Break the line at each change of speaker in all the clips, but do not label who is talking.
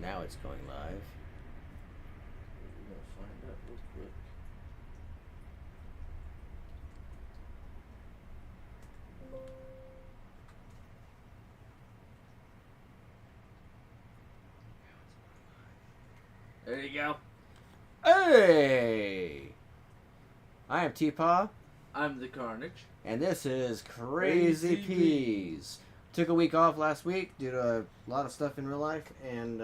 Now it's going live.
We're gonna find out real quick. There you go.
Hey! I am TPAW,
I'm the Karnage.
and this is Crazy
Crazy
Peas. Took a week off last week due to a lot of stuff in real life, and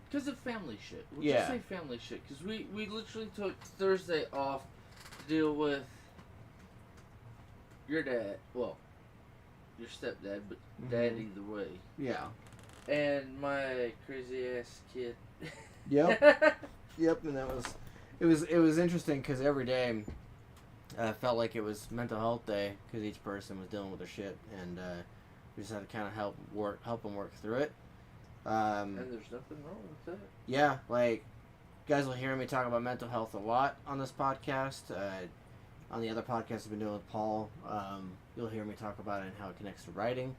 Because of family shit. We'll
Yeah.
just say family shit. Because we literally took Thursday off to deal with your dad. Well, your stepdad, but dad either way.
yeah.
And my crazy ass kid.
Yep. Yep, and it was interesting because every day felt like it was mental health day because each person was dealing with their shit, and we just had to kind of help them work through it.
And there's nothing wrong with that.
Yeah, like, you guys will hear me talk about mental health a lot on this podcast. On the other podcast I've been doing with Paul, you'll hear me talk about it and how it connects to writing.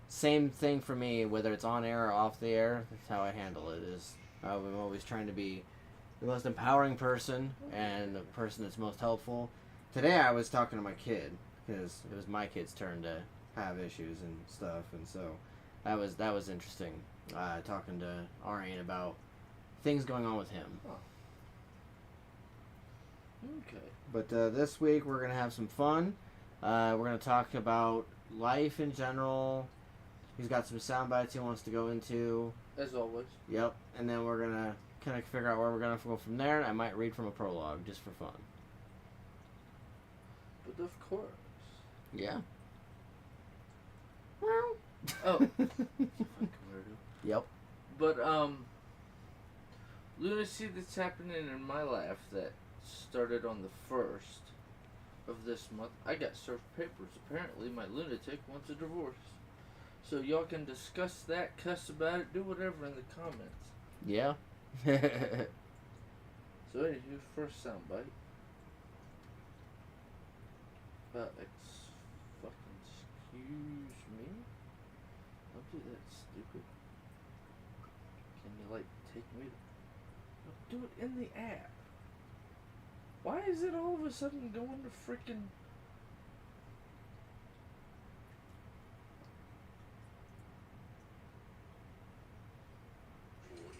Same thing for me, whether it's on air or off the air. That's how I handle it. I'm always trying to be the most empowering person and the person that's most helpful. Today I was talking to my kid because it was my kid's turn to have issues and stuff, and so that was interesting. Talking to Arian about things going on with him.
Oh. Okay.
But this week we're gonna have some fun. We're gonna talk about life in general. He's got some sound bites he wants to go into.
As always.
Yep. And then we're gonna kind of figure out where we're gonna go from there. I might read from a prologue just for fun.
But of course.
Yeah.
Oh. Fucking weirdo.
Yep.
But, lunacy that's happening in my life that started on the 1st of this month. I got served papers. Apparently, my lunatic wants a divorce. So y'all can discuss that, cuss about it, do whatever in the comments.
Yeah.
So anywho, first soundbite. Fucking excuse me? Don't do that, stupid. Can you, like, take me to... Do it in the app. Why is it all of a sudden going to frickin'...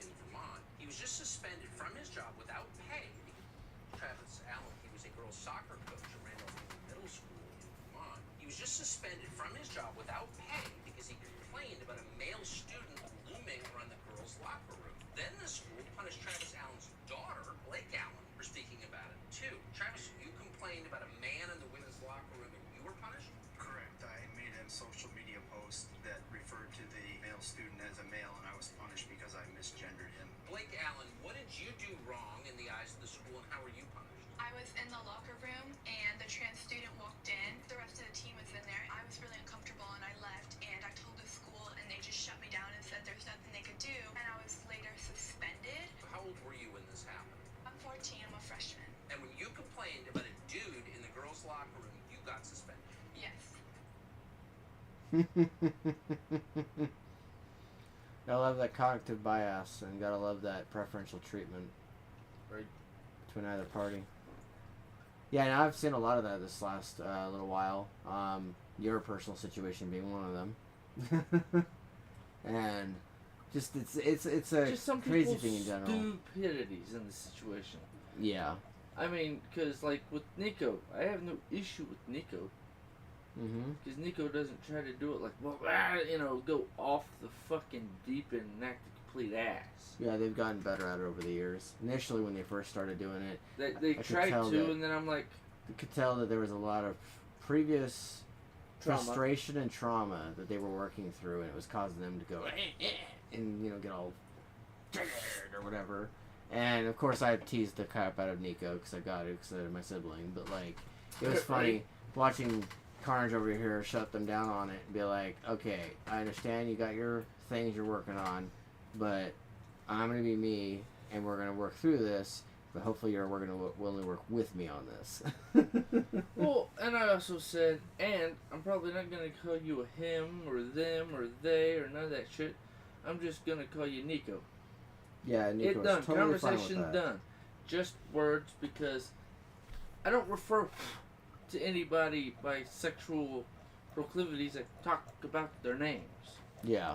In Vermont, he was just suspended from his job without pay. Travis Allen, he was a girls' soccer coach at Randolph Middle School in Vermont. He was just suspended from his job without pay because he complained about a male student looming around the girls' locker room. Then the school punished Travis Allen's daughter, Blake Allen, for speaking about it too. Travis, you complained about a man in the women's locker room and you were punished?
Correct. I made a social media post that referred to the male student as a male, and I was punished because I misgendered him.
Blake Allen, what did you do wrong in the eyes of the school and how were you punished?
I was in the locker room and the trans student walked in. The rest of the team was in there. I was really uncomfortable and I left and I told the school and they just shut me down and said there's nothing they could do. And I was later suspended.
How old were you when this happened?
I'm 14, I'm a freshman.
And when you complained about a dude in the girls' locker room, you got suspended.
Yes.
Gotta love that cognitive bias, and gotta love that preferential treatment,
Right.
between either party. Yeah, and I've seen a lot of that this last little while. Your personal situation being one of them, and just it's a
Just some
crazy
people's
thing in general.
stupidities in the situation.
Yeah.
I mean, because, like, with Nico, I have no issue with Nico.
Mm-hmm.
Because Nico doesn't try to do it like, well, go off the fucking deep end and act a complete ass.
Yeah, they've gotten better at it over the years. Initially, when they first started doing it,
They
I could
tried
tell
to,
that-
and then I'm like,
you could tell that there was a lot of previous
Trauma.
frustration and trauma that they were working through, and it was causing them to go and get all triggered or whatever. And of course, I teased the crap out of Nico because I got it because of my sibling. But like, it was funny watching Karnage over here shut them down on it and be like, "Okay, I understand you got your things you're working on, but I'm gonna be me, and we're gonna work through this. But hopefully, you're willing to work with me on this."
well, and I also said, and I'm probably not going to call you a him or them or they or none of that shit. I'm just gonna call you Nico.
Yeah, Nico
It done.
was totally fine with
Conversation
that.
done. Just words, because I don't refer to anybody by sexual proclivities. I talk about their names.
Yeah.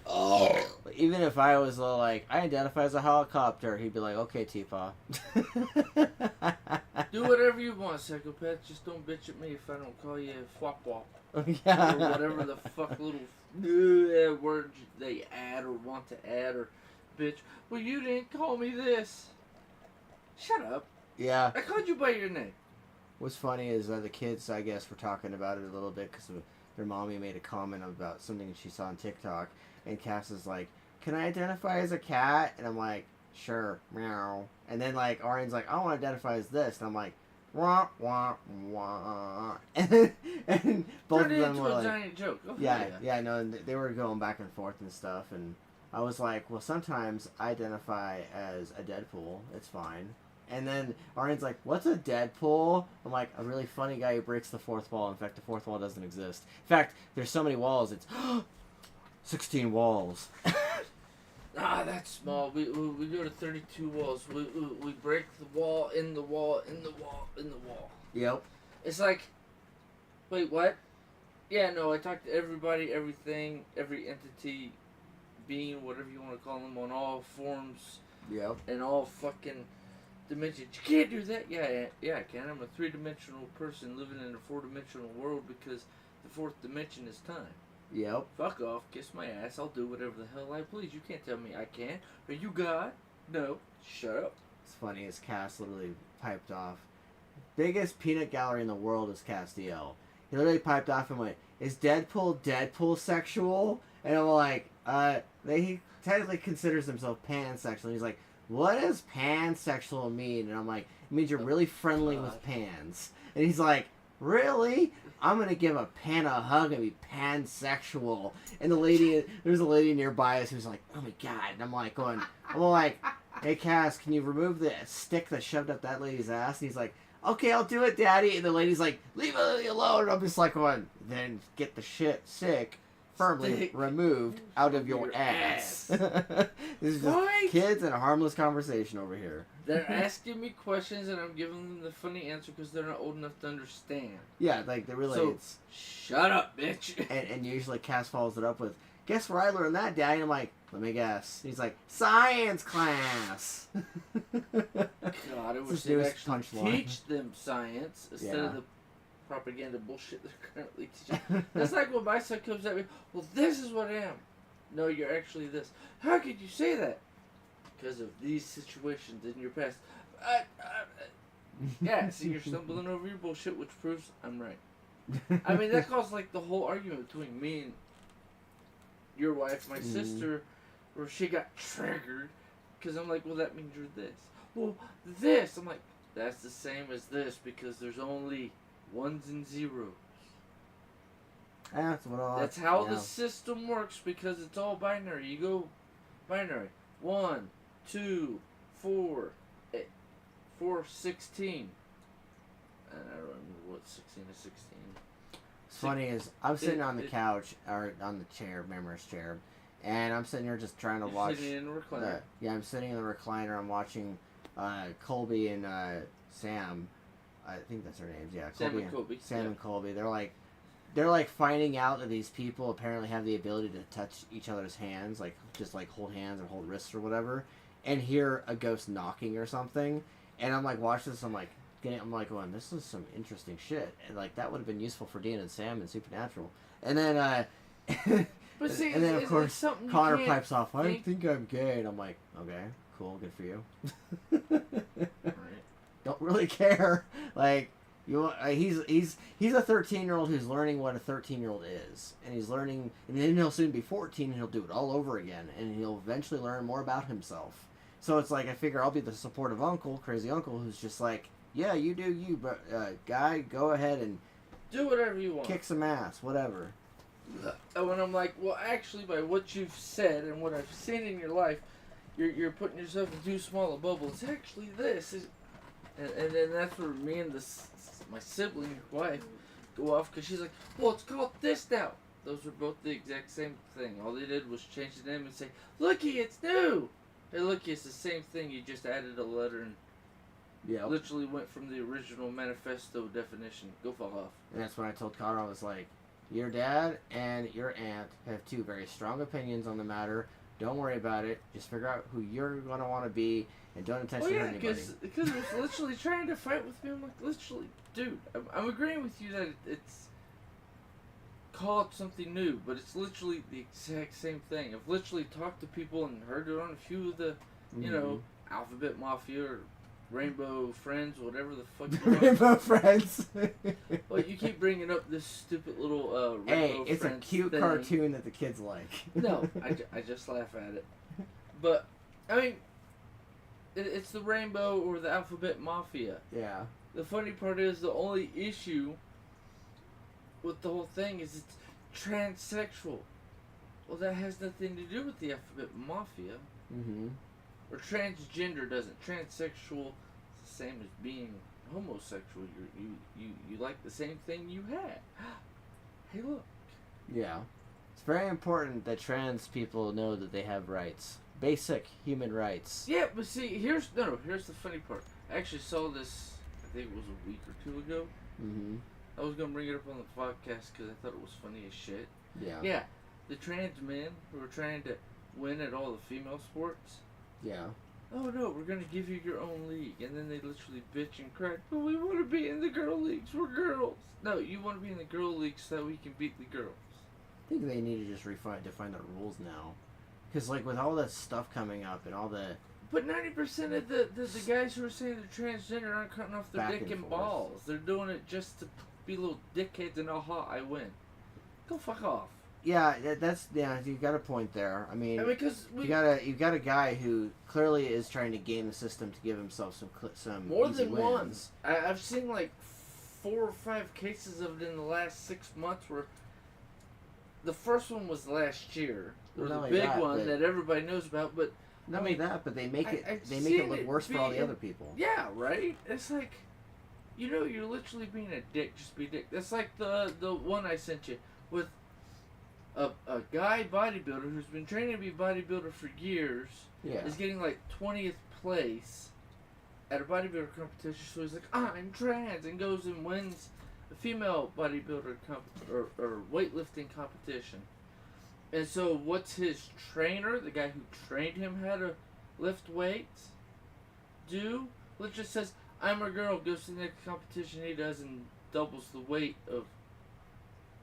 Oh. Even if I was like, I identify as a helicopter, he'd be like, okay, TPAW.
Do whatever you want, psychopath. Just don't bitch at me if I don't call you Flop Wop.
Yeah.
Or whatever the fuck little words they add or want to add, or bitch. Well, you didn't call me this. Shut up.
Yeah.
I called you by your name.
What's funny is the kids, I guess, were talking about it a little bit because their mommy made a comment about something she saw on TikTok, and Cass is like, "Can I identify as a cat?" And I'm like, "Sure, meow." And then like Arian's like, "I want to identify as this," and I'm like, "Wah wah wah," and both
Turned
of
it
them
into
were
a
like,
giant joke. Oh,
yeah, no, and they were going back and forth and stuff, and I was like, well, sometimes I identify as a Deadpool. It's fine. And then Arian's like, what's a Deadpool? I'm like, a really funny guy who breaks the fourth wall. In fact, the fourth wall doesn't exist. In fact, there's so many walls, it's 16 walls.
That's small. We go to 32 walls. We break the wall, in the wall, in the wall, in the wall.
Yep.
It's like, wait, what? Yeah, no, I talk to everybody, everything, every entity, being, whatever you want to call them, on all forms
Yep.
and all fucking dimensions. You can't do that. Yeah, I can. I'm a 3-dimensional person living in a 4-dimensional world because the 4th dimension is time.
Yep.
Fuck off, kiss my ass, I'll do whatever the hell I please. You can't tell me I can't. Are you God? No. Shut up.
It's funny as Cass literally piped off. Biggest peanut gallery in the world is Castiel. He literally piped off and went, "Is Deadpool sexual?" And I'm like, he technically considers himself pansexual. He's like, what does pansexual mean? And I'm like, it means you're really friendly with pans. And he's like, really? I'm gonna give a pan a hug and be pansexual. And there's a lady nearby us who's like, oh my god. And I'm like, hey Cass, can you remove the stick that shoved up that lady's ass? And he's like, okay, I'll do it, Daddy. And the lady's like, leave Lily alone. And I'm just like going, then get the stick firmly removed out of your ass. This is just kids and a harmless conversation over here.
They're asking me questions and I'm giving them the funny answer because they're not old enough to understand.
Yeah, like they really.
So, shut up, bitch.
And usually Cass follows it up with, guess where I learned that, Daddy? And I'm like, let me guess. He's like, science class.
God, I wish they'd actually teach them science instead of the propaganda bullshit they're currently teaching. That's like when my son comes at me, well, this is what I am. No, you're actually this. How could you say that? Because of these situations in your past. Yeah, see, you're stumbling over your bullshit, which proves I'm right. I mean, that caused like the whole argument between me and your wife, my sister, where she got triggered because I'm like, well, that means you're this. Well, this. I'm like, that's the same as this because there's only ones and zeros. That's how the system works because it's all binary. You go binary. 1, 2, 4, 8, 4, 16. And I don't remember what 16 is 16.
It's funny is I'm sitting on the couch or on the chair, Memory's chair, and I'm sitting here just trying to watch.
Sitting in the recliner.
I'm sitting in the recliner. I'm watching Colby and Sam. I think that's their names. Yeah, Colby Sam and Colby. They're like finding out that these people apparently have the ability to touch each other's hands, like just like hold hands or hold wrists or whatever, and hear a ghost knocking or something. And I'm like, watch this. I'm like, going, this is some interesting shit, and like that would have been useful for Dean and Sam in Supernatural. And then,
but see,
and then of course Connor pipes off, I think I'm gay, and I'm like, okay, cool, good for you. Don't really care, like. He's a 13-year-old who's learning what a 13-year-old is, and he's learning, and then he'll soon be 14 and he'll do it all over again, and he'll eventually learn more about himself. So it's like I figure I'll be the supportive uncle, crazy uncle, who's just like, yeah, you do you, but guy, go ahead and
do whatever you want,
kick some ass, whatever.
And when I'm like, well, actually, by what you've said and what I've seen in your life, you're putting yourself in too small a bubble. It's actually this, and then that's where me and my sibling, wife, go off because she's like, well, it's called this now. Those were both the exact same thing. All they did was change the name and say, "Looky, it's new." Hey, looky, it's the same thing. You just added a letter and
Yeah.
literally went from the original manifesto definition. Go fuck off.
And that's when I told Connor, I was like, your dad and your aunt have two very strong opinions on the matter. Don't worry about it. Just figure out who you're going to want to be and don't intentionally hurt anybody.
Because it was literally trying to fight with me. I'm like, literally, dude, I'm agreeing with you that it's called something new, but it's literally the exact same thing. I've literally talked to people and heard it on a few of the, you know, Alphabet Mafia or Rainbow Friends, whatever the fuck you want.
Rainbow Friends.
Well, you keep bringing up this stupid little Rainbow
Hey, it's
Friends
a cute
thing.
cartoon that the kids like.
No, I just laugh at it. But, I mean, it's the Rainbow or the Alphabet Mafia.
Yeah.
The funny part is the only issue with the whole thing is it's transsexual. Well, that has nothing to do with the Alphabet Mafia.
Mm-hmm.
Or transgender doesn't. Transsexual is the same as being homosexual. You like the same thing you had. Hey, look.
Yeah. It's very important that trans people know that they have rights. Basic human rights.
Yeah, but see, here's the funny part. I actually saw this, I think it was a week or two ago.
Mm-hmm.
I was going to bring it up on the podcast because I thought it was funny as shit.
Yeah.
Yeah, the trans men who were trying to win at all the female sports.
Yeah.
Oh no, we're going to give you your own league. And then they literally bitch and cry, but we want to be in the girl leagues. We're girls. No, you want to be in the girl leagues so that we can beat the girls.
I think they need to just define the rules now. Because, like, with all that stuff coming up and all the...
But 90% of the guys who are saying they're transgender aren't cutting off their
Back
dick
and
and
forth.
balls. They're doing it just to be little dickheads and aha, I win. Go fuck off.
Yeah, you got a point there. I mean,
Because
you got a guy who clearly is trying to game the system to give himself some
more
easy
than
wins.
once. I've seen like 4 or 5 cases of it in the last 6 months where the first one was last year. There was
Not
a
only
big
that,
one
but-
that everybody knows about, but
Not only that, but they make it
I've
they make
seen
it look
it
worse for all the
being-
other people.
yeah, right? It's like, you know, you're literally being a dick, just be a dick. That's like the one I sent you with a guy bodybuilder who's been training to be a bodybuilder for years
Yeah.
is getting like 20th place at a bodybuilder competition, so he's like, I'm trans, and goes and wins a female bodybuilder or weightlifting competition. And so what's his trainer, the guy who trained him how to lift weights, do? Let's just says, I'm a girl, goes to the next competition he does and doubles the weight of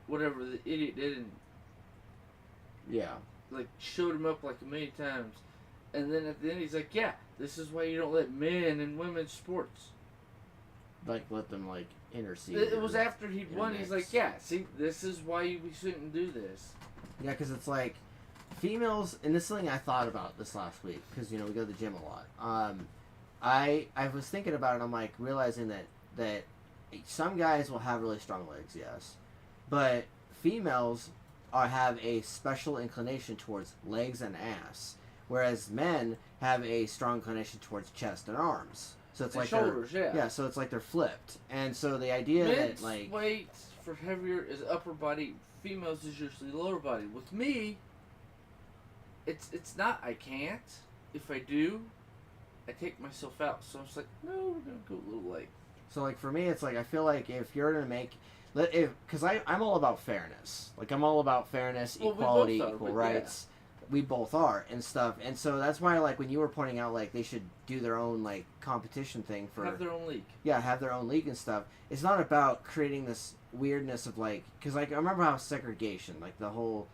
whatever the idiot did and
Yeah.
like showed him up like a million times. And then at the end he's like, yeah, this is why you don't let men in women's sports.
Like let them like intercede.
It was after he'd
in a
won, he's
mix.
like, yeah, see, this is why we shouldn't do this.
Yeah, because it's like females, and this is something I thought about this last week because we go to the gym a lot. I was thinking about it. I'm like realizing that some guys will have really strong legs, yes, but females have a special inclination towards legs and ass, whereas men have a strong inclination towards chest and arms. So it's
And
like
shoulders,
yeah. So it's like they're flipped, and so the idea
Men's
that like
weights for heavier is upper body. Females is usually lower body. With me, it's not. I can't. If I do, I take myself out. So I'm just like, no, we're gonna go a little light.
So, like, for me, it's like, I feel like if you're going to make... Because I'm all about fairness. Like, I'm all about fairness,
Well, we
equality,
both are,
equal
but
rights. We both are, and stuff. And so that's why, like, when you were pointing out, like, they should do their own, like, competition thing for...
Have their own league.
Yeah, have their own league and stuff. It's not about creating this weirdness of, like... Because, like, I remember how segregation, like, the whole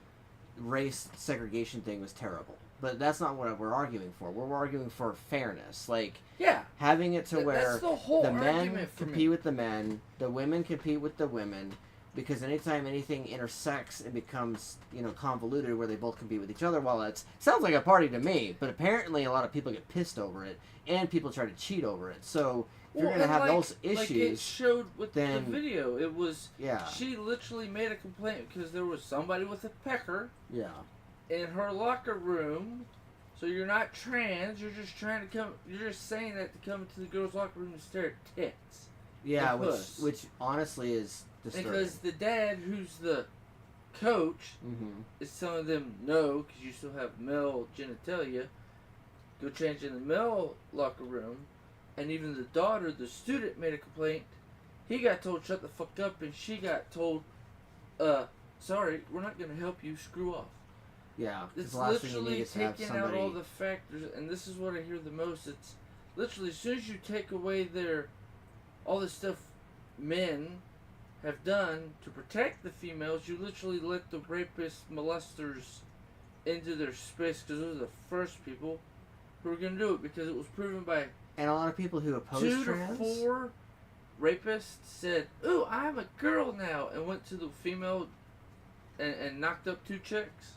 race segregation thing was terrible. But that's not what we're arguing for. We're arguing for fairness. Like...
Yeah.
Having it to where
That's the whole
the men
argument for
compete
me.
with the men, the women compete with the women, because anytime anything intersects, it becomes, convoluted where they both compete with each other. Well, it sounds like a party to me, but apparently a lot of people get pissed over it, and people try to cheat over it. So if you're going to have those
Like it
issues,
showed with
then-
the video, it was...
yeah,
She literally made a complaint because there was somebody with a pecker
yeah,
in her locker room. So you're not trans, you're just trying to come, you're just saying that to come into the girls' locker room and stare at tits.
yeah,
And puss.
which honestly is disturbing.
Because the dad, who's the coach
Mm-hmm.
is telling them no, because you still have male genitalia. Go change in the male locker room, and even the daughter, the student, made a complaint. He got told shut the fuck up, and she got told, sorry, we're not gonna help you. Screw off.
Yeah, 'cause
It's
the last thing you
literally
need is to have
taking out
somebody.
all the factors, and this is what I hear the most. It's literally as soon as you take away all the stuff men have done to protect the females, you literally let the rapists, molesters into their space, because those are the first people who are going to do it, because it was proven by
And a lot of people who oppose
2
trans.
to 4 rapists said, "Ooh, I'm a girl now," and went to the female and knocked up 2 chicks.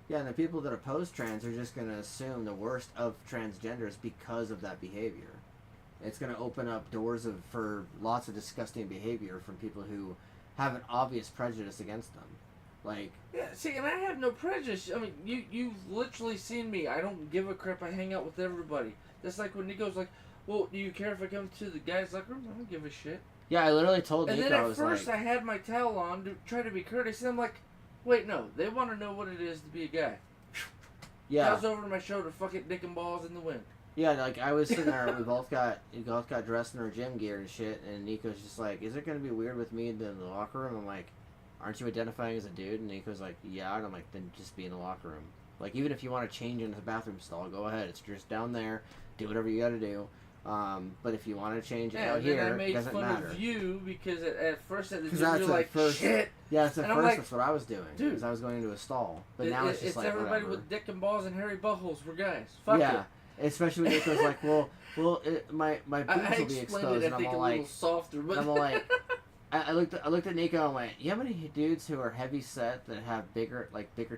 Yeah, and the people that oppose trans are just going to assume the worst of transgenders because of that behavior. It's going to open up doors for lots of disgusting behavior from people who have an obvious prejudice against them. Like,
Yeah, see, and I have no prejudice. I mean, you've literally seen me. I don't give a crap. I hang out with everybody. That's like when Nico's like, "Well, do you care if I come to the guys' locker room?" I don't give a shit.
yeah, I literally told
And
Nico,
then
I
at
was
first
like,
I had my towel on to try to be courteous, and I'm like, wait, no, they want to know what it is to be a guy.
yeah,
Towel's over my shoulder, fuck it, dick and balls in the wind.
yeah, like I was sitting there, we both got dressed in our gym gear and shit, and Nico's just like, "Is it going to be weird with me in the locker room?" I'm like, "Aren't you identifying as a dude?" And Nico's like, "Yeah," and I'm like, "Then just be in the locker room. Like, even if you want to change into the bathroom stall, go ahead. It's just down there. Do whatever you got to do. But if you want to change it
Yeah,
out
and then
here,
I
it
made
doesn't
fun
matter."
of you because at first at the
'Cause
gym
that's
you're
at
like,
first-
shit.
Yeah, at
And
first
I'm like,
that's what I was doing.
dude,
Because I was going to a stall. But now it's just like,
everybody
whatever.
with dick and balls and hairy buttholes. We're guys. Fuck
Yeah.
it.
Especially when Nico's like, well, my
I
boobs will be
explained
exposed,
it,
and
I
I'm
think,
all
a little
like,
softer, but
I'm all like, I looked at Nico and went, "You have any dudes who are heavy set that have bigger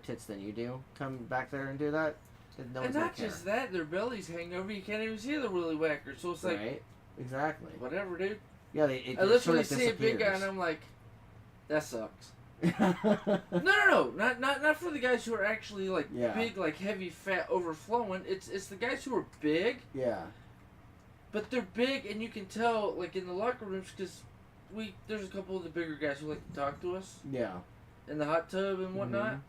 tits than you do come back there and do that?" No
and
one's
not
gonna
just that, their bellies hang over. You can't even see the willy whacker. So it's like,
right? Exactly.
whatever, dude.
Yeah,
I
it
literally
sort of
see a big guy and
disappears.
I'm like, that sucks. No, not for the guys who are actually like
Yeah.
big, like heavy, fat, overflowing. It's the guys who are big,
Yeah.
but they're big, and you can tell like in the locker rooms because there's a couple of the bigger guys who like to talk to us
Yeah.
in the hot tub and whatnot.
Mhm.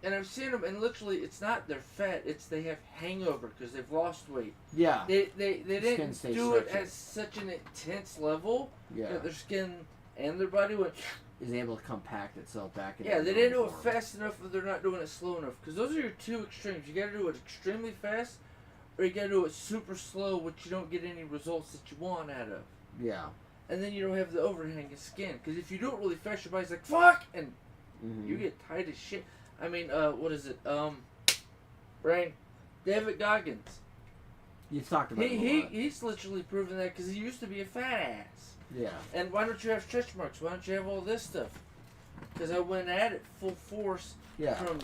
And I've seen them, and literally, it's not they're fat; it's they have hangover because they've lost weight.
Yeah.
They
skin
didn't
stays
do it
stretchy.
at such an intense level
Yeah.
that their skin and their body went.
Is able to compact itself back into
Yeah,
its
they didn't do
normal
it
form.
fast enough, or they're not doing it slow enough. Because those are your 2 extremes. You gotta do it extremely fast, or you gotta do it super slow, which you don't get any results that you want out of.
Yeah.
And then you don't have the overhang of skin. Because if you do it really fast, your body's like, fuck! And
Mhm.
you get tight as shit. I mean, what is it? Brain. David Goggins.
You've talked about it a lot.
He's literally proven that because he used to be a fat ass.
Yeah.
And why don't you have stretch marks? Why don't you have all this stuff? Because I went at it full force
Yeah.
from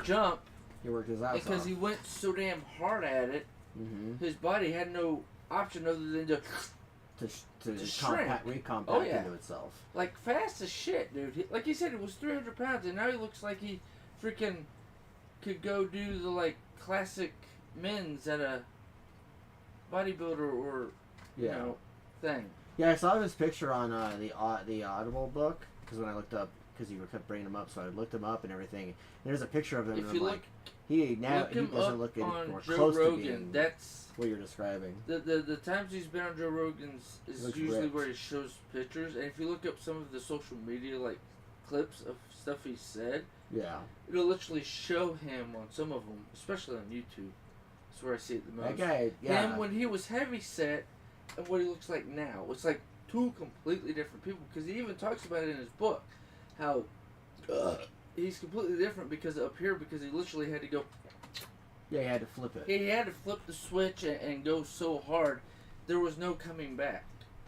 jump.
He worked his ass
Because
off.
he went so damn hard at it,
Mhm.
his body had no option other than to,
To
shrink.
recompact
Oh, yeah.
into itself.
like, fast as shit, dude. Like you said, it was 300 pounds, and now he looks like he freaking could go do the, like, classic men's at a bodybuilder or, you
Yeah.
know, thing.
Yeah, I saw his picture on the Audible book because when I looked up, because you kept bringing him up, so I looked him up and everything. And there's a picture of him,
If
and
you
I'm
look,
like, he
look him
doesn't
up
look any
on
more
Joe
close to
Rogan.
being
That's
what you're describing.
the times he's been on Joe Rogan's is
Looks
usually
ripped.
where he shows pictures, and if you look up some of the social media like clips of stuff he said,
Yeah,
it'll literally show him on some of them, especially on YouTube. That's where I see it the most.
that guy. Yeah,
Him when he was heavy set and what he looks like now. It's like 2 completely different people because he even talks about it in his book how he's completely different because up here because he literally had to go.
yeah, he had to flip it.
He had to flip the switch and go so hard, there was no coming back.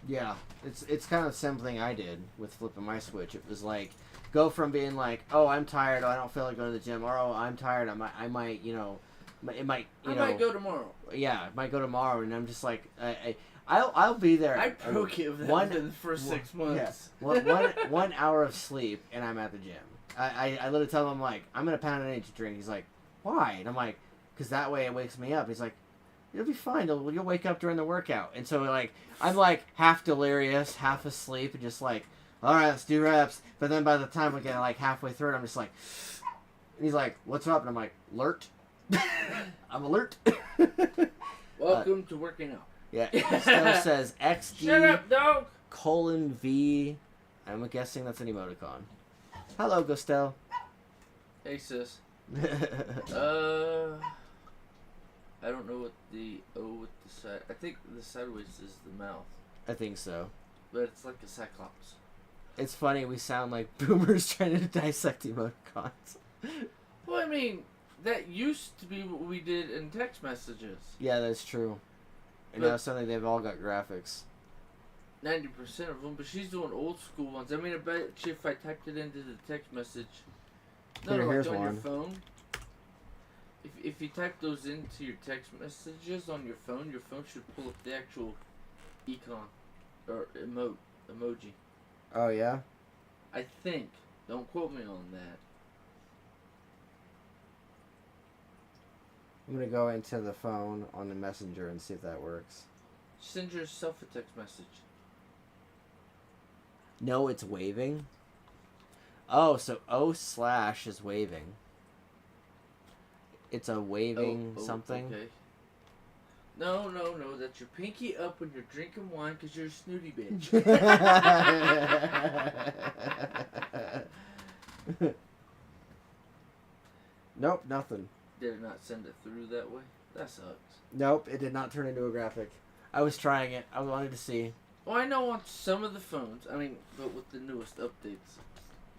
Yeah, it's kind of the same thing I did with flipping my switch. It was like go from being like, oh, I'm tired, I don't feel like going to the gym, or oh, I'm tired, I might, you know, it might, you
I
know,
might go tomorrow.
yeah, it might go tomorrow, and I'm just like, I'll be there.
I broke it within the first 6 months.
Yeah, one hour of sleep, and I'm at the gym. I literally tell him, I'm like, I'm gonna pound an energy drink. He's like, why? And I'm like, because that way it wakes me up. He's like, you'll be fine. You'll wake up during the workout. And so like I'm like half delirious, half asleep, and just like all right, let's do reps. But then by the time we get like halfway through it, I'm just like, and he's like, what's up? And I'm like, alert. I'm alert.
Welcome to working out.
Yeah, Still says
Shut
XD
up, dog.
:V. I'm guessing that's an emoticon. Hello, Gustel.
Hey, sis. I don't know what the O with the side. I think the sideways is the mouth,
I think so.
but it's like a cyclops.
It's funny, we sound like boomers trying to dissect emoticons.
Well, I mean, that used to be what we did in text messages.
Yeah, that's true. And
But-
now suddenly they've all got graphics.
90% of them, but she's doing old school ones. I mean, I bet you if I typed it into the text message,
Here,
like
here's
on your
one.
phone. If you type those into your text messages on your phone should pull up the actual icon or emoji.
Oh, yeah?
I think. Don't quote me on that.
I'm going to go into the phone on the messenger and see if that works.
Send yourself a text message.
No, it's waving. Oh, so O/ is waving. It's a waving something.
Okay. No, that's your pinky up when you're drinking wine because you're a snooty bitch.
Nope, nothing.
Did it not send it through that way? That sucks.
Nope, it did not turn into a graphic. I was trying it. I wanted to see.
Well, I know on some of the phones, I mean, but with the newest updates.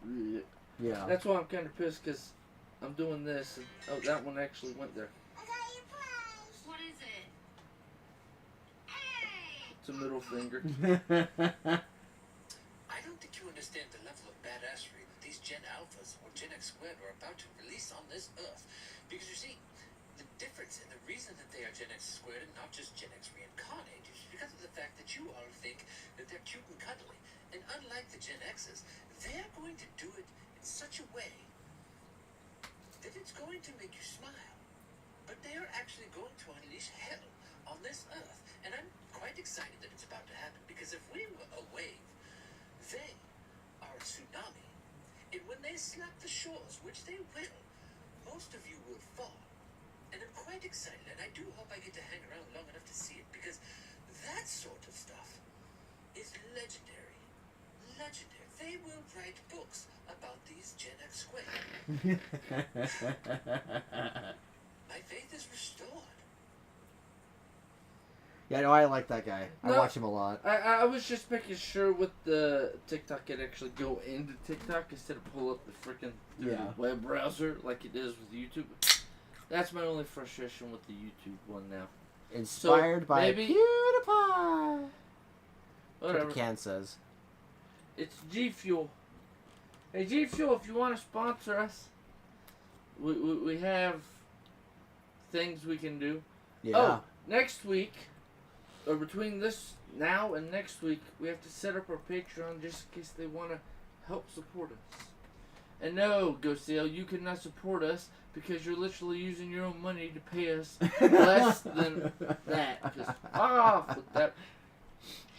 bleh.
Yeah.
That's why I'm kind of pissed because I'm doing this and oh, that one actually went there.
I got your prize. What is it? Hey!
It's a middle finger.
I don't think you understand the level of badassery that these Gen Alphas or Gen X Squared are about to release on this Earth. Because you see, the difference and the reason that they are Gen X Squared and not just Gen X reincarnated is because of the fact that you all think that they're cute and cuddly. And unlike the Gen X's, they're going to do it in such a way that it's going to make you smile. But they are actually going to unleash hell on this Earth. And I'm quite excited that it's about to happen because if we were a wave, they are a tsunami. And when they slap the shores, which they will, most of you will fall. And I'm quite excited, and I do hope I get to hang around long enough to see it because that sort of stuff is legendary. Legendary. They will write books about these Gen X Squared. My faith is restored.
Yeah, no, I like that guy. I
No.
watch him a lot.
I was just making sure with the TikTok it actually go into TikTok instead of pull up the freaking web browser like it is with YouTube. That's my only frustration with the YouTube one now.
Inspired by
maybe-
PewDiePie. That's what
Whatever.
the can says.
It's G Fuel. Hey G Fuel, if you want to sponsor us, we have things we can do.
Yeah.
Oh, next week, or between this now and next week, we have to set up our Patreon just in case they want to help support us. And no, GoSale, you cannot support us because you're literally using your own money to pay us less than that. Because off with that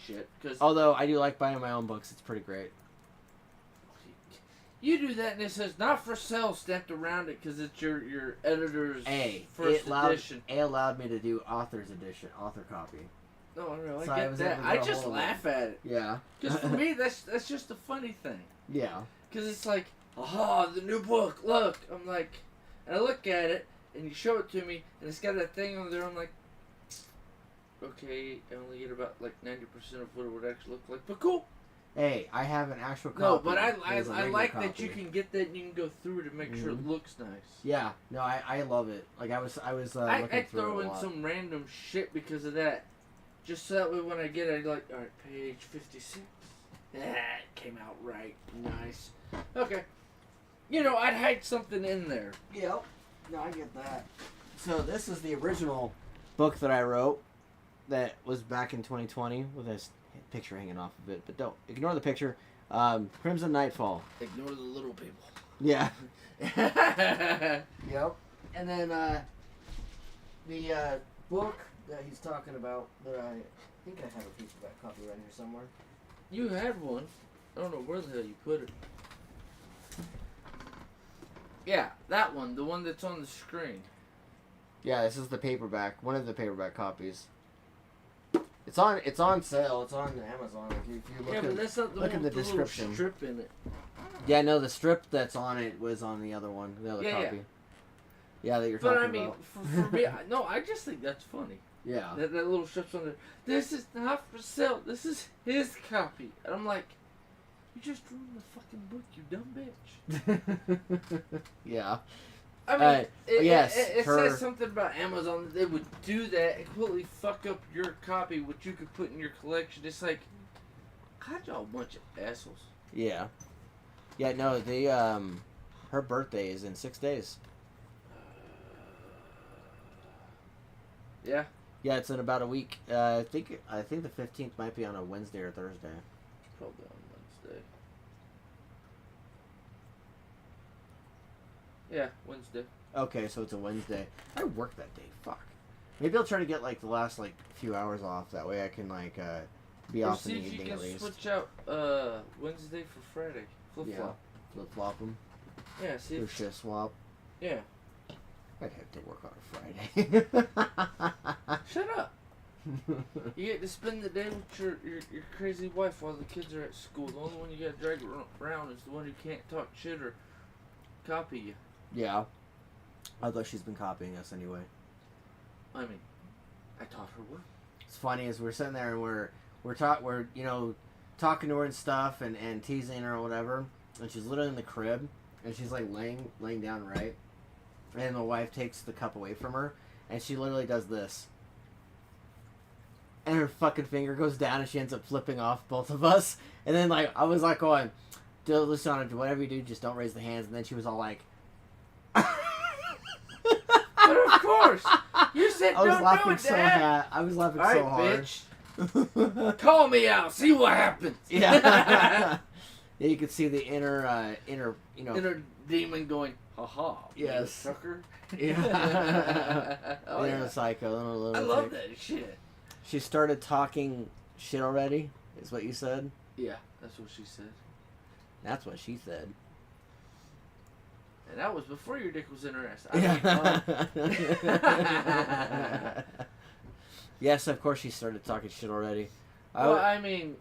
shit. Because
Although I do like buying my own books. It's pretty great.
you do that and it says not for sale stamped around it because it's your editor's first edition.
It allowed me to do author's edition, author copy.
No, I
So I
get
was
that.
able to
I
get a
just
hold of
laugh at it.
Yeah.
Because for me, that's just a funny thing.
Yeah.
Because it's like, oh, the new book, look. I'm like, and I look at it, and you show it to me, and it's got that thing on there. I'm like, okay, I only get about like 90% of what it would actually look like, but cool.
Hey, I have an actual copy.
No, but I
There's a regular
like that
copy.
you can get that and you can go through it to make sure it
Mhm.
looks nice.
Yeah. No, I love it. Like I was
I
looking through
throw
it a
in
lot.
some random shit because of that. Just so that way when I get it, I like, alright, page 56. That came out right. Nice. Okay. You know, I'd hide something in there.
Yep. No, I get that. So this is the original book that I wrote that was back in 2020 with this picture hanging off of it. But don't ignore the picture. Crimson Nightfall.
Ignore the little people.
Yeah.
You
Yep. And then the book that he's talking about that I think I have a piece of that copy right here somewhere.
had one. I don't know where the hell you put it. Yeah, that one. The one that's on the screen.
Yeah, this is the paperback. One of the paperback copies. It's on sale. It's on Amazon. If you look
Yeah, but that's not the one
in
with
the
the little
description.
strip in it.
Yeah, no, the strip that's on it was on the other one, the other
Yeah,
copy. Yeah, that you're
But
talking
I mean,
about.
for me, no, I just think that's funny.
Yeah.
That little strip's on there. This is not for sale. This is his copy. And I'm like, you just ruined the fucking book, you dumb bitch.
Yeah.
I mean,
yes,
it
her-
says something about Amazon that they would do that and completely fuck up your copy, which you could put in your collection. It's like, God, y'all a bunch of assholes.
Yeah. Yeah, no, her birthday is in 6 days.
Yeah.
Yeah, it's in about a week. I think the 15th might be on a Wednesday or Thursday.
Probably on Wednesday. Yeah, Wednesday.
Okay, so it's a Wednesday. I work that day. Fuck. Maybe I'll try to get like the last like few hours off. That way I can like be
Or
off in
see
the
if you
evening
can
at least.
switch out Wednesday for Friday. Flip
Yeah.
flop.
Flip flop them.
Yeah, see
Do
if,
shift swap.
yeah.
I'd have to work on a Friday.
Shut up. You get to spend the day with your crazy wife while the kids are at school. The only one you gotta drag around is the one who can't talk shit or copy you.
Yeah. Although she's been copying us anyway.
I mean, I taught her well.
It's funny as we're sitting there and we're you know talking to her and stuff and teasing her or whatever, and she's literally in the crib and she's like laying down right, and the wife takes the cup away from her and she literally does this, and her fucking finger goes down and she ends up flipping off both of us, and then like I was like going, Luciana, do whatever you do, just don't raise the hands, and then she was all like.
But of course, you said
I was
don't
laughing
do it,
so
Dad.
hard. I was laughing
All
so
right,
hard.
bitch. Call me out. See what happens.
Yeah. Yeah, you could see the inner, you know.
Inner demon going, ha-ha.
Yes.
Sucker.
Yeah.
Oh,
inner
yeah.
psycho. Little
I love
tick.
that shit.
She started talking shit already, is what you said?
Yeah, that's what she said.
That's what she said.
And that was before your dick was in her ass. I mean,
Yes, of course she started talking shit already.
well, I mean,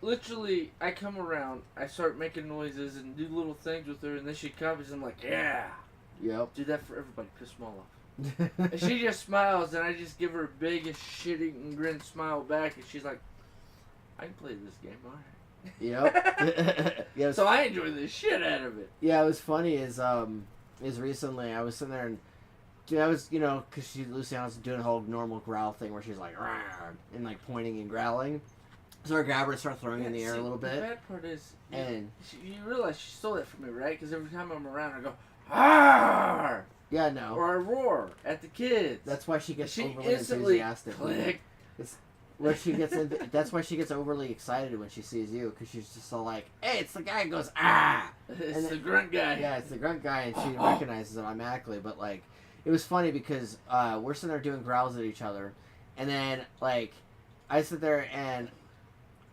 literally, I come around, I start making noises and do little things with her, and then she copies. I'm like, yeah.
Yep.
Do that for everybody. Piss them all off. And she just smiles, and I just give her a biggest shit-eating grin smile back, and she's like, I can play this game, alright.
Yep. Yeah,
So I enjoy the shit out of it.
yeah, it was funny is recently I was sitting there and dude, I was, you know, because Luciana's doing a whole normal growl thing where she's like, "Rawr," and like pointing and growling. So I grab her and start throwing her in the air a little
The
bit.
bad part is,
And
you realize she stole that from me, right? Because every time I'm around, I go, "Arr!"
yeah, no.
or I roar at the kids.
That's why she gets
she
overly
instantly
enthusiastic.
click.
Where she gets in, that's why she gets overly excited when she sees you, because she's just all like, "Hey, it's the guy who goes ah!"
It's
And
the
then-
grunt guy.
Yeah, it's the grunt guy, and she recognizes it automatically. But like, it was funny because we're sitting there doing growls at each other, and then like, I sit there and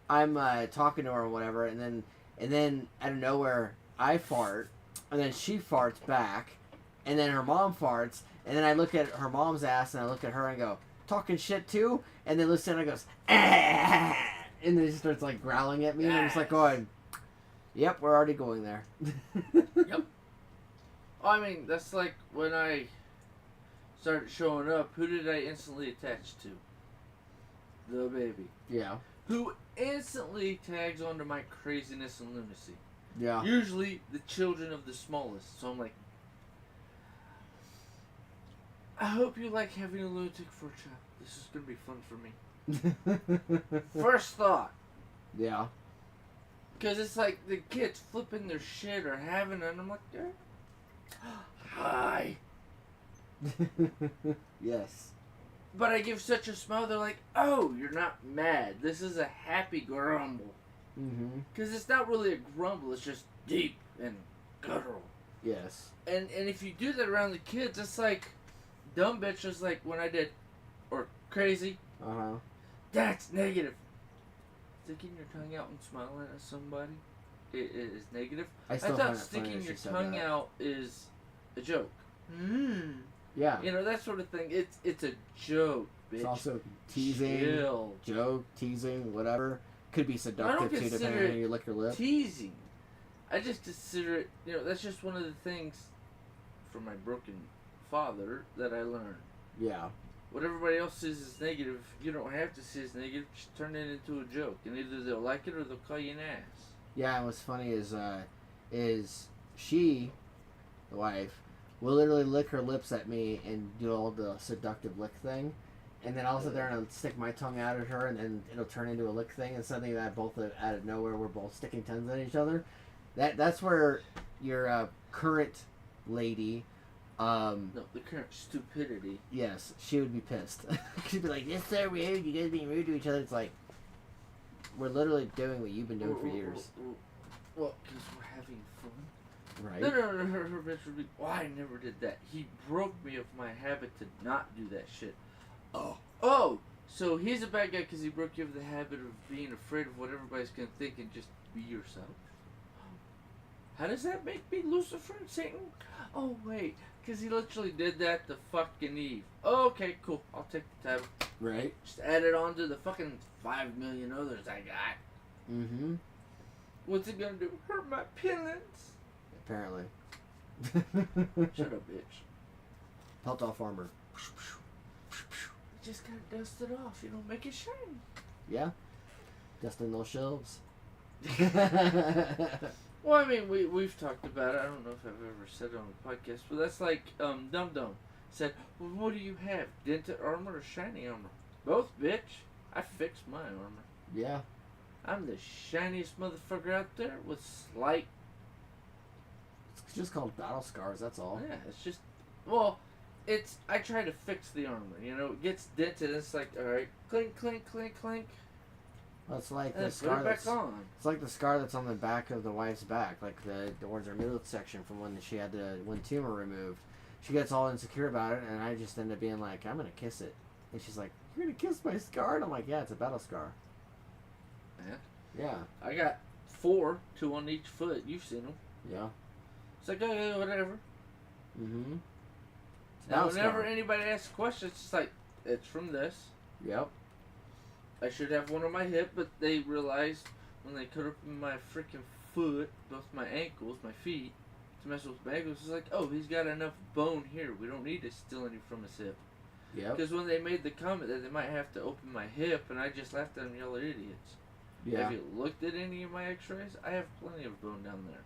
I'm talking to her or whatever, and then out of nowhere I fart, and then she farts back, and then her mom farts, and then I look at her mom's ass and I look at her and go, "Talking shit too?" And then Luciana goes, "Ah!" And then she starts like growling at me, and I'm just like going, "Yep, we're already going there."
Yep. I mean, that's like when I started showing up, who did I instantly attach to? The baby.
Yeah.
Who instantly tags onto my craziness and lunacy.
Yeah.
Usually the children of the smallest. So I'm like, I hope you like having a lunatic for a child. This is going to be fun for me. First thought.
Yeah.
Because it's like the kids flipping their shit or having it, and I'm like, hi.
Yes.
But I give such a smile, they're like, oh, you're not mad. This is a happy grumble.
Mm-hmm.
Because it's not really a grumble, it's just deep and guttural.
Yes.
And if you do that around the kids, it's like, dumb bitch was like when I did, or crazy,
Uh-huh.
that's negative. Sticking your tongue out and smiling at somebody. is negative.
I still
thought
find it funny
sticking
that
your
she said
tongue
that.
out is a joke.
Yeah.
You know, that sort of thing. It's a joke, bitch.
It's also teasing,
Chill.
joke, teasing, whatever. Could be
I don't
seductive too,
consider
depending on
it
how you lick your lip.
teasing. I just consider it, you know, that's just one of the things from my broken father that I learned.
Yeah.
What everybody else says is negative, you don't have to say it's negative. Just turn it into a joke, and either they'll like it or they'll call you an ass.
Yeah, and what's funny is she, the wife, will literally lick her lips at me and do all the seductive lick thing, and then I'll sit there and I'll stick my tongue out at her, and then it'll turn into a lick thing, and suddenly that both out of nowhere we're both sticking tongues at each other. That's where your current lady,
No, the current stupidity.
yes, she would be pissed. She'd be like, "It's so rude. You guys being rude to each other." It's like we're literally doing what you've been doing for years,
Well, because we're having fun.
right?
No, her bitch would be, well, I never did that. He broke me of my habit to not do that shit. Oh, so he's a bad guy because he broke you of the habit of being afraid of what everybody's going to think and just be yourself. How does that make me Lucifer and Satan? Oh, wait, because he literally did that to fucking Eve. Okay, cool. I'll take the title.
Right?
Just add it on to the fucking 5 million others I got.
Mm-hmm.
What's it going to do? Hurt my feelings?
Apparently.
Shut up, bitch.
Pelt off armor.
Just gotta dust it off, you know, make it shiny.
Yeah. Dusting those shelves.
Well, I mean, we've talked about it. I don't know if I've ever said it on the podcast, but that's like Dum Dum said, well, what do you have, dented armor or shiny armor? Both, bitch. I fixed my armor.
Yeah.
I'm the shiniest motherfucker out there with slight.
It's just called battle scars, that's all.
Yeah, it's just, well, it's, I try to fix the armor, you know, it gets dented, and it's like, alright, clink, clink, clink, clink,
Well, it's like
and
the
then put
scar
it back
that's
on.
it's like the scar that's on the back of the wife's back, like towards her middle section from when she had one tumor removed. She gets all insecure about it, and I just end up being like, I'm gonna kiss it. And she's like, "You're gonna kiss my scar?" And I'm like, "Yeah, it's a battle scar."
Yeah.
Yeah.
I got 4, 2 on each foot, you've seen them.
Yeah.
It's like, okay, whatever.
Mm-hmm.
Now,
Battle
whenever
scar.
anybody asks questions, it's like, it's from this.
Yep.
I should have one on my hip, but they realized when they cut open my freaking foot, both my ankles, my feet, to mess with my ankles, it's like, oh, he's got enough bone here. We don't need to steal any from his hip.
Yep.
Because when they made the comment that they might have to open my hip, and I just laughed at them, y'all are idiots.
Yeah.
Have you looked at any of my x-rays? I have plenty of bone down there.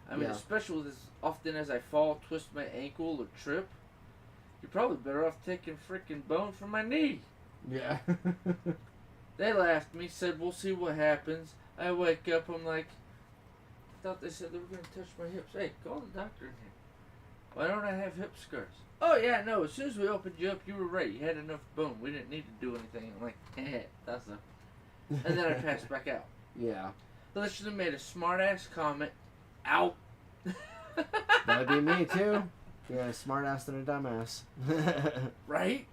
I mean,
Yeah.
especially with as often as I fall, twist my ankle, or trip, you're probably better off taking freaking bone from my knee.
Yeah.
They laughed at me, said, we'll see what happens. I wake up, I'm like, I thought they said they were going to touch my hips. Hey, call the doctor in here. Why don't I have hip scars? Oh, yeah, no, as soon as we opened you up, you were right. You had enough bone. We didn't need to do anything. I'm like, that's a... And then I passed back out.
Yeah.
They literally made a smart-ass comment. Out.
That'd be me too. Yeah, smart ass than a dumbass.
Right?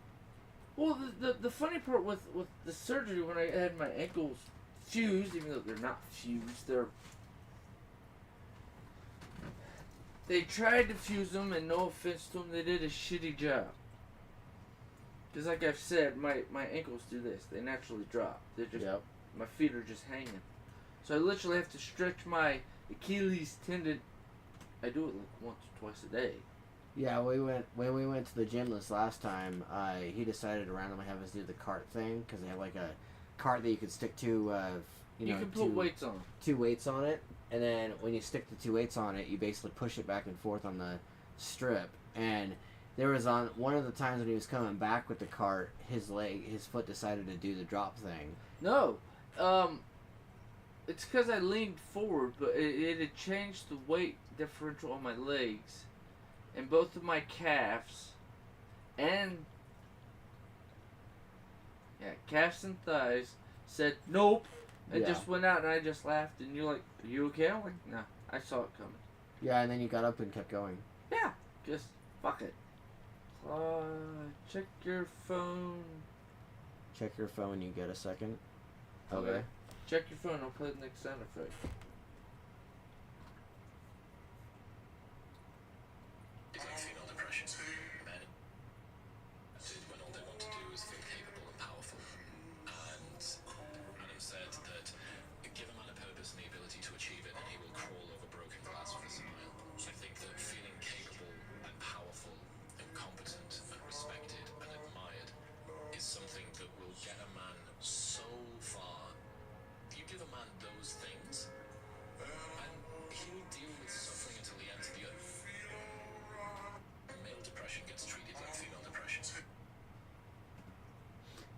Well, the funny part with the surgery, when I had my ankles fused, even though they're not fused, they tried to fuse them, and no offense to them, they did a shitty job. Because like I've said, my ankles do this. They naturally drop. They're just,
Yep.
my feet are just hanging. So I literally have to stretch my Achilles tendon. I do it like once or twice a day.
Yeah, when we went to the gym this last time, he decided to randomly have us do the cart thing because they have like a cart that you could stick to,
You can put weights on.
2 weights on it, and then when you stick the 2 weights on it, you basically push it back and forth on the strip. And there was on one of the times when he was coming back with the cart, his foot decided to do the drop thing.
No, it's because I leaned forward, but it had changed the weight differential on my legs, and both of my calves, and calves and thighs said nope, and
Yeah.
just went out, and I just laughed, and you're like, are you okay? I'm like, no, I saw it coming.
Yeah, and then you got up and kept going.
Yeah, just fuck it. Check your phone.
Check your phone when you get a second. Okay.
Okay. Check your phone, I'll play the next sound effect.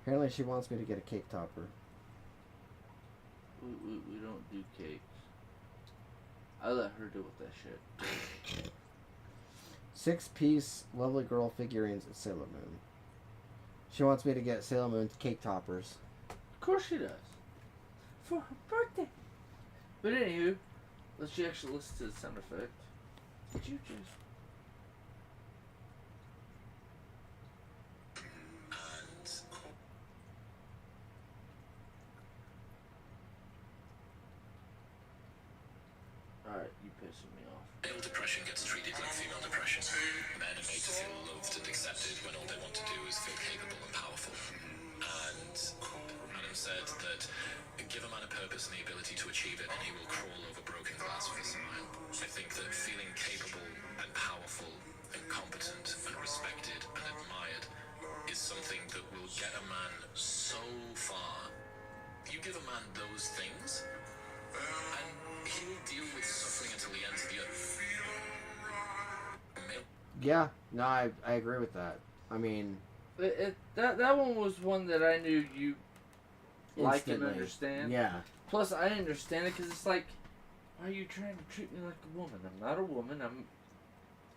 Apparently she wants me to get a cake topper.
We don't do cakes. I let her deal with that shit.
6-piece lovely girl figurines at Sailor Moon. She wants me to get Sailor Moon cake toppers.
Of course she does. For her birthday. But anywho, let's actually listen to the sound effect. Did you just... Alright, you pissing me off.
Male depression gets treated like female depression. Men are made to feel loved and accepted when all they want to do is feel capable and powerful. And Adam said that give a man a purpose and the ability to achieve it and he will crawl over broken glass with a smile. I think that feeling capable and powerful and competent and respected and admired is something that will get a man so far. You give a man those things and he'll deal with suffering until the ends of the earth.
Yeah, no, I agree with that. I mean...
That one was one that I knew you like and
instantly.
understand.
Yeah.
Plus, I understand it because it's like, why are you trying to treat me like a woman? I'm not a woman.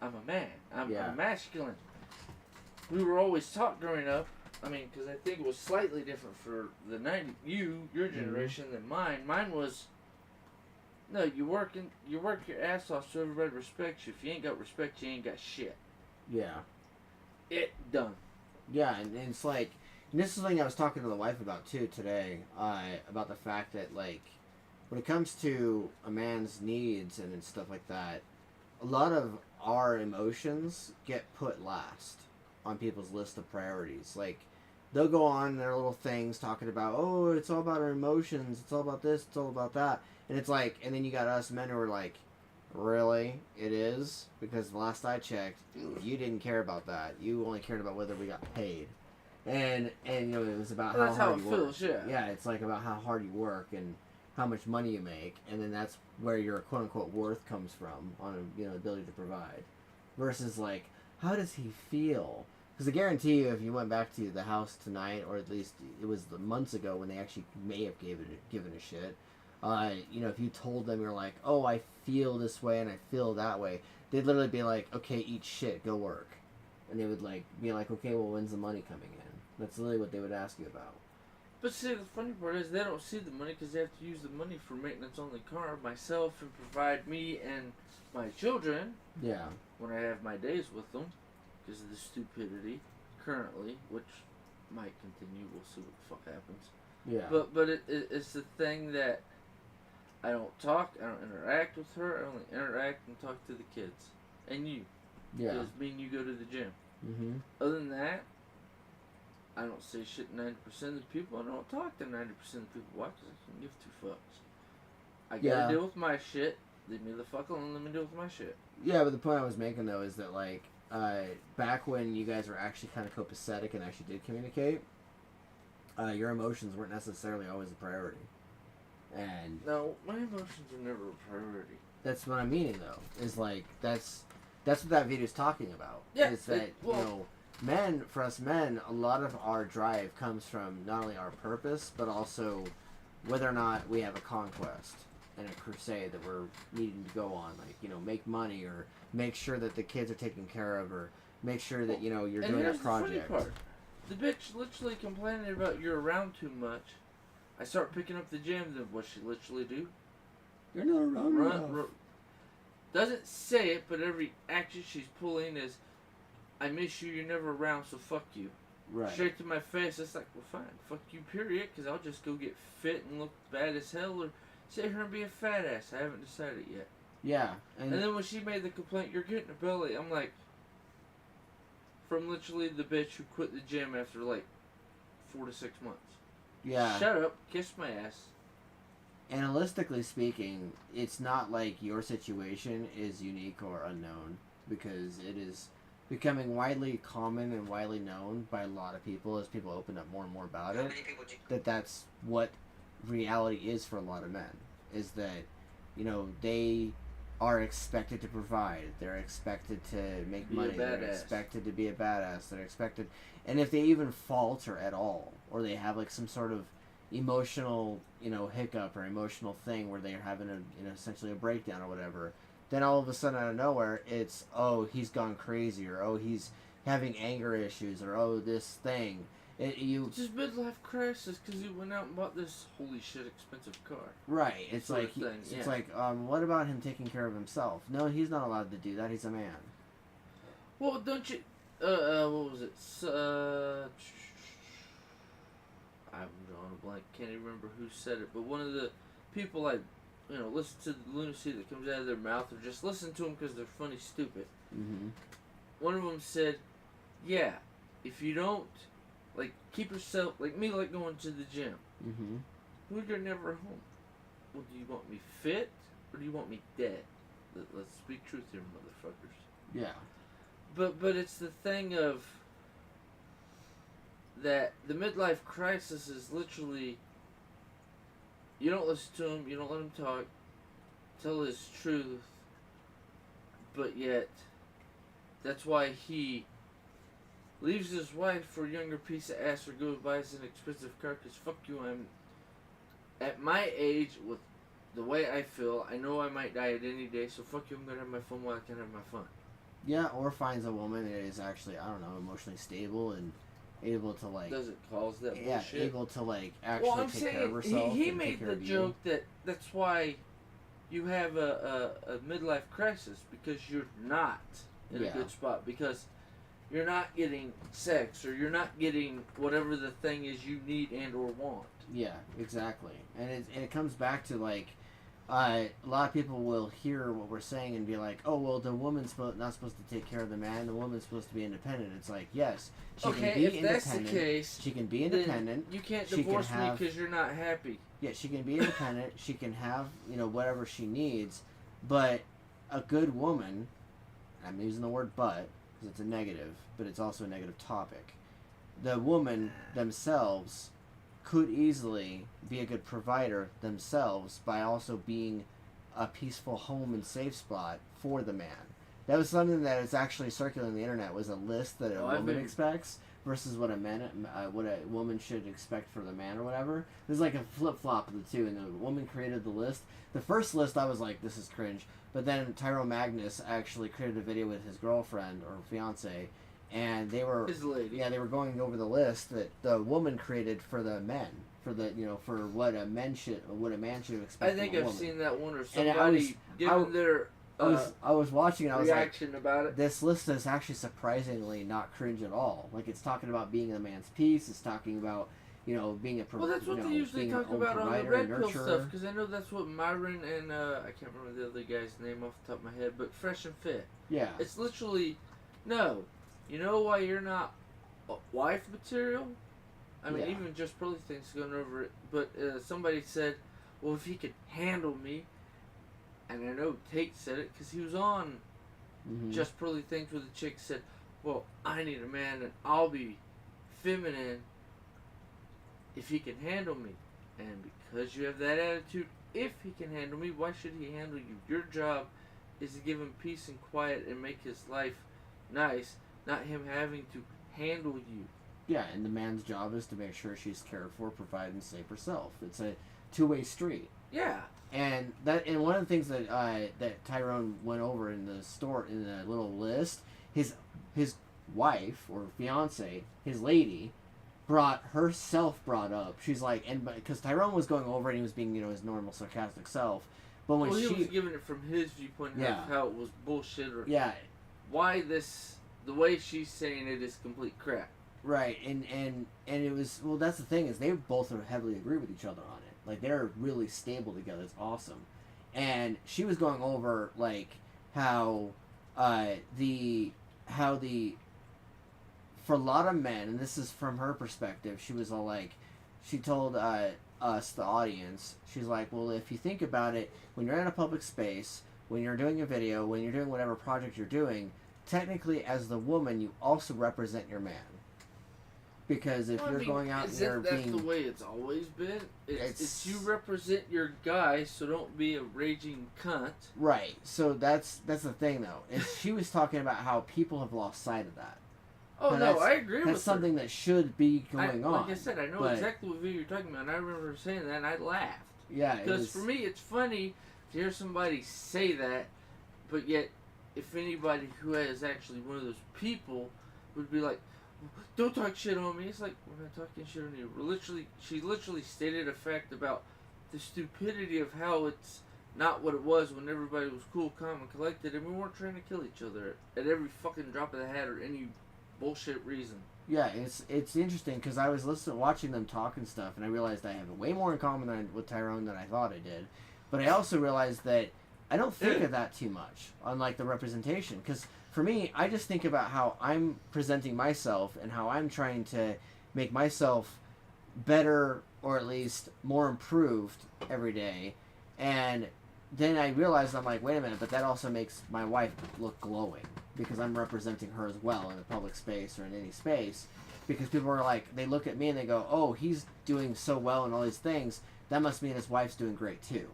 I'm a man. I'm masculine. We were always taught growing up. I mean, because I think it was slightly different for the your generation than mine. Mine was, no, you work your ass off so everybody respects you. If you ain't got respect, you ain't got shit.
Yeah.
It done.
Yeah, and it's like, and this is something I was talking to the wife about too today, about the fact that, like, when it comes to a man's needs and stuff like that, a lot of our emotions get put last on people's list of priorities. Like, they'll go on their little things talking about, oh, it's all about our emotions, it's all about this, it's all about that. And it's like, and then you got us men who are like, really? It is? Because the last I checked, you didn't care about that. You only cared about whether we got paid. And you know, it was about
Well,
how hard
that's
you
how it
work.
feels, yeah.
Yeah, it's like about how hard you work and how much money you make, and then that's where your quote unquote worth comes from on ability to provide. Versus like, how does he feel? Because I guarantee you, if you went back to the house tonight, or at least it was the months ago when they actually may have given a shit. If you told them you're like, oh, I feel this way and I feel that way, they'd literally be like, okay, eat shit, go work. And they would like be like, okay, well, when's the money coming in? That's literally what they would ask you about.
But see, the funny part is they don't see the money because they have to use the money for maintenance on the car, myself, and provide me and my children.
Yeah.
When I have my days with them, because of the stupidity currently, which might continue. We'll see what the fuck happens.
Yeah.
But it's the thing that I don't talk, I don't interact with her. I only interact and talk to the kids and you.
Yeah.
Because me and you go to the gym.
Mm-hmm.
Other than that, I don't say shit to 90% of the people. I don't talk to 90% of the people. Why? Because I can't give two fucks. I gotta deal with my shit. Leave me the fuck alone. Let me deal with my shit.
Yeah, but the point I was making though is that like back when you guys were actually kind of copacetic and actually did communicate, your emotions weren't necessarily always a priority. And
no, my emotions are never a priority.
That's what I'm meaning though. Is like that's what that video is talking about.
Yeah.
Is that men, for us men, a lot of our drive comes from not only our purpose, but also whether or not we have a conquest and a crusade that we're needing to go on. Like, make money or make sure that the kids are taken care of or make sure that, you're doing a project.
The funny part. The bitch literally complaining about you're around too much. I start picking up the gym, then what she literally do?
You're not around enough.
Doesn't say it, but every action she's pulling is, I miss you, you're never around, so fuck you.
Right.
Straight to my face. It's like, well, fine, fuck you, period, because I'll just go get fit and look bad as hell, or sit here and be a fat ass. I haven't decided yet.
Yeah.
And then when she made the complaint, you're getting a belly, I'm like, from literally the bitch who quit the gym after like 4 to 6 months.
Yeah.
Shut up, kiss my ass.
Analytically speaking, it's not like your situation is unique or unknown, because it is becoming widely common and widely known by a lot of people as people open up more and more about it, that's what reality is for a lot of men, is that, they are expected to provide. They're expected to make
Be a
money. They're
badass.
expected to be a badass. They're expected, and if they even falter at all, or they have like some sort of emotional, hiccup or emotional thing where they're having essentially a breakdown or whatever, then all of a sudden out of nowhere, it's, oh, he's gone crazy, or oh, he's having anger issues, or oh, this thing.
It's just midlife crisis because he went out and bought this holy shit expensive car.
Right. It's
sort
like
of thing,
it's like what about him taking care of himself? No, he's not allowed to do that. He's a man.
Well, don't you? What was it? I'm drawing a blank. Can't even remember who said it. But one of the people I, listen to the lunacy that comes out of their mouth, or just listen to them because they're funny, stupid.
Mm-hmm.
One of them said, "Yeah, if you don't, keep yourself like me, like going to the gym.
Mm-hmm.
Well, you're never home. Well, do you want me fit or do you want me dead? Let's speak truth here, motherfuckers."
Yeah.
But it's the thing of that the midlife crisis is literally, you don't listen to him, you don't let him talk, tell his truth, but yet that's why he leaves his wife for a younger piece of ass or go buys an expensive car because fuck you, I'm at my age with the way I feel, I know I might die at any day, so fuck you, I'm gonna have my fun while I can have my fun.
Yeah, or finds a woman that is actually, I don't know, emotionally stable and able to
Doesn't cause that bullshit.
able to actually take care of herself.
He
and
made
take care
the
of
joke that's why you have a midlife crisis, because you're not in a good spot, because you're not getting sex, or you're not getting whatever the thing is you need and or want.
Yeah, exactly. And it comes back to a lot of people will hear what we're saying and be like, oh, well, the woman's not supposed to take care of the man, the woman's supposed to be independent. It's like, yes, she can be
if
independent.
that's the case,
she can be independent.
You can't
She can
divorce me
have-
because you're not happy.
Yeah, she can be independent. She can have, whatever she needs. But a good woman, I'm using the word but, because it's a negative, but it's also a negative topic. The woman themselves could easily be a good provider themselves by also being a peaceful home and safe spot for the man. That was something that is actually circulating on the internet, was a list that a woman expects versus what a woman should expect for the man or whatever. There's like a flip-flop of the two, and the woman created the list. The first list, I was like, this is cringe. But then Tyrone Magnus actually created a video with his girlfriend or fiance, and they were
His lady.
Yeah, they were going over the list that the woman created for the men, for the for what a man should expect.
I think
from a
I've
woman.
seen that one, or
And
somebody giving their
I was watching and I was like,
reaction about it.
this list is actually surprisingly not cringe at all. Like, it's talking about being a man's piece. It's talking about, being a
Well, that's what they usually
being
talk
an own
about on the
provider
red
and
pill
nurturer.
stuff, because I know that's what Myron and I can't remember the other guy's name off the top of my head, but Fresh and Fit.
Yeah.
It's literally, no, you know why you're not wife material? I mean,
Yeah.
even just Pearly Things going over it, but somebody said, well, if he could handle me, and I know Tate said it because he was on
Mhm.
Just Pearly Things with a chick said, well, I need a man and I'll be feminine if he can handle me. And because you have that attitude, if he can handle me, why should he handle you? Your job is to give him peace and quiet and make his life nice, not him having to handle you.
Yeah, and the man's job is to make sure she's cared for, provide, and save herself. It's a two-way street.
Yeah.
And one of the things that that Tyrone went over in the store in the little list, his wife or fiance, his lady, brought up. She's like, and because Tyrone was going over and he was being his normal sarcastic self, but when
he was giving it from his viewpoint of how it was bullshit, or why the way she's saying it is complete crap.
Right, and it was, well, that's the thing, is they both heavily agree with each other on it. Like, they're really stable together. It's awesome. And she was going over, like, how the for a lot of men, and this is from her perspective, she was all like, she told us, the audience, she's like, well, if you think about it, when you're in a public space, when you're doing a video, when you're doing whatever project you're doing, technically, as the woman, you also represent your man. Because if you're going out and you're
isn't that
being...
the way it's always been? It's you
It's-
represent your guy, so don't be a raging cunt.
Right. So that's the thing, though. Is she was talking about how people have lost sight of that.
Oh,
Now,
no,
that's-
I agree with
That's
her.
something that should be going on.
Like I said, I know
but-
exactly what video you're talking about, and I remember her saying that, and I laughed.
Yeah, it
Because
was...
for me, it's funny to hear somebody say that, but yet, if anybody who is actually one of those people would be like, don't talk shit on me. It's like, we're not talking shit on you. She literally stated a fact about the stupidity of how it's not what it was when everybody was cool, calm, and collected, and we weren't trying to kill each other at every fucking drop of the hat or any bullshit reason.
Yeah, it's interesting because I was watching them talk and stuff, and I realized I have way more in common with Tyrone than I thought I did. But I also realized that I don't think of that too much on like the representation, because for me, I just think about how I'm presenting myself and how I'm trying to make myself better or at least more improved every day. And then I realized, I'm like, wait a minute, but that also makes my wife look glowing because I'm representing her as well in a public space or in any space. Because people are like, they look at me and they go, oh, he's doing so well in all these things. That must mean his wife's doing great too.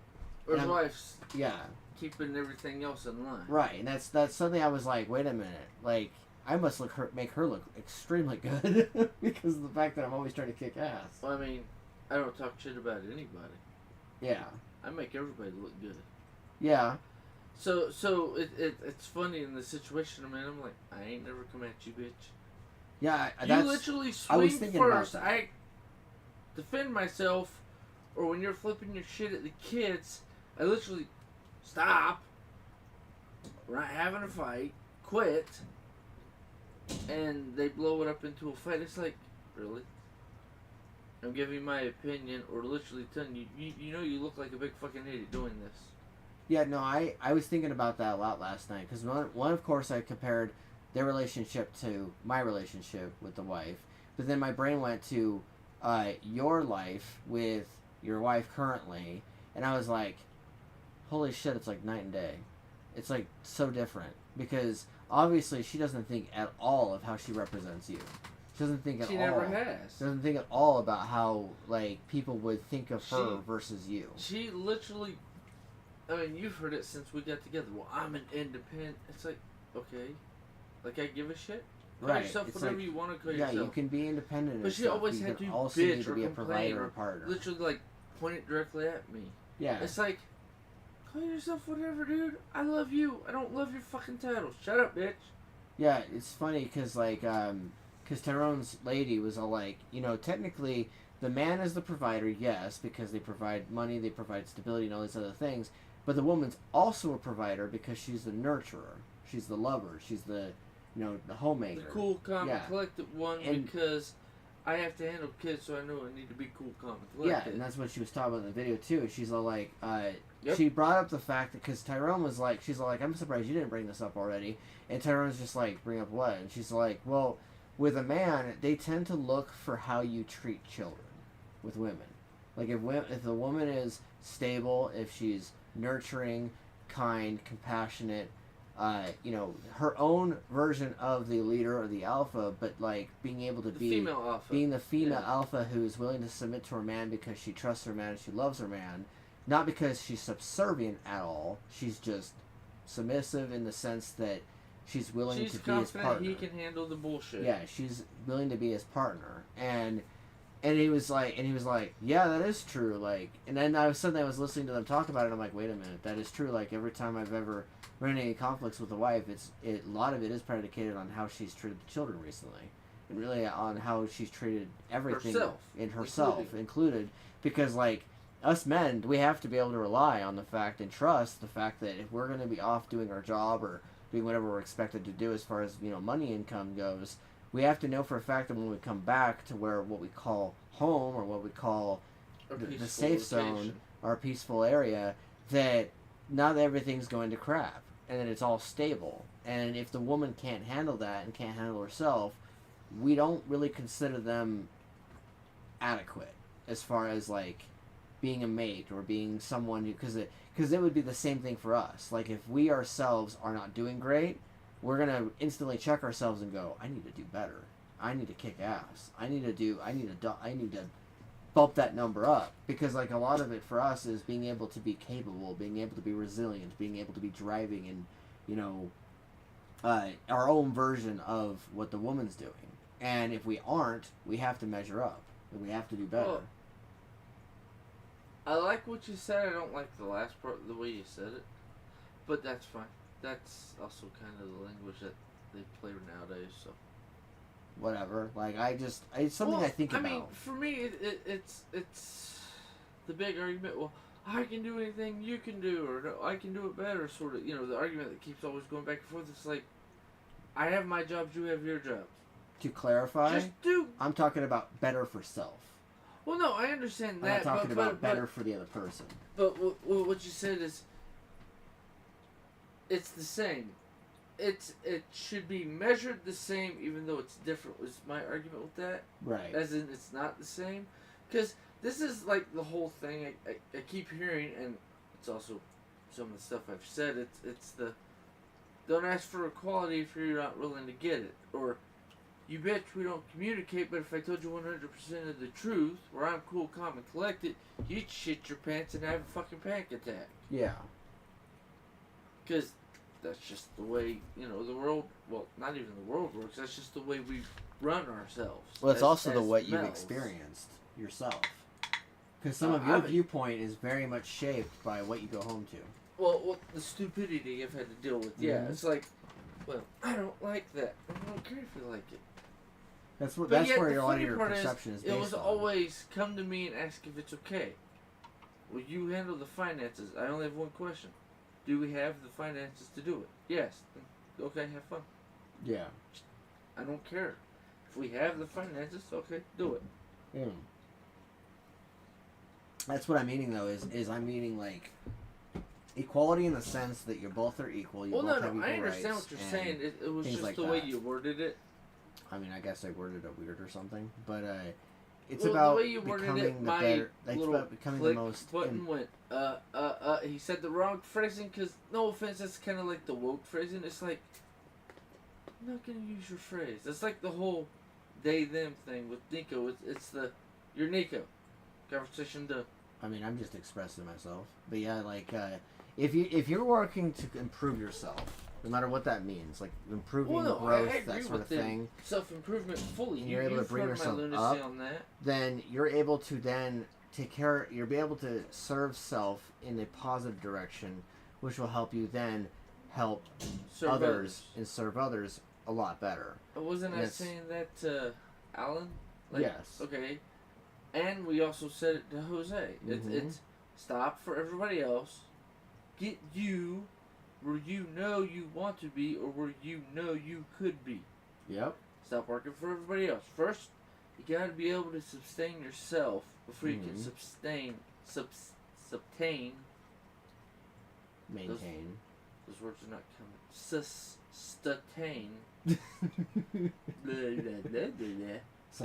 Or
And
his
I'm-
wife's
Yeah,
keeping everything else in line.
right. And that's something I was like, wait a minute, like I must make her look extremely good because of the fact that I'm always trying to kick ass.
Well, I mean, I don't talk shit about anybody.
Yeah,
I make everybody look good.
yeah,
So it's funny in the situation I'm in. I'm like, I ain't never come at you, bitch.
yeah.
You
That's
literally
I was
swing
thinking about
first.
that.
I defend myself, or when you're flipping your shit at the kids, I literally stop. We're not having a fight. Quit. And they blow it up into a fight. It's like, really? I'm giving my opinion, or literally telling you, you know you look like a big fucking idiot doing this.
Yeah, no, I was thinking about that a lot last night because one of course I compared their relationship to my relationship with the wife, but then my brain went to your life with your wife currently, and I was like, holy shit, it's like night and day. It's like so different because obviously she doesn't think at all of how she represents you. She doesn't think at all.
She never has.
She doesn't think at all about how like people would think of her
She-
versus you.
She literally, I mean, you've heard it since we got together. Well, I'm an independent. It's like, okay, like I give a shit. Call
Right,
yourself
it's
whatever
like-
you want to call
Yeah,
yourself.
you can be independent.
But
and
she
stuff,
always
you
had
can
to
also
bitch
need to
or
be a
complain
provider
or
and partner.
literally like point it directly at me.
Yeah,
It's like, call yourself whatever, dude. I love you. I don't love your fucking title. Shut up, bitch.
yeah. It's funny because like, because Tyrone's lady was all like, you know, technically the man is the provider, yes, because they provide money, they provide stability, and all these other things. But the woman's also a provider because she's the nurturer, she's the lover, she's the, you know, the homemaker.
The cool, calm,
Yeah.
and collected one
And-
because I have to handle kids, so I know I need to be cool, calm, and
Yeah,
collected.
and that's what she was talking about in the video too. She's all like,
Yep.
she brought up the fact that because Tyrone was like, she's all like, I'm surprised you didn't bring this up already. And Tyrone's just like, bring up what? And she's like, well, with a man, they tend to look for how you treat children. With women, like if the woman is stable, if she's nurturing, kind, compassionate, you know, her own version of the leader or the alpha, but like being able to
The
be
female alpha.
being the female
Yeah.
alpha who is willing to submit to her man because she trusts her man and she loves her man, not because she's subservient at all. She's just submissive in the sense that she's willing
She's
to be his
confident
partner.
he can handle the bullshit.
Yeah, she's willing to be his partner, and he was like, yeah, that is true. Like, and then I was listening to them talk about it. And I'm like, wait a minute, that is true. Like every time I've ever run into any conflicts with a wife, a lot of it is predicated on how she's treated the children recently, and really on how she's treated everything
Herself,
in herself included. Because like us men, we have to be able to rely on the fact and trust the fact that if we're going to be off doing our job or doing whatever we're expected to do as far as, you know, money income goes, we have to know for a fact that when we come back to where what we call home or what we call
Or
the
peaceful
safe zone,
location.
our peaceful area, that not everything's going to crap and that it's all stable. And if the woman can't handle that and can't handle herself, we don't really consider them adequate as far as like being a mate or being someone who, because it would be the same thing for us. Like if we ourselves are not doing great, we're gonna instantly check ourselves and go, I need to do better. I need to kick ass. I need to bump that number up, because like a lot of it for us is being able to be capable, being able to be resilient, being able to be driving, and our own version of what the woman's doing. And if we aren't, we have to measure up, and we have to do better.
Well, I like what you said. I don't like the last part, the way you said it, but that's fine. That's also kind of the language that they play nowadays. So
whatever. Like it's something I think about.
I mean, for me, it's the big argument. Well, I can do anything you can do, or no, I can do it better. Sort of, the argument that keeps always going back and forth. It's like, I have my jobs, you have your jobs.
To clarify,
just do.
I'm talking about better for self.
Well, no, I understand that.
I'm not talking about better for the other person.
But what you said is, it's the same. It should be measured the same, even though it's different. Was my argument with that?
Right.
As in, it's not the same, because this is like the whole thing I keep hearing, and it's also some of the stuff I've said. It's the don't ask for equality if you're not willing to get it, or you bitch we don't communicate, but if I told you 100% of the truth, where I'm cool, calm, and collected, you'd shit your pants and have a fucking panic attack.
Yeah.
Because that's just the way, the world, well, not even the world works, that's just the way we run ourselves.
Well, it's also the what you've
males.
experienced yourself. Because some of your viewpoint is very much shaped by what you go home to.
Well, the stupidity I've had to deal with, yeah.
Mhm.
It's like, well, I don't like that. I don't care if you like it.
That's where a lot of
funny
your
part
perception is based
It was
on.
always, come to me and ask if it's okay. Will you handle the finances? I only have one question. Do we have the finances to do it? Yes. Okay, have fun.
Yeah.
I don't care. If we have the finances, okay, do it.
Mm. That's what I'm meaning, though, is I'm meaning, like, equality in the sense that you both are equal, you both have equal rights.
I understand what you're saying. It was just
like
the way you worded it.
I mean, I guess I worded it weird or something, but it's
Well,
about
the way you worded
becoming
it,
the
my
better. It's
little
about becoming the
click
most.
button went, he said the wrong phrasing, because, no offense, that's kind of like the woke phrasing. It's like, I'm not going to use your phrase. It's like the whole they, them thing with Nico. It's the, you're Nico. Conversation done.
I mean, I'm just expressing myself. But yeah, like, if you're working to improve yourself, no matter what that means, like improving growth, that sort of thing.
Self-improvement fully.
And you're able to bring yourself up.
On that.
Then you're able to then take care. You'll be able to serve self in a positive direction, which will help you then help others and serve others a lot better.
Wasn't I saying that to Alan?
Yes.
Okay. And we also said it to Jose. It's stop for everybody else. Get you where you know you want to be, or where you know you could be.
Yep.
Stop working for everybody else. First, you gotta be able to sustain yourself before you can sustain.
Maintain.
Those words are not coming. Sustain.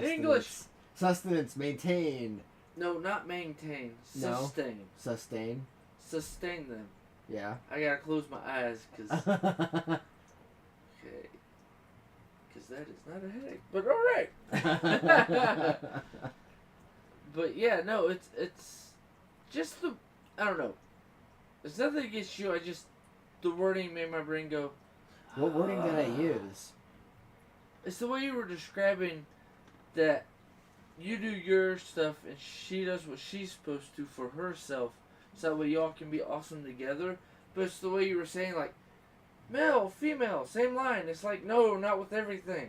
English.
Sustenance. Maintain.
No, not maintain. Sustain.
No. Sustain.
Sustain them.
Yeah.
I gotta close my eyes, because... okay. Because that is not a headache. But alright! But yeah, no, it's just the... I don't know. It's nothing against you, the wording made my brain go...
What wording did I use?
It's the way you were describing that you do your stuff and she does what she's supposed to for herself, so that way y'all can be awesome together. But it's the way you were saying, like, male, female, same line. It's like, no, not with everything.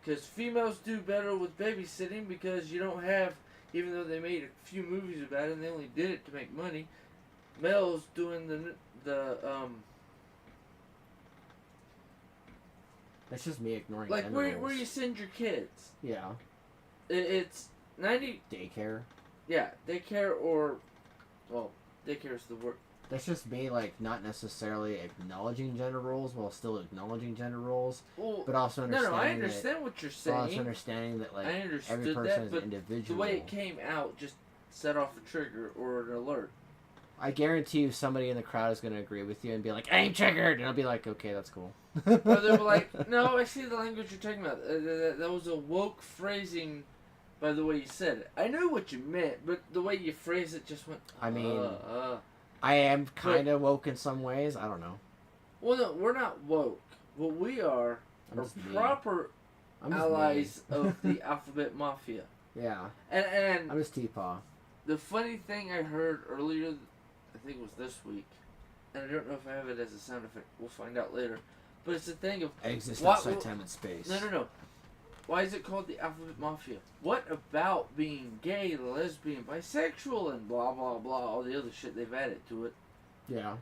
Because females do better with babysitting, because you don't have, even though they made a few movies about it and they only did it to make money, males doing the
That's just me ignoring
like
gender
where you
roles.
send your kids.
Yeah.
It's 90...
Daycare.
Yeah, daycare or... Well, daycare is the word.
That's just me, like, not necessarily acknowledging gender roles while still acknowledging gender roles,
Well,
but also understanding
I understand what you're saying.
Also understanding that, like,
I understood
every person
that,
is
but
individual.
the way it came out just set off a trigger or an alert.
I guarantee you somebody in the crowd is going to agree with you and be like, I'm triggered! And I'll be like, okay, that's cool.
Or they'll be like, no, I see the language you're talking about. That was a woke phrasing by the way you said it. I know what you meant, but the way you phrased it just went,
I mean, I am kind of woke in some ways. I don't know.
Well, no, we're not woke. What we are proper allies of the alphabet mafia.
Yeah.
And
I'm just TPAW.
The funny thing I heard earlier, I think it was this week, and I don't know if I have it as a sound effect. We'll find out later. But it's a thing of...
Exists outside time and space.
No. Why is it called the alphabet mafia? What about being gay, lesbian, bisexual, and blah, blah, blah, all the other shit they've added to it?
Yeah.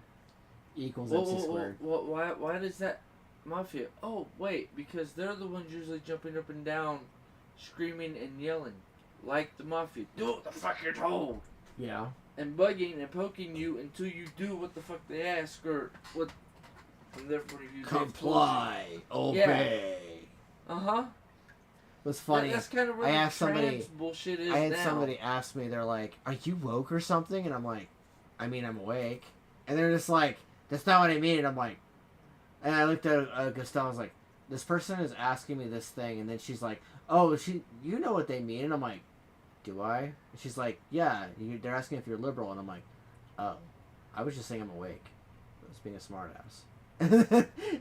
Equals MC squared.
Why does that mafia? Oh, wait, because they're the ones usually jumping up and down, screaming and yelling. Like the mafia. Do what the fuck you're told!
Yeah.
And bugging and poking you until you do what the fuck they ask, or what, from their point of view,
comply, obey.
Yeah. Uh-huh.
It was funny.
That's kind of where the trans bullshit is
I had
now.
somebody ask me, they're like, are you woke or something? And I'm like, I mean, I'm awake. And they're just like, that's not what I mean. And I'm like, and I looked at Gustavo, I was like, this person is asking me this thing. And then she's like, oh, you know what they mean. And I'm like, do I? And she's like, yeah, they're asking if you're liberal. And I'm like, oh, I was just saying I'm awake. I was being a smartass.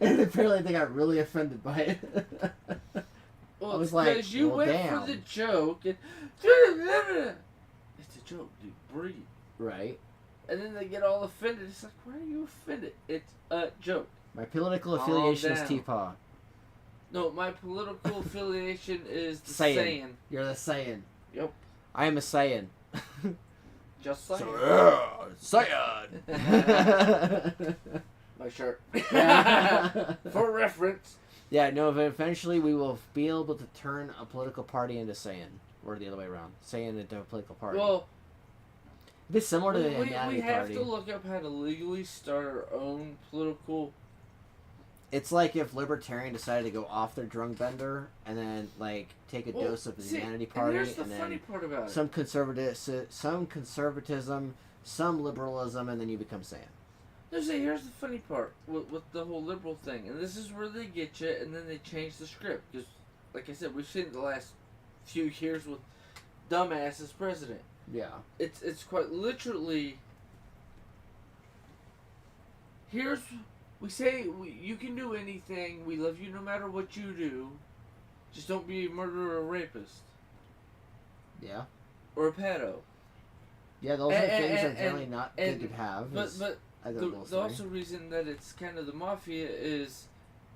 And apparently they got really offended by it.
Well,
I was like,
because you went
damn.
for the joke, and it's a joke, dude. Breathe.
Right.
And then they get all offended. It's like, why are you offended? It's a joke.
My political affiliation is TPAW.
No, my political affiliation is the
Saiyan.
Saiyan.
You're the Saiyan.
Yep.
I am a Saiyan.
Just saying.
Saiyan.
My shirt.
Yeah.
For reference.
Yeah, no, eventually we will be able to turn a political party into Saiyan. Or the other way around. Saiyan into a political party.
Well,
it'd be similar to the
we
Humanity
have
Party.
to look up how to legally start our own political...
It's like if Libertarian decided to go off their drunk bender and then, like, take a dose of the Humanity Party
and here's the
and
funny
then
part about it.
some conservatism, some liberalism, and then you become Saiyan.
No, see, here's the funny part with the whole liberal thing, and this is where they get you, and then they change the script. Because, like I said, we've seen it the last few years with dumbass as president.
Yeah.
It's quite literally. We say you can do anything. We love you no matter what you do. Just don't be a murderer or a rapist.
Yeah.
Or a pedo.
Yeah, those are things that are generally not good to have.
But the also reason that it's kind of the mafia is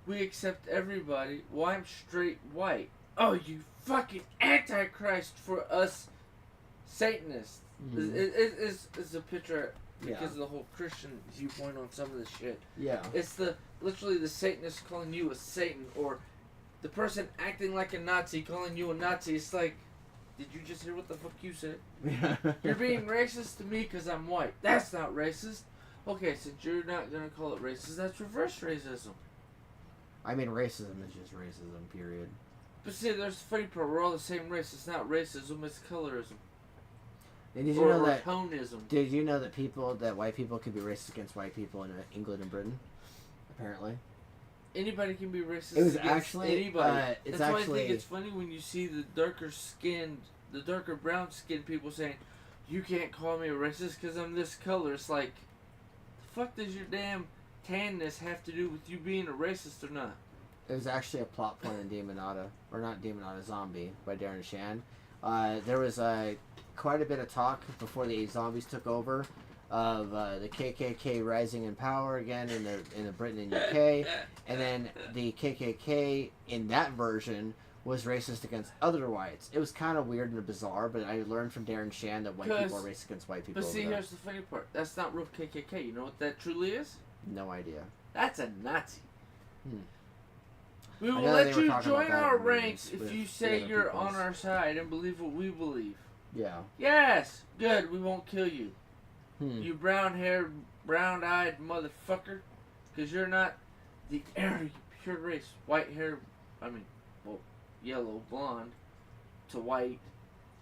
we accept everybody. Well, I'm straight white. Oh, you fucking antichrist for us Satanists.
Mm-hmm.
It's a picture because of the whole Christian viewpoint on some of this shit.
Yeah.
It's literally the Satanist calling you a Satan, or the person acting like a Nazi calling you a Nazi. It's like, did you just hear what the fuck you said? You're being racist to me because I'm white. That's not racist. Okay, since you're not going to call it racist, that's reverse racism.
I mean, racism is just racism, period.
But see, there's the funny part. We're all the same race. It's not racism, it's colorism.
And did you know that?
Tonism.
Did you know that white people could be racist against white people in England and Britain? Apparently.
Anybody can be racist
It was
against
actually
anybody.
it's
That's why
actually,
I think it's funny when you see the darker brown skinned people saying, "You can't call me a racist because I'm this color." It's like, the fuck does your damn tanness have to do with you being a racist or not?
It was actually a plot point in Demonata, or not Demonata, Zombie by Darren Shan. There was quite a bit of talk before the zombies took over of the KKK rising in power again in the Britain and UK, and then the KKK in that version was racist against other whites. It was kind of weird and bizarre, but I learned from Darren Shan that white people are racist against white people.
But see, here's the funny part. That's not real KKK. You know what that truly is?
No idea.
That's a Nazi.
Hmm.
We will let you join our ranks if you say you're on our side and believe what we believe.
Yeah.
Yes! Good, we won't kill you.
You
brown-haired, brown-eyed motherfucker. Because you're not the pure race. White hair, yellow, blonde, to white,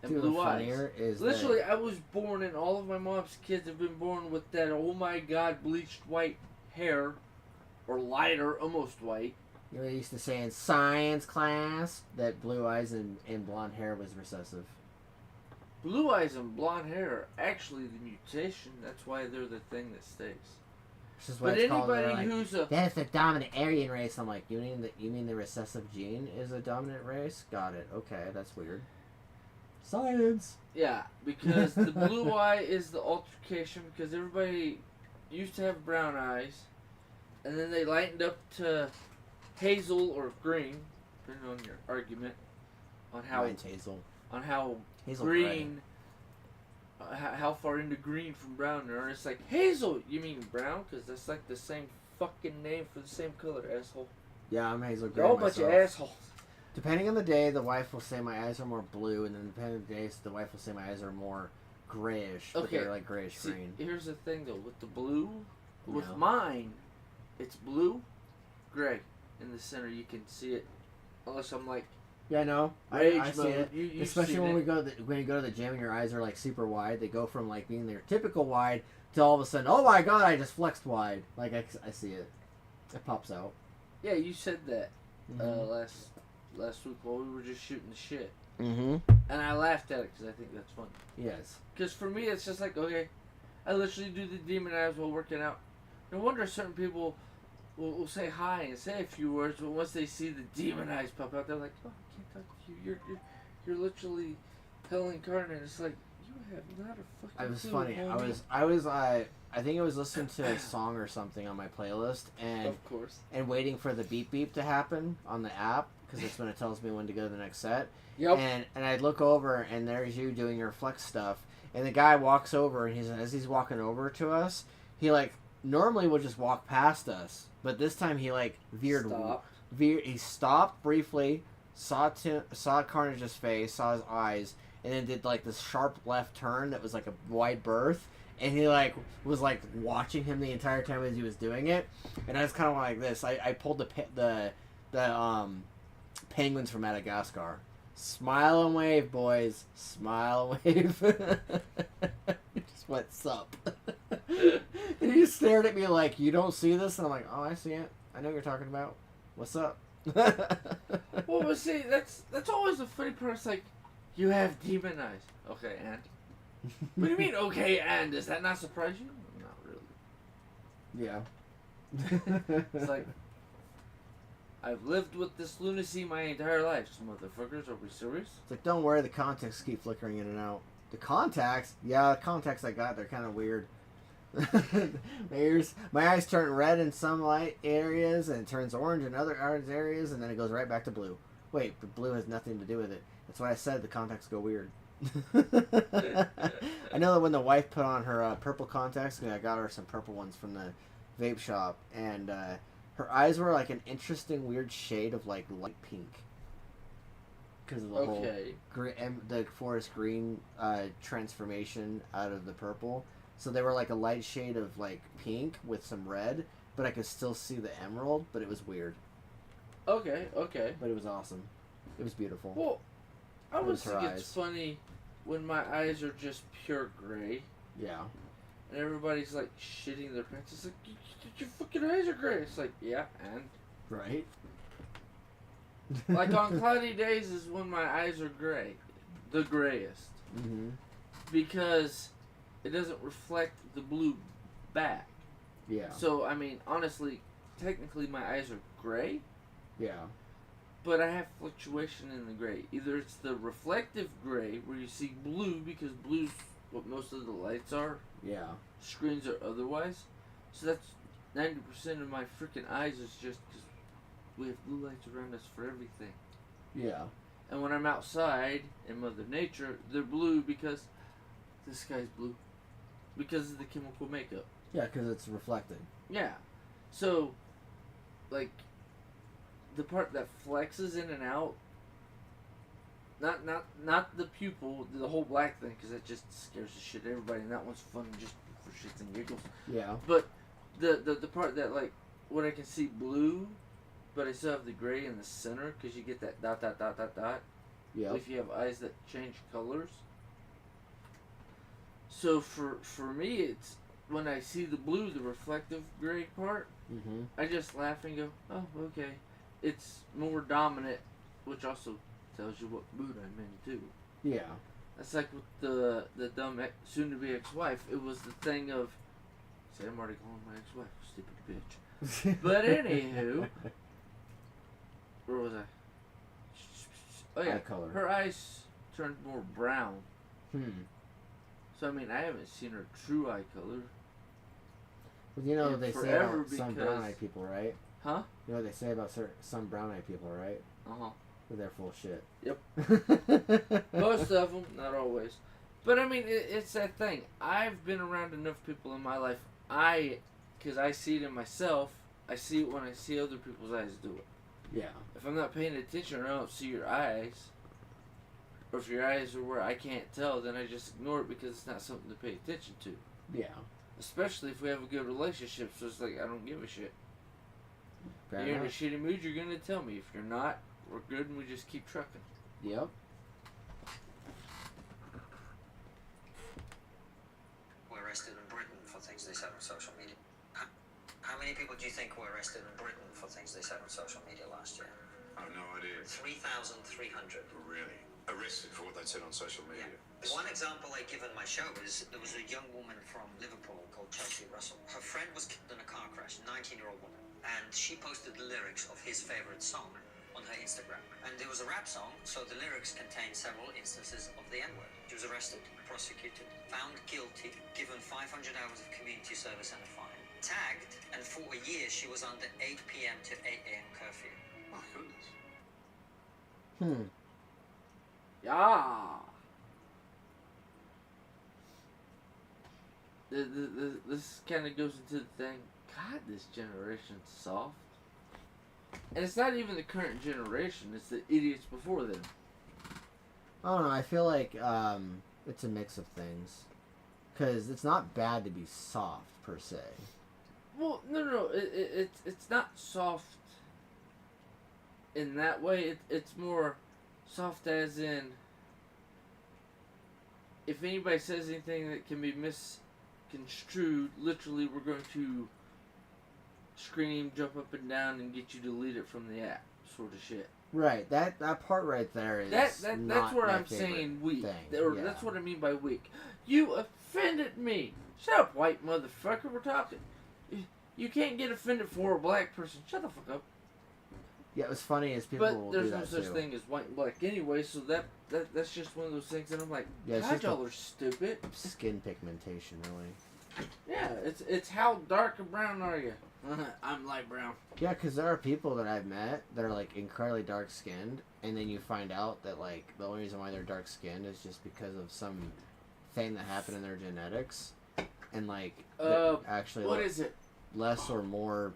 and
Dude,
blue
what's
eyes.
funnier is
Literally,
that,
I was born, and all of my mom's kids have been born with that, oh my god, bleached white hair, or lighter, almost white.
you know, they used to say in science class that blue eyes and blonde hair was recessive.
Blue eyes and blonde hair are actually the mutation. That's why they're the thing that stays.
Which is what
But
it's called. They're
anybody
like,
who's a
that's the dominant Aryan race. I'm like, you mean the recessive gene is a dominant race? Got it. Okay, that's weird. Science.
yeah, because the blue eye is the altercation because everybody used to have brown eyes, and then they lightened up to hazel or green, depending on your argument on how
Mine's hazel. Hazel
green. How far into green from brown are? It's like hazel. You mean brown? Because that's like the same fucking name for the same color, asshole.
Yeah, I'm hazel gray
You're all a bunch of
myself.
assholes.
Depending on the day, the wife will say my eyes are more blue, and then depending on the days, the wife will say my eyes are more grayish. But
Okay,
they're like grayish
See,
green.
here's the thing though, with the blue, with
No.
mine, it's blue, gray in the center. You can see it, unless I'm like
Yeah, no,
rage
I see
mode.
it.
You've
Especially
seen
when
it.
when you go to the gym and your eyes are like super wide, they go from like being their typical wide to all of a sudden, oh my god, I just flexed wide. Like I see it. It pops out.
Yeah, you said that
Mhm.
last week while we were just shooting the shit,
Mm-hmm.
and I laughed at it because I think that's funny.
Yes.
Because for me, it's just like, okay, I literally do the demon eyes while working out. No wonder certain people will say hi and say a few words, but once they see the demon eyes pop out, they're like, oh, I can't talk to you. You're literally hell incarnate. It's like, you have not a fucking
It was
clue,
funny.
homie.
I think I was listening to a song or something on my playlist and
Of course.
waiting for the beep beep to happen on the app because it's when it tells me when to go to the next set.
Yep.
And I'd look over and there's you doing your flex stuff, and the guy walks over and as he's walking over to us, he like normally would just walk past us, but this time he like he stopped briefly, saw Carnage's face, saw his eyes, and then did like this sharp left turn that was like a wide berth, and he like was like watching him the entire time as he was doing it, and I was kind of like this. I pulled the penguins from Madagascar. Smile and wave, boys. Smile and wave. Just went sup. And he stared at me like, you don't see this? And I'm like, oh, I see it. I know what you're talking about. What's up?
Well, but see, that's always the funny part. It's like, you have demon eyes. Okay, and? What do you mean, okay, and? Does that not surprise you? Not really.
Yeah.
It's like, I've lived with this lunacy my entire life, so motherfuckers. Are we serious?
It's like, don't worry, the contacts keep flickering in and out. The contacts? Yeah, the contacts I got, they're kind of weird. My eyes turn red in some light areas, and it turns orange in other areas, and then it goes right back to blue. Wait, but blue has nothing to do with it. That's why I said the contacts go weird. I know that when the wife put on her purple contacts, I got her some purple ones from the vape shop, and her eyes were like an interesting weird shade of like light pink. Because of the whole the forest green transformation out of the purple. So they were like a light shade of like pink with some red, but I could still see the emerald, but it was weird.
Okay.
But it was awesome. It was beautiful.
Well, I
It
always
was her
think it's
eyes.
funny when my eyes are just pure gray,
Yeah.
and everybody's like shitting their pants. It's like, your fucking eyes are gray. It's like, yeah, and?
Right?
Like on cloudy days is when my eyes are gray. The grayest.
Mm-hmm.
Because it doesn't reflect the blue back.
Yeah.
So, I mean, honestly, technically my eyes are gray,
Yeah.
but I have fluctuation in the gray. Either it's the reflective gray, where you see blue, because blue's what most of the lights are,
Yeah.
screens or otherwise. So that's 90% of my freaking eyes is just because we have blue lights around us for everything.
Yeah.
And when I'm outside in Mother Nature, they're blue because the sky's blue. Because of the chemical makeup.
Yeah, because it's reflecting.
Yeah. So, like, the part that flexes in and out, not the pupil, the whole black thing, because that just scares the shit out of everybody, and that one's fun just for shits and giggles.
Yeah.
But the part that, like, when I can see blue, but I still have the gray in the center, because you get that dot,
Yep.
if you have eyes that change colors. So for me, it's when I see the blue, the reflective gray part,
Mm-hmm.
I just laugh and go, oh, okay. It's more dominant, which also tells you what mood I'm in, too.
Yeah.
That's like with the dumb soon-to-be ex-wife. It was the thing of, say, I'm already calling my ex-wife, stupid bitch. But anywho, where was I? Oh yeah,
Eye color.
her eyes turned more brown. So I mean, I haven't seen her true eye color.
Well, you know what
And
they say
forever
about some
because-
brown-eyed people, right?
Huh?
You know what they say about some brown-eyed people, right?
Uh-huh.
That they're full of shit.
Yep. Most of them, not always. But I mean, it's that thing. I've been around enough people in my life. Because I see it in myself, I see it when I see other people's eyes do it.
Yeah.
If I'm not paying attention or I don't see your eyes, or if your eyes are where I can't tell, then I just ignore it because it's not something to pay attention to.
Yeah.
Especially if we have a good relationship, so it's like, I don't give a shit.
Fair
You're in a
enough.
shitty mood, you're going to tell me. If you're not, we're good and we just keep trucking.
Yep.
Were arrested in Britain for things they said on social media. How many people do you think were arrested in Britain for things they said on social media last year?
I have no idea.
3,300.
Really? Arrested for what they said on social media?
One example I give in my show is there was a young woman from Liverpool called Chelsea Russell. Her friend was killed in a car crash, 19-year-old woman, and she posted the lyrics of his favorite song on her Instagram. And it was a rap song, so the lyrics contained several instances of the N-word. She was arrested, prosecuted, found guilty, given 500 hours of community service and a fine, tagged, and for a year she was under 8 p.m. to 8 a.m. curfew.
My goodness.
Yeah. This kind of goes into the thing. God, this generation's soft. And it's not even the current generation. It's the idiots before them.
I don't know. I feel like it's a mix of things. Because it's not bad to be soft, per se.
Well, no. It's not soft in that way. It's more soft as in, if anybody says anything that can be misconstrued, literally we're going to scream, jump up and down, and get you deleted from the app, sort of shit.
Right. That part right there is
That's
not
where
my
I'm
favorite
saying weak.
thing.
Or
Yeah.
that's what I mean by weak. You offended me. Shut up, white motherfucker. We're talking. You can't get offended for a black person. Shut the fuck up.
Yeah, what's funny is people
But
will do
there's no
that
such
too.
thing as white and black anyway, so that's just one of those things that I'm like,
Yeah, it's
God,
just
y'all are stupid.
Skin pigmentation, really.
Yeah, it's how dark or brown are you? I'm light brown.
Yeah, because there are people that I've met that are like incredibly dark skinned, and then you find out that like the only reason why they're dark skinned is just because of some thing that happened in their genetics, and like they're actually
What
like,
is it?
less or more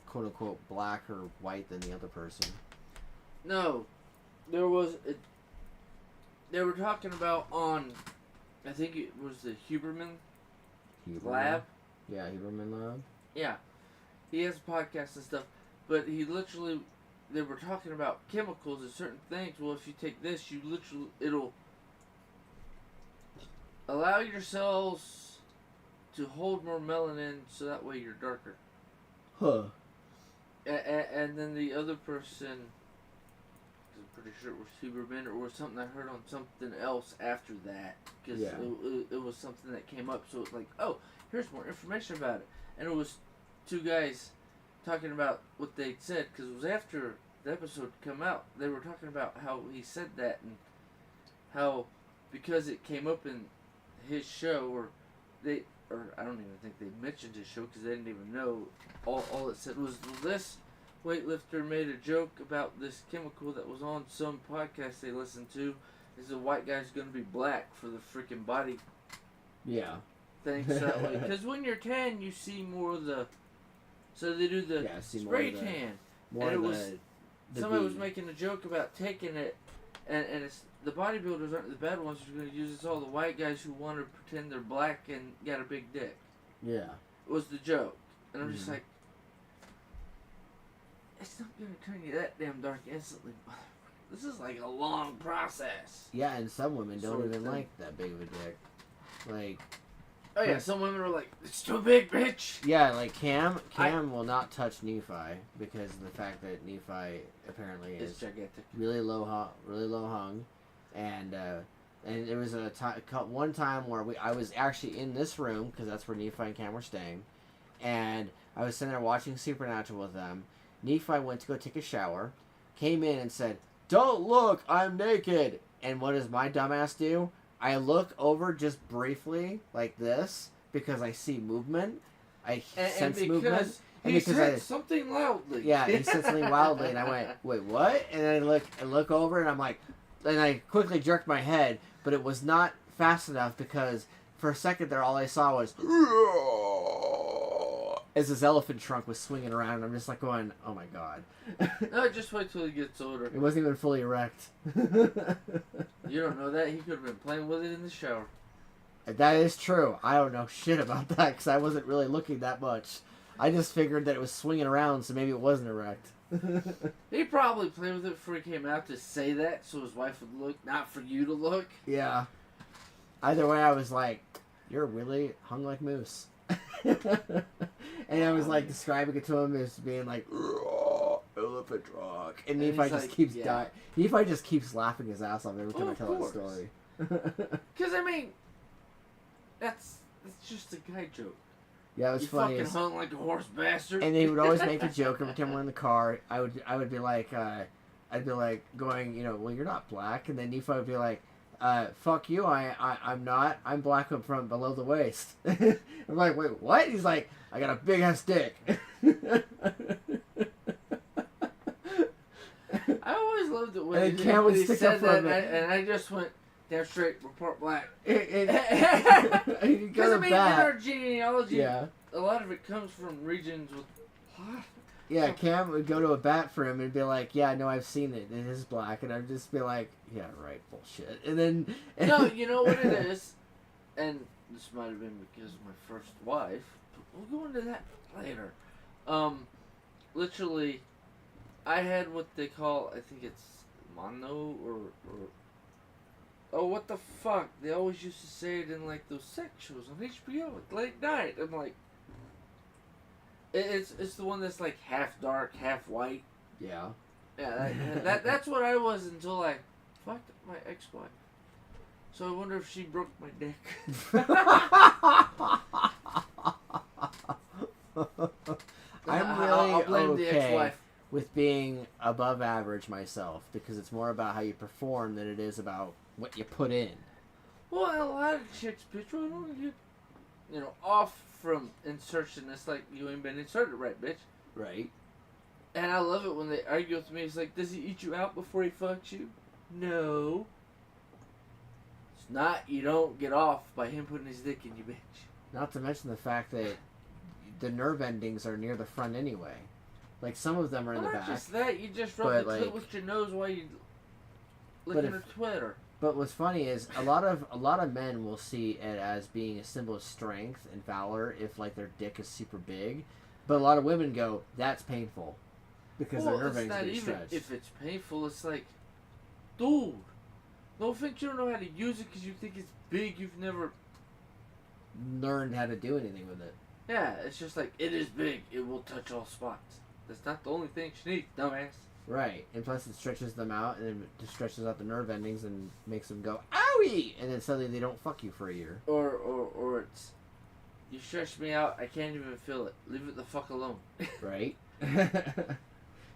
quote unquote black or white than the other person.
No, there was. They were talking about on, I think it was the Huberman Lab.
Yeah, Huberman Lab.
Yeah, he has a podcast and stuff, but he literally, they were talking about chemicals and certain things. Well, if you take this, you literally, it'll allow your cells to hold more melanin, so that way you're darker.
Huh.
And then the other person, I'm pretty sure it was Huberman, or was something I heard on something else after that, because
Yeah.
it was something that came up, so it's like, oh, here's more information about it. And it was two guys talking about what they said, because it was after the episode come out. They were talking about how he said that, and how, because it came up in his show, or I don't even think they mentioned his show, because they didn't even know. All it said was, this weightlifter made a joke about this chemical that was on some podcast they listened to. Is the white guy's going to be black for the freaking body
Yeah.
things that way. Because when you're tan, you see more of the. So they do the
see more
spray
of the-
tan.
More
And it
of
was-
the
Somebody was
bead.
making a joke about taking it, and it's the bodybuilders aren't the bad ones who are going to use. It's all the white guys who want to pretend they're black and got a big dick.
Yeah.
Was the joke. And I'm just
Mhm.
like, it's not going to turn you that damn dark instantly. this is like a long process.
Yeah, and some women don't
Sort of
even
thing.
like that big of a dick. Like,
Oh yeah, some women are like, it's too big, bitch.
yeah, like Cam will not touch Nephi because of the fact that Nephi apparently
It's
is
gigantic.
really low hung, and there was one time where I was actually in this room because that's where Nephi and Cam were staying, and I was sitting there watching Supernatural with them. Nephi went to go take a shower, came in and said, "Don't look, I'm naked." And what does my dumbass do? I look over just briefly like this because I see movement. I sense movement.
And he said something loudly.
Yeah, he said something loudly, and I went, "Wait, what?" And I look over, and I'm like, and I quickly jerked my head, but it was not fast enough because for a second there, all I saw was as his elephant trunk was swinging around, and I'm just like going, "Oh my god!"
No, just wait till he gets older.
It wasn't even fully erect.
You don't know that. He could have been playing with it in the shower.
That is true. I don't know shit about that because I wasn't really looking that much. I just figured that it was swinging around, so maybe it wasn't erect.
He probably played with it before he came out to say that, so his wife would look, not for you to look.
Yeah. Either way, I was like, "You're really hung like moose." And I was like describing it to him as being like, elephant rock. And Nephi just
like,
keeps
yeah.
dying. Nephi just keeps laughing his ass off every time I
Of
tell that
course.
story.
Because, I mean, that's just a guy joke.
Yeah, it was
You
funny.
fucking hung like a horse bastard.
And he would always make the joke every time we're in the car. I would be like, I'd be like going, well, you're not black. And then Nephi would be like, fuck you, I'm not. I'm black from below the waist. I'm like, wait, what? He's like, I got a big ass dick.
I always loved it when
And
he,
Cam would
he
stick
said
up for
that,
him.
and I just went, damn straight, report black.
And you go
Because,
to
I mean,
bat.
in our genealogy,
Yeah.
a lot of it comes from regions with...
Yeah, Cam would go to a bat for him and be like, "Yeah, no, I've seen it. It is black." And I'd just be like, "Yeah, right, bullshit." And then...
No, you know what it is? And this might have been because of my first wife, but we'll go into that later. Literally, I had what they call, I think it's mono or oh, what the fuck? They always used to say it in like those sex shows on HBO at late night. I'm like, it's the one that's like half dark, half white.
Yeah.
Yeah, that's what I was until I fucked my ex-wife. So I wonder if she broke my dick.
I'm really
I'll blame the
okay
ex-wife.
with being above average myself because it's more about how you perform than it is about what you put in.
Well, a lot of chicks, bitch, I don't get, off from insertion. It's like, you ain't been inserted right, bitch.
Right.
And I love it when they argue with me. It's like, does he eat you out before he fucks you? No. It's not, you don't get off by him putting his dick in you, bitch.
Not to mention the fact that the nerve endings are near the front anyway. Like, some of them are in
Well,
the
not
back.
just that, you just rub
but,
the clit
like-
with your nose while you licking her Twitter.
But what's funny is a lot of men will see it as being a symbol of strength and valor if like their dick is super big, but a lot of women go, "That's painful," because their nerve
it's
endings
not
get
even
stretched.
if it's painful. It's like, dude, no offense, you don't know how to use it because you think it's big. You've never.
Learned how to do anything with it.
Yeah, it's just like, it is big. It will touch all spots. That's not the only thing she needs, dumbass.
Right, and plus it stretches them out, and then it stretches out the nerve endings and makes them go owie, and then suddenly they don't fuck you for a year.
Or it's, you stretch me out. I can't even feel it. Leave it the fuck alone.
Right.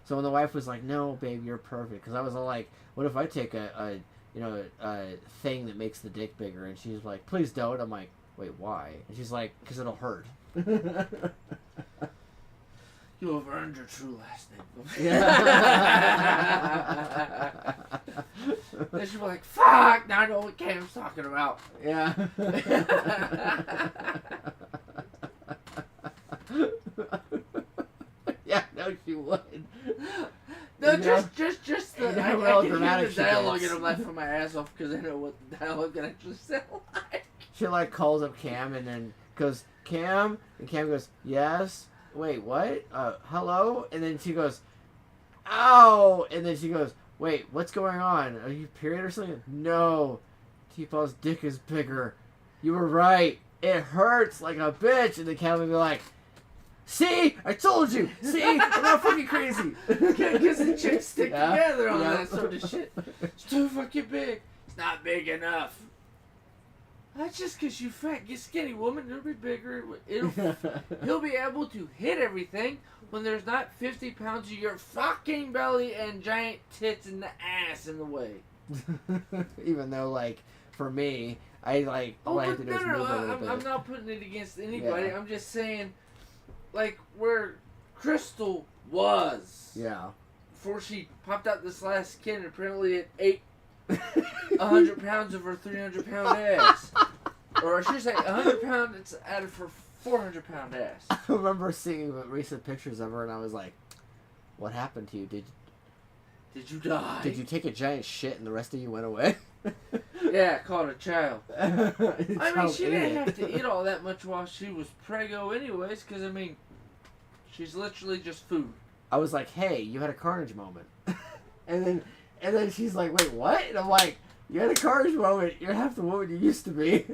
So when the wife was like, "No, babe, you're perfect," because I was all like, "What if I take a thing that makes the dick bigger?" And she's like, "Please don't." I'm like, "Wait, why?" And she's like, "Because it'll hurt."
You have earned your true last name.
Yeah.
Then she'll be like, fuck, now I know what Cam's talking about.
Yeah. Yeah, no, she would.
No,
You know?
just the,
You know
I
how
can hear
dramatic
the
she
dialogue
gets.
and I'm laughing my ass off because I know what the dialogue can actually sound like.
She like calls up Cam and then goes, "Cam," and Cam goes, "Yes." Wait, what? Hello? And then she goes, "Ow!" And then she goes, wait, what's going on? Are you period or something? No, T-Paw's dick is bigger. You were right. It hurts like a bitch. And the cat would be like, see? I told you. See? I'm not fucking crazy.
Because the chicks stick
Yeah,
together on
yeah.
that sort of shit. It's too fucking big. It's not big enough. That's just because you fat. Get skinny, woman. It'll be bigger. He'll be able to hit everything when there's not 50 pounds of your fucking belly and giant tits and the ass in the way.
Even though, like, for me, I like all I have to do is move a little bit.
I'm not putting it against anybody.
Yeah.
I'm just saying, like, where Crystal was.
Yeah.
Before she popped out this last kid, and apparently it ate 100 pounds of her 300-pound ass. Or I should say 100 pounds, it's out of her 400-pound ass.
I remember seeing recent pictures of her, and I was like, what happened to you?
Did you die?
Did you take a giant shit and the rest of you went away?
Yeah, caught a child. I mean, she didn't
idiot.
have to eat all that much while she was preggo anyways, because, I mean, she's literally just food.
I was like, hey, you had a Karnage moment. and then she's like, wait, what? And I'm like, you had a Karnage moment. You're half the woman you used to be.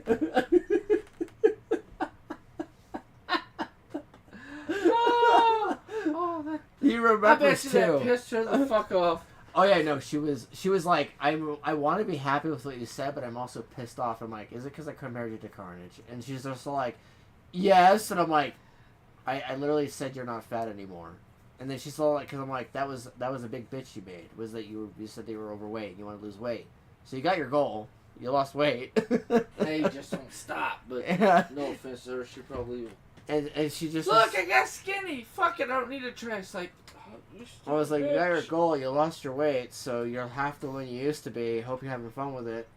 Oh, that...
He
I
remembers
bet you that
too.
pissed her the fuck off.
Oh yeah, no, she was like, I want to be happy with what you said, but I'm also pissed off. I'm like, is it because I compared you to Karnage? And she's just like, yes. And I'm like, I literally said you're not fat anymore. And then she's all like, because I'm like, that was a big bitch you made, was that you said they were overweight and you want to lose weight. So you got your goal. You lost weight.
Hey, just don't stop. But
Yeah.
no offense to her, she probably will.
And she just
Look, I got skinny. Fuck it, I don't need a try. It's like, oh, you
I was like, you
stupid
got your
bitch.
goal, you lost your weight, so you're half the one you used to be. Hope you're having fun with it.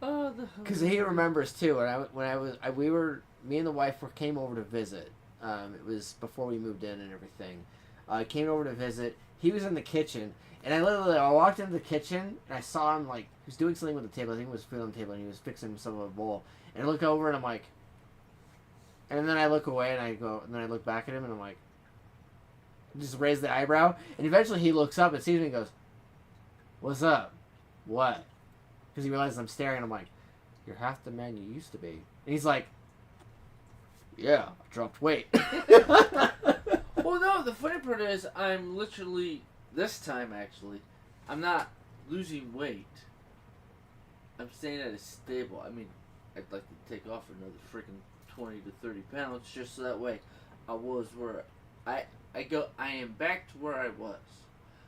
Oh,
Because he remembers too. Me and the wife came over to visit. It was before we moved in and everything. Came over to visit. He was in the kitchen, and I walked into the kitchen and I saw him, like, he was doing something with the table. I think it was food on the table, and he was fixing some of a bowl. And I look over and I'm like, and then I look away and I go, and then I look back at him and I'm like, just raise the eyebrow. And eventually he looks up and sees me and goes, "What's up? What?" Because he realizes I'm staring. I'm like, "You're half the man you used to be." And he's like, "Yeah, I dropped weight."
Well, no, the funny part is I'm literally, this time actually, I'm not losing weight. I'm staying at a stable. I mean, I'd like to take off another freaking 20 to 30 pounds just so that way I was where I am back to where I was.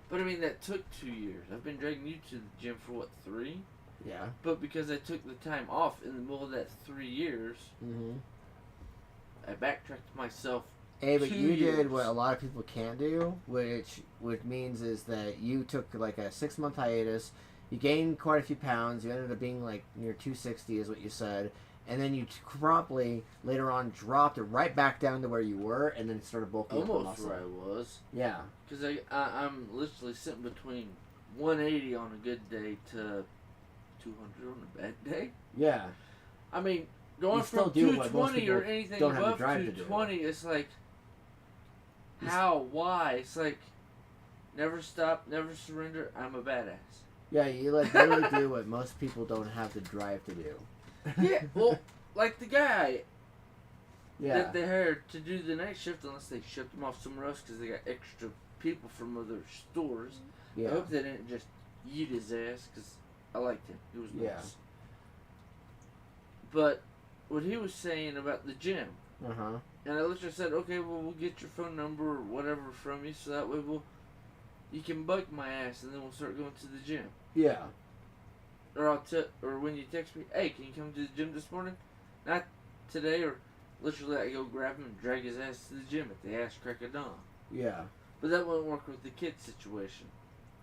But I mean, that took 2 years. I've been dragging you to the gym for what, 3?
Yeah.
But because I took the time off in the middle of that 3 years, I backtracked myself.
Hey, but
2
you
years.
did what a lot of people can do, which means is that you took like a 6-month hiatus. You gained quite a few pounds. You ended up being like near 260, is what you said, and then you promptly later on dropped it right back down to where you were, and then started bulking up the
Almost
muscle.
where I was.
Yeah.
Because I'm literally sitting between 180 on a good day to 200 on a bad day.
Yeah.
I mean, going
You still
from
do what most
220 or
people
anything
don't have the
above
drive to do.
220, it's like,
You
how? Why? It's like, never stop, never surrender. I'm a badass.
Yeah, you like literally do what most people don't have the drive to do.
Yeah, well, like the guy
Yeah.
that they hired to do the night shift, unless they shipped him off somewhere else because they got extra people from other stores.
Yeah.
I hope they didn't just yeet his ass because I liked him. He was nice.
Yeah.
But what he was saying about the gym,
Uh-huh.
and I literally said, okay, well, we'll get your phone number or whatever from you so that way you can bug my ass and then we'll start going to the gym.
Yeah.
Or or when you text me, hey, can you come to the gym this morning? Not today, or literally I go grab him and drag his ass to the gym at the ass crack of dawn.
Yeah.
But that won't work with the kid situation.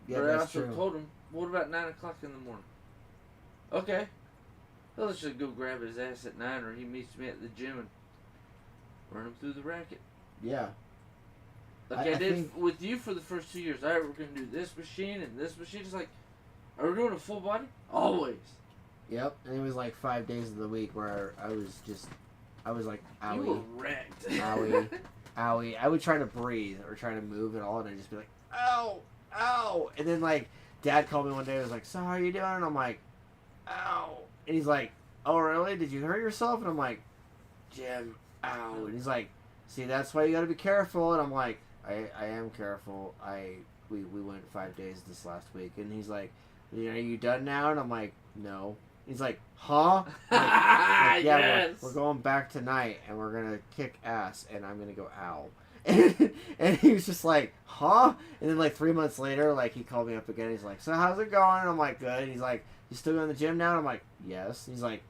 Yeah,
but I
that's
also
true.
told him, what about 9 o'clock in the morning? Okay. Well, let's just go grab his ass at 9, or he meets me at the gym and run him through the racket.
Yeah.
Like I did with you for the first 2 years. Alright, we're going to do this machine and this machine. It's like, are we doing a full body? Always.
Yep. And it was like 5 days of the week where I was like, owie.
You were wrecked.
Owie. owie. I would try to breathe or try to move at all, and I'd just be like, ow, ow. And then, like, Dad called me one day and was like, so how you doing? And I'm like, ow. And he's like, oh, really? Did you hurt yourself? And I'm like, Jim, ow. And he's like, see, that's why you gotta be careful. And I'm like, I am careful. We went 5 days this last week. And he's like, are you done now? And I'm like, no. He's like, huh? Yeah,
Yes.
we're going back tonight, and we're gonna kick ass, and I'm gonna go ow. And he was just like, huh? And then like 3 months later, like he called me up again. He's like, so how's it going? And I'm like, good. And he's like, you still going to the gym now? And I'm like, yes. And he's like,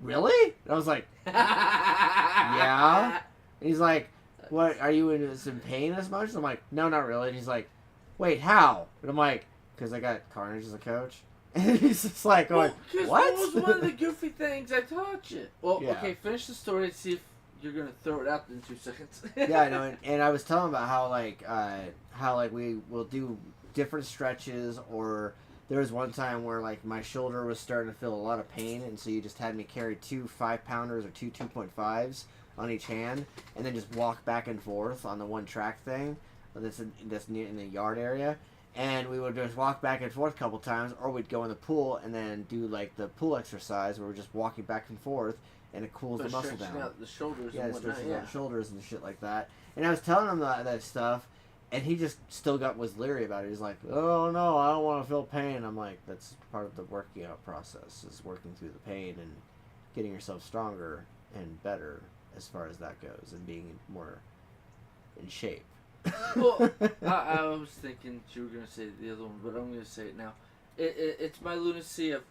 really? And I was like, yeah. And he's like, what? Are you in pain as much? And I'm like, no, not really. And he's like, wait, how? And I'm like, because I got Karnage as a coach. And he's just like going, what?
What was one of the goofy things I taught you? Well,
Yeah.
okay, finish the story and see if you're going to throw it out in 2 seconds.
Yeah, I know. And I was telling about how we will do different stretches, or there was one time where like my shoulder was starting to feel a lot of pain, and so you just had me carry 2 5-pounders or 2 2.5s on each hand, and then just walk back and forth on the one track thing that's near in the yard area. And we would just walk back and forth a couple times, or we'd go in the pool and then do like the pool exercise where we're just walking back and forth, and it cools the muscle
stretching
down.
out the shoulders
Yeah,
and
it
whatnot.
stretches
Yeah.
out shoulders and shit like that. And I was telling him that stuff, and he just still was leery about it. He's like, oh no, I don't want to feel pain. I'm like, that's part of the working out process, is working through the pain and getting yourself stronger and better as far as that goes, and being more in shape.
Well, I was thinking you were going to say the other one, but I'm going to say it now. It's my lunacy of,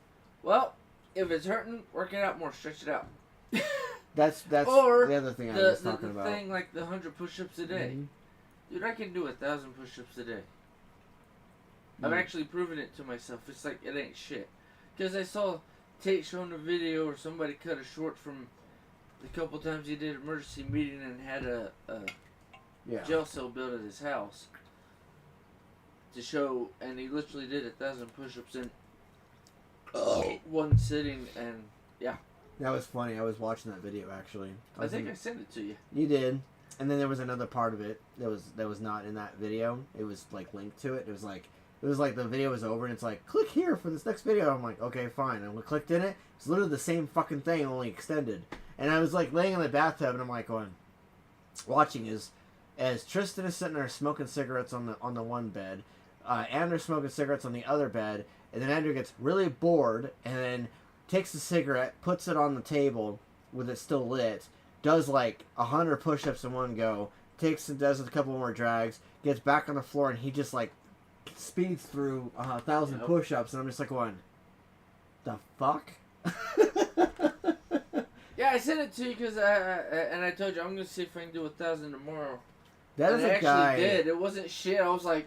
well, if it's hurting, work it out more, stretch it out.
That's
or
the other thing I was talking
the
about.
thing like the 100 push-ups a day.
Mhm.
Dude, I can do 1,000 push-ups a day. I've actually proven it to myself. It's like, it ain't shit. Because I saw Tate showing a video or somebody cut a short from the couple times he did emergency meeting and had a
Yeah.
jail cell built at his house to show, and he literally did 1,000 push-ups in one sitting, and yeah.
That was funny. I was watching that video actually.
I think I sent it to you.
You did. And then there was another part of it that was not in that video. It was like linked to it. It was like the video was over and it's like, click here for this next video. I'm like, okay, fine. And we clicked in it. It's literally the same fucking thing, only extended. And I was like laying in the bathtub and I'm like going, watching as Tristan is sitting there smoking cigarettes on the one bed, Andrew's smoking cigarettes on the other bed, and then Andrew gets really bored and then takes the cigarette, puts it on the table with it still lit, does like 100 push-ups in one go, does a couple more drags, gets back on the floor, and he just like speeds through 1,000 push-ups, and I'm just like going, the fuck?
Yeah, I sent it to you because I told you I'm gonna see if I can do 1,000 tomorrow.
That
and
is
I
a guy.
actually did. It wasn't shit. I was like,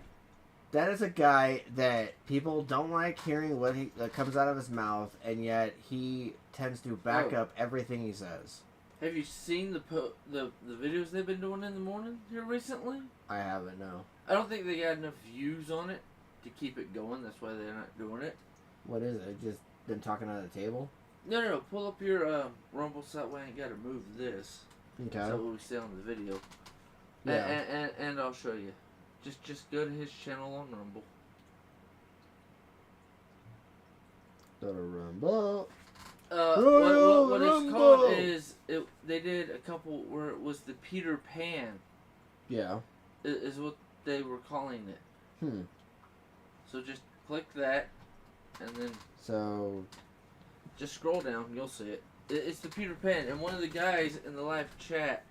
that is a guy that people don't like hearing what comes out of his mouth, and yet he tends to back up everything he says.
have you seen the videos they've been doing in the morning here recently?
I haven't, no.
I don't think they got enough views on it to keep it going. That's why they're not doing it.
What is it? Just them talking on the table?
No. Pull up your Rumble so that way I ain't got to move this.
Okay.
So we stay on the video.
Yeah.
And I'll show you. Just go to his channel on Rumble.
Go to Rumble.
What it's called is they did a couple where it was the Peter Pan.
Yeah.
Is what they were calling it.
Hmm.
So just click that, and then
So.
just scroll down. You'll see it. It's the Peter Pan, and one of the guys in the live chat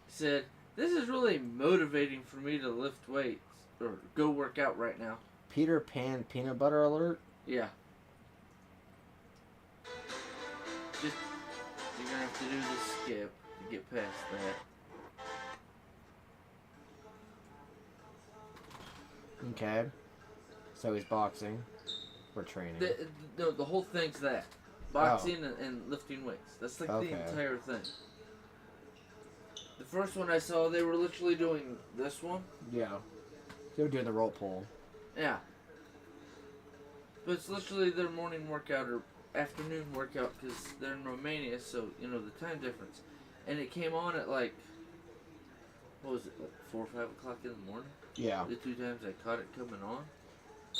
said, "This is really motivating for me to lift weights or go work out right now."
Peter Pan peanut butter alert?
Yeah. Just you're gonna have to do the skip to get past that.
Okay. So he's boxing. We're training.
The whole thing's that. Boxing and lifting weights. That's like the entire thing. The first one I saw, they were literally doing this one.
Yeah. They were doing the rope pull.
Yeah. But it's literally their morning workout or afternoon workout because they're in Romania, so, you know, the time difference. And it came on at like what was it, like 4 or 5 o'clock in the morning?
Yeah.
The 2 times I caught it coming on.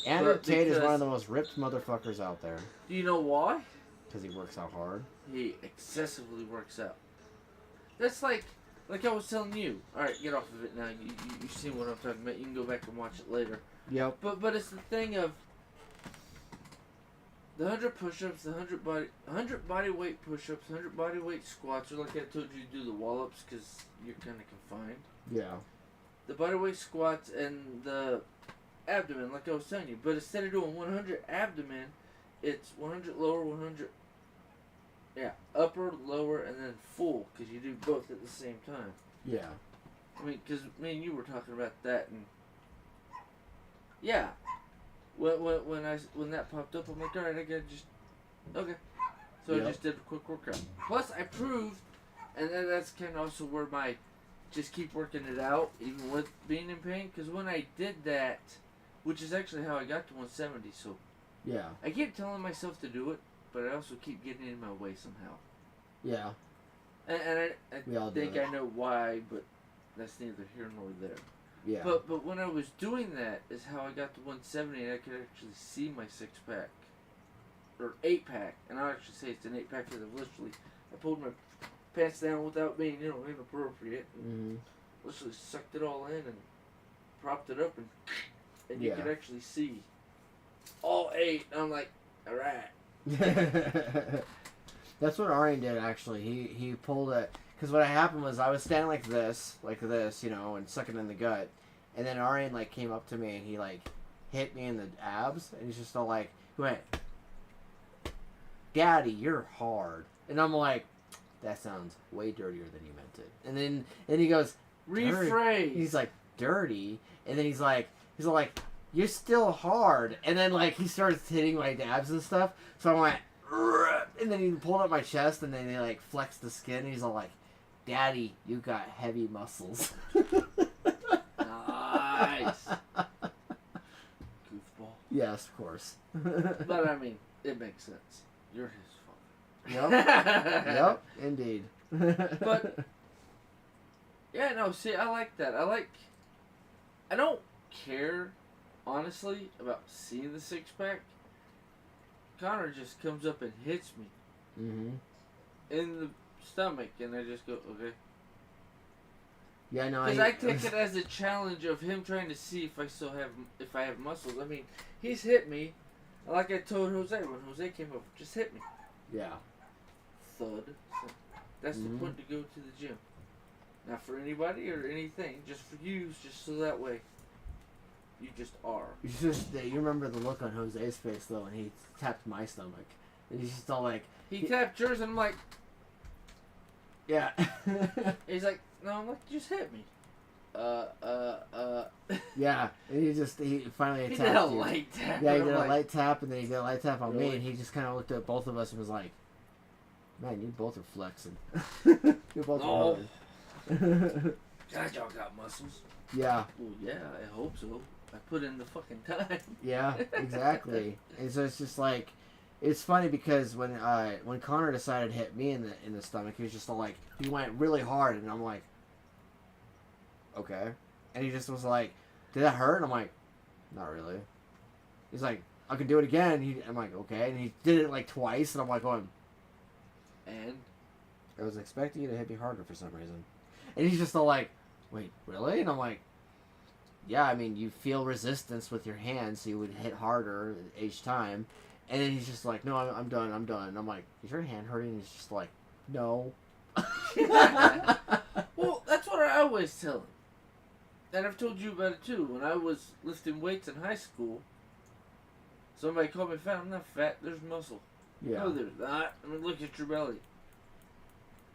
Andrew
But
Tate is one
because-
of the most ripped motherfuckers out there.
Do you know why?
Because he works out hard.
He excessively works out. That's like I was telling you. Alright, get off of it now. You see what I'm talking about. You can go back and watch it later.
Yep.
But it's the thing of the 100 push-ups, the 100 body weight push-ups, 100 body weight squats, or like I told you, do the wall-ups because you're kind of confined.
Yeah.
The body weight squats and the abdomen, like I was telling you. But instead of doing 100 abdomen, it's 100 lower, 100 upper, lower, and then full, because you do both at the same time.
Yeah.
I mean, because me and you were talking about that, and yeah, when that popped up, I'm like, all right, I gotta just okay. So
Yep.
I just did a quick workout. Plus, I proved, and then that's kind of also where my just keep working it out, even with being in pain. Because when I did that, which is actually how I got to 170, so
Yeah.
I keep telling myself to do it, but I also keep getting in my way somehow.
Yeah.
And
We all
I
do
think
it.
I know why, but that's neither here nor there.
Yeah.
But when I was doing that is how I got to 170, and I could actually see my 6-pack or 8-pack, and I'll actually say it's an 8-pack because I've literally I pulled my pants down without being inappropriate, and literally sucked it all in and propped it up, and you
Yeah.
could actually see all 8. And I'm like, all right.
That's what Arian did actually. He pulled it because what happened was I was standing like this, you know, and sucking in the gut, and then Arian like came up to me and he like hit me in the abs, and he's just all like, he went, "Daddy, you're hard," and I'm like, that sounds way dirtier than you meant it. And then he goes,
Rephrase.
he's like, dirty, and then he's like, you're still hard, and then like he starts hitting my abs and stuff. So I went, "Rrr," and then he pulled up my chest, and then he like flexed the skin. And he's all like, "Daddy, you got heavy muscles."
Nice. Goofball.
Yes, of course.
But I mean, it makes sense. You're his father.
Yep. Yep. Indeed.
But yeah, no. See, I like that. I don't care, honestly, about seeing the 6-pack. Connor just comes up and hits me in the stomach, and I just go, okay.
Yeah, no.
Because I take it as a challenge of him trying to see if I have muscles. I mean, he's hit me, like I told Jose when Jose came up, just hit me.
Yeah.
Thud. So that's the point to go to the gym. Not for anybody or anything, just for you, just so that way you just are.
You remember the look on Jose's face though, when he tapped my stomach, and he's just all like,
He tapped yours, and I'm like,
yeah.
he's like, no, I'm like, just hit me.
Yeah, and he finally
He
attacked
did a
you.
light tap.
Yeah, he
and
did
I'm
a
like,
light tap, and then he did a light tap on me,
Really?
and he just kind of looked at both of us and was like, "Man, you both are flexing. You both
No.
are hard."
God, y'all got muscles.
Yeah,
Well, yeah, I hope so. I put in the fucking time.
yeah, exactly. And so it's just like, it's funny because when Connor decided to hit me in the stomach, he was just all like, he went really hard, and I'm like, okay, and he just was like, "Did that hurt?" And I'm like, "Not really." He's like, "I can do it again." I'm like, "Okay," and he did it like twice, and I'm like going,
And
I was expecting you to hit me harder for some reason. And he's just all like, "Wait, really?" And I'm like, "Yeah, I mean, you feel resistance with your hands, so you would hit harder each time." And then he's just like, "No, I'm done, I'm done." And I'm like, "Is your hand hurting?" And he's just like, "No."
well, that's what I always tell him. And I've told you about it too. When I was lifting weights in high school, somebody called me fat. I'm not fat. There's muscle.
Yeah.
No, there's not. I mean, look at your belly.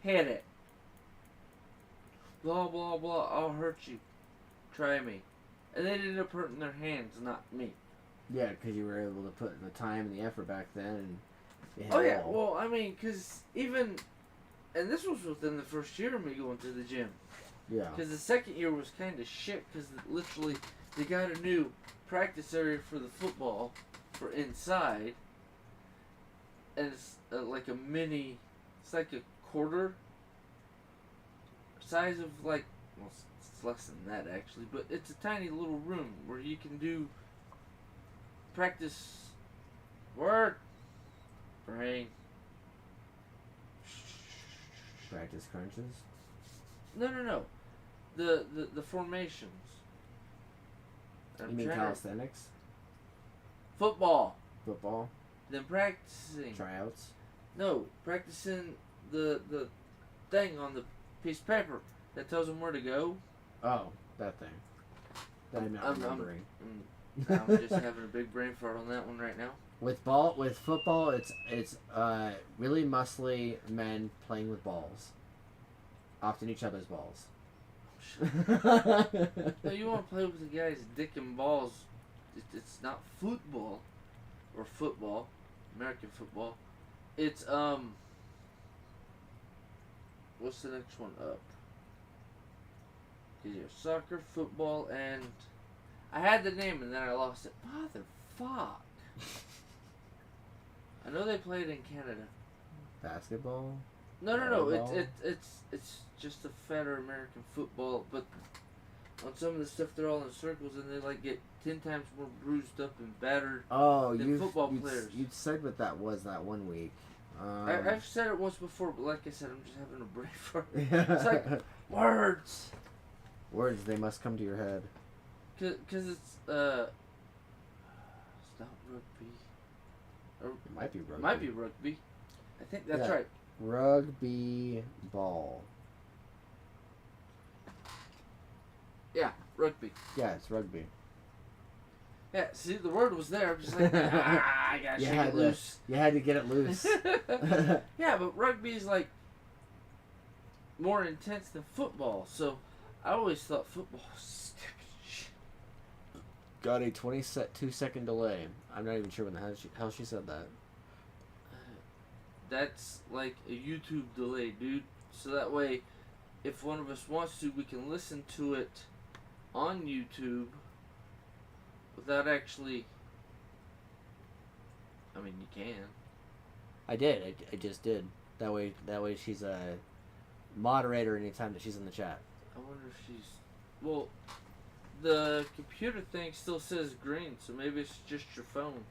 Hit it. Blah, blah, blah. I'll hurt you. Try me. And they ended up hurting their hands, not me.
Yeah, because you were able to put in the time and the effort back then. And you had
Oh, yeah.
it all.
Well, I mean, because even... And this was within the first year of me going to the gym.
Yeah.
Because the second year was kind of shit because literally they got a new practice area for the football for inside. And it's like a mini, it's like a quarter size of like, well, It's less than that actually, but it's a tiny little room where you can do practice work, brain.
Practice crunches.
No. The formations.
You mean calisthenics?
Football.
Football?
Then practicing.
Tryouts?
No, practicing the thing on the piece of paper that tells them where to go.
Oh, that thing. That I'm not remembering.
I'm just having a big brain fart on that one right now.
With football, it's really muscly men playing with balls, often each other's balls.
No, you want to play with the guy's dick and balls. It's not football, or football, American football. It's what's the next one up? Is your soccer, football, and I had the name and then I lost it. Motherfuck. I know they play it in Canada.
Basketball?
No.
Volleyball?
It's just a fatter American football, but on some of the stuff they're all in circles and they like get 10 times more bruised up and battered than football players.
You said what that was that one week.
I've said it once before, but like I said, I'm just having a brain fart. It's like words.
Words, they must come to your head.
Cause it's not rugby. Or
It might be rugby.
It might be rugby. I think that's right.
Rugby ball.
Yeah, rugby.
Yeah, it's rugby.
Yeah, see, the word was there. I'm just like, I gotta shake it loose.
You had to get it loose.
Yeah, but rugby is like more intense than football. So I always thought football was stupid shit.
Got a 22-second delay. I'm not even sure when the hell she said that.
That's like a YouTube delay, dude. So that way, if one of us wants to, we can listen to it on YouTube without actually. I mean, you can.
I did. I just did. That way she's a moderator anytime that she's in the chat.
I wonder if she's. Well, the computer thing still says green, so maybe it's just your phone,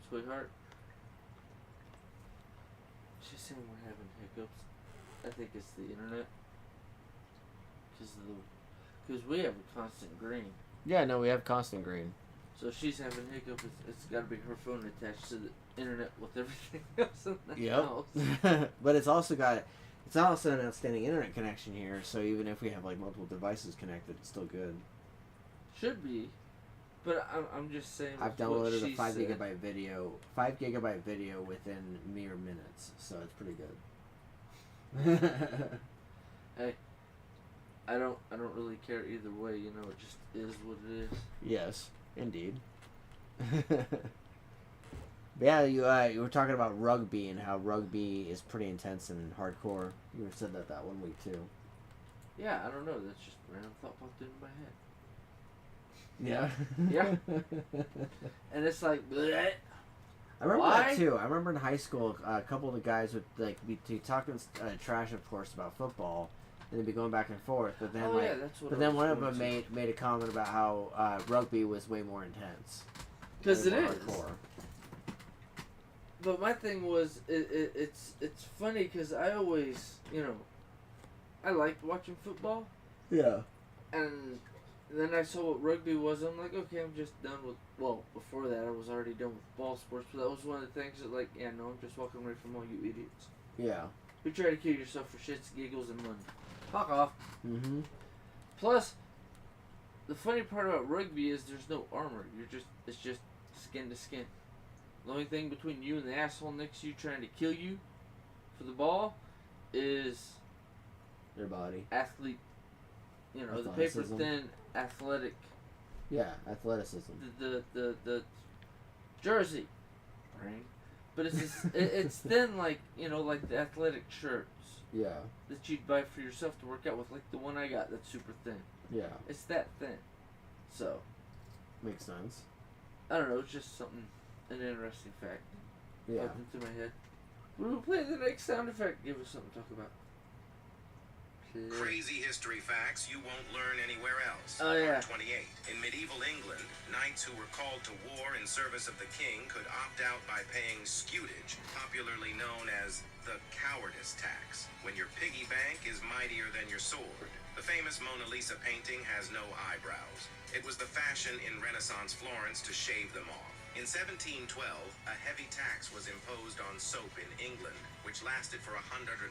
sweetheart. She's saying we're having hiccups. I think it's the internet. Because we have a constant green.
Yeah, no, we have constant green.
So if she's having hiccups, it's got to be her phone attached to the internet with everything else in the house.
But it's also an outstanding internet connection here, so even if we have like multiple devices connected, it's still good.
Should be. But I'm just saying.
I've downloaded a 5 gigabyte video within mere minutes, so it's pretty good.
Hey, I don't really care either way. You know, it just is what it is.
Yes, indeed. But yeah, you were talking about rugby and how rugby is pretty intense and hardcore. You said that one week too.
Yeah, I don't know. That's just a random thought popped into my head.
Yeah.
Yeah. And it's like, bleh.
I remember
Why?
that too. I remember in high school, a couple of the guys would like be talking trash, of course, about football, and they'd be going back and forth. But then, one of them made a comment about how rugby was way more intense.
Because it is.
Hardcore.
But my thing was, it's funny because I always, I liked watching football.
Yeah.
And then I saw what rugby was. I'm like, okay, I'm just done with. Well, before that, I was already done with ball sports. But that was one of the things that, like, yeah, no, I'm just walking away from all you idiots
Yeah.
who try to kill yourself for shits, giggles, and money. Fuck off.
Mm-hmm.
Plus, the funny part about rugby is there's no armor. It's just skin to skin. The only thing between you and the asshole next to you trying to kill you for the ball is
Your body.
athlete. The paper
Athleticism.
thin athletic.
Yeah, athleticism.
The jersey, right? But it's thin like like the athletic shirts
Yeah.
that you'd buy for yourself to work out with, like the one I got that's super thin.
Yeah.
It's that thin. So
Makes sense.
I don't know. It's just an interesting fact.
Yeah.
Popped into my head. We will play the next sound effect. Give us something to talk about.
Crazy history facts you won't learn anywhere else.
Oh, yeah.
Part 28. In medieval England, knights who were called to war in service of the king could opt out by paying scutage, popularly known as the cowardice tax, when your piggy bank is mightier than your sword. The famous Mona Lisa painting has no eyebrows. It was the fashion in Renaissance Florence to shave them off. In 1712, a heavy tax was imposed on soap in England, which lasted for 141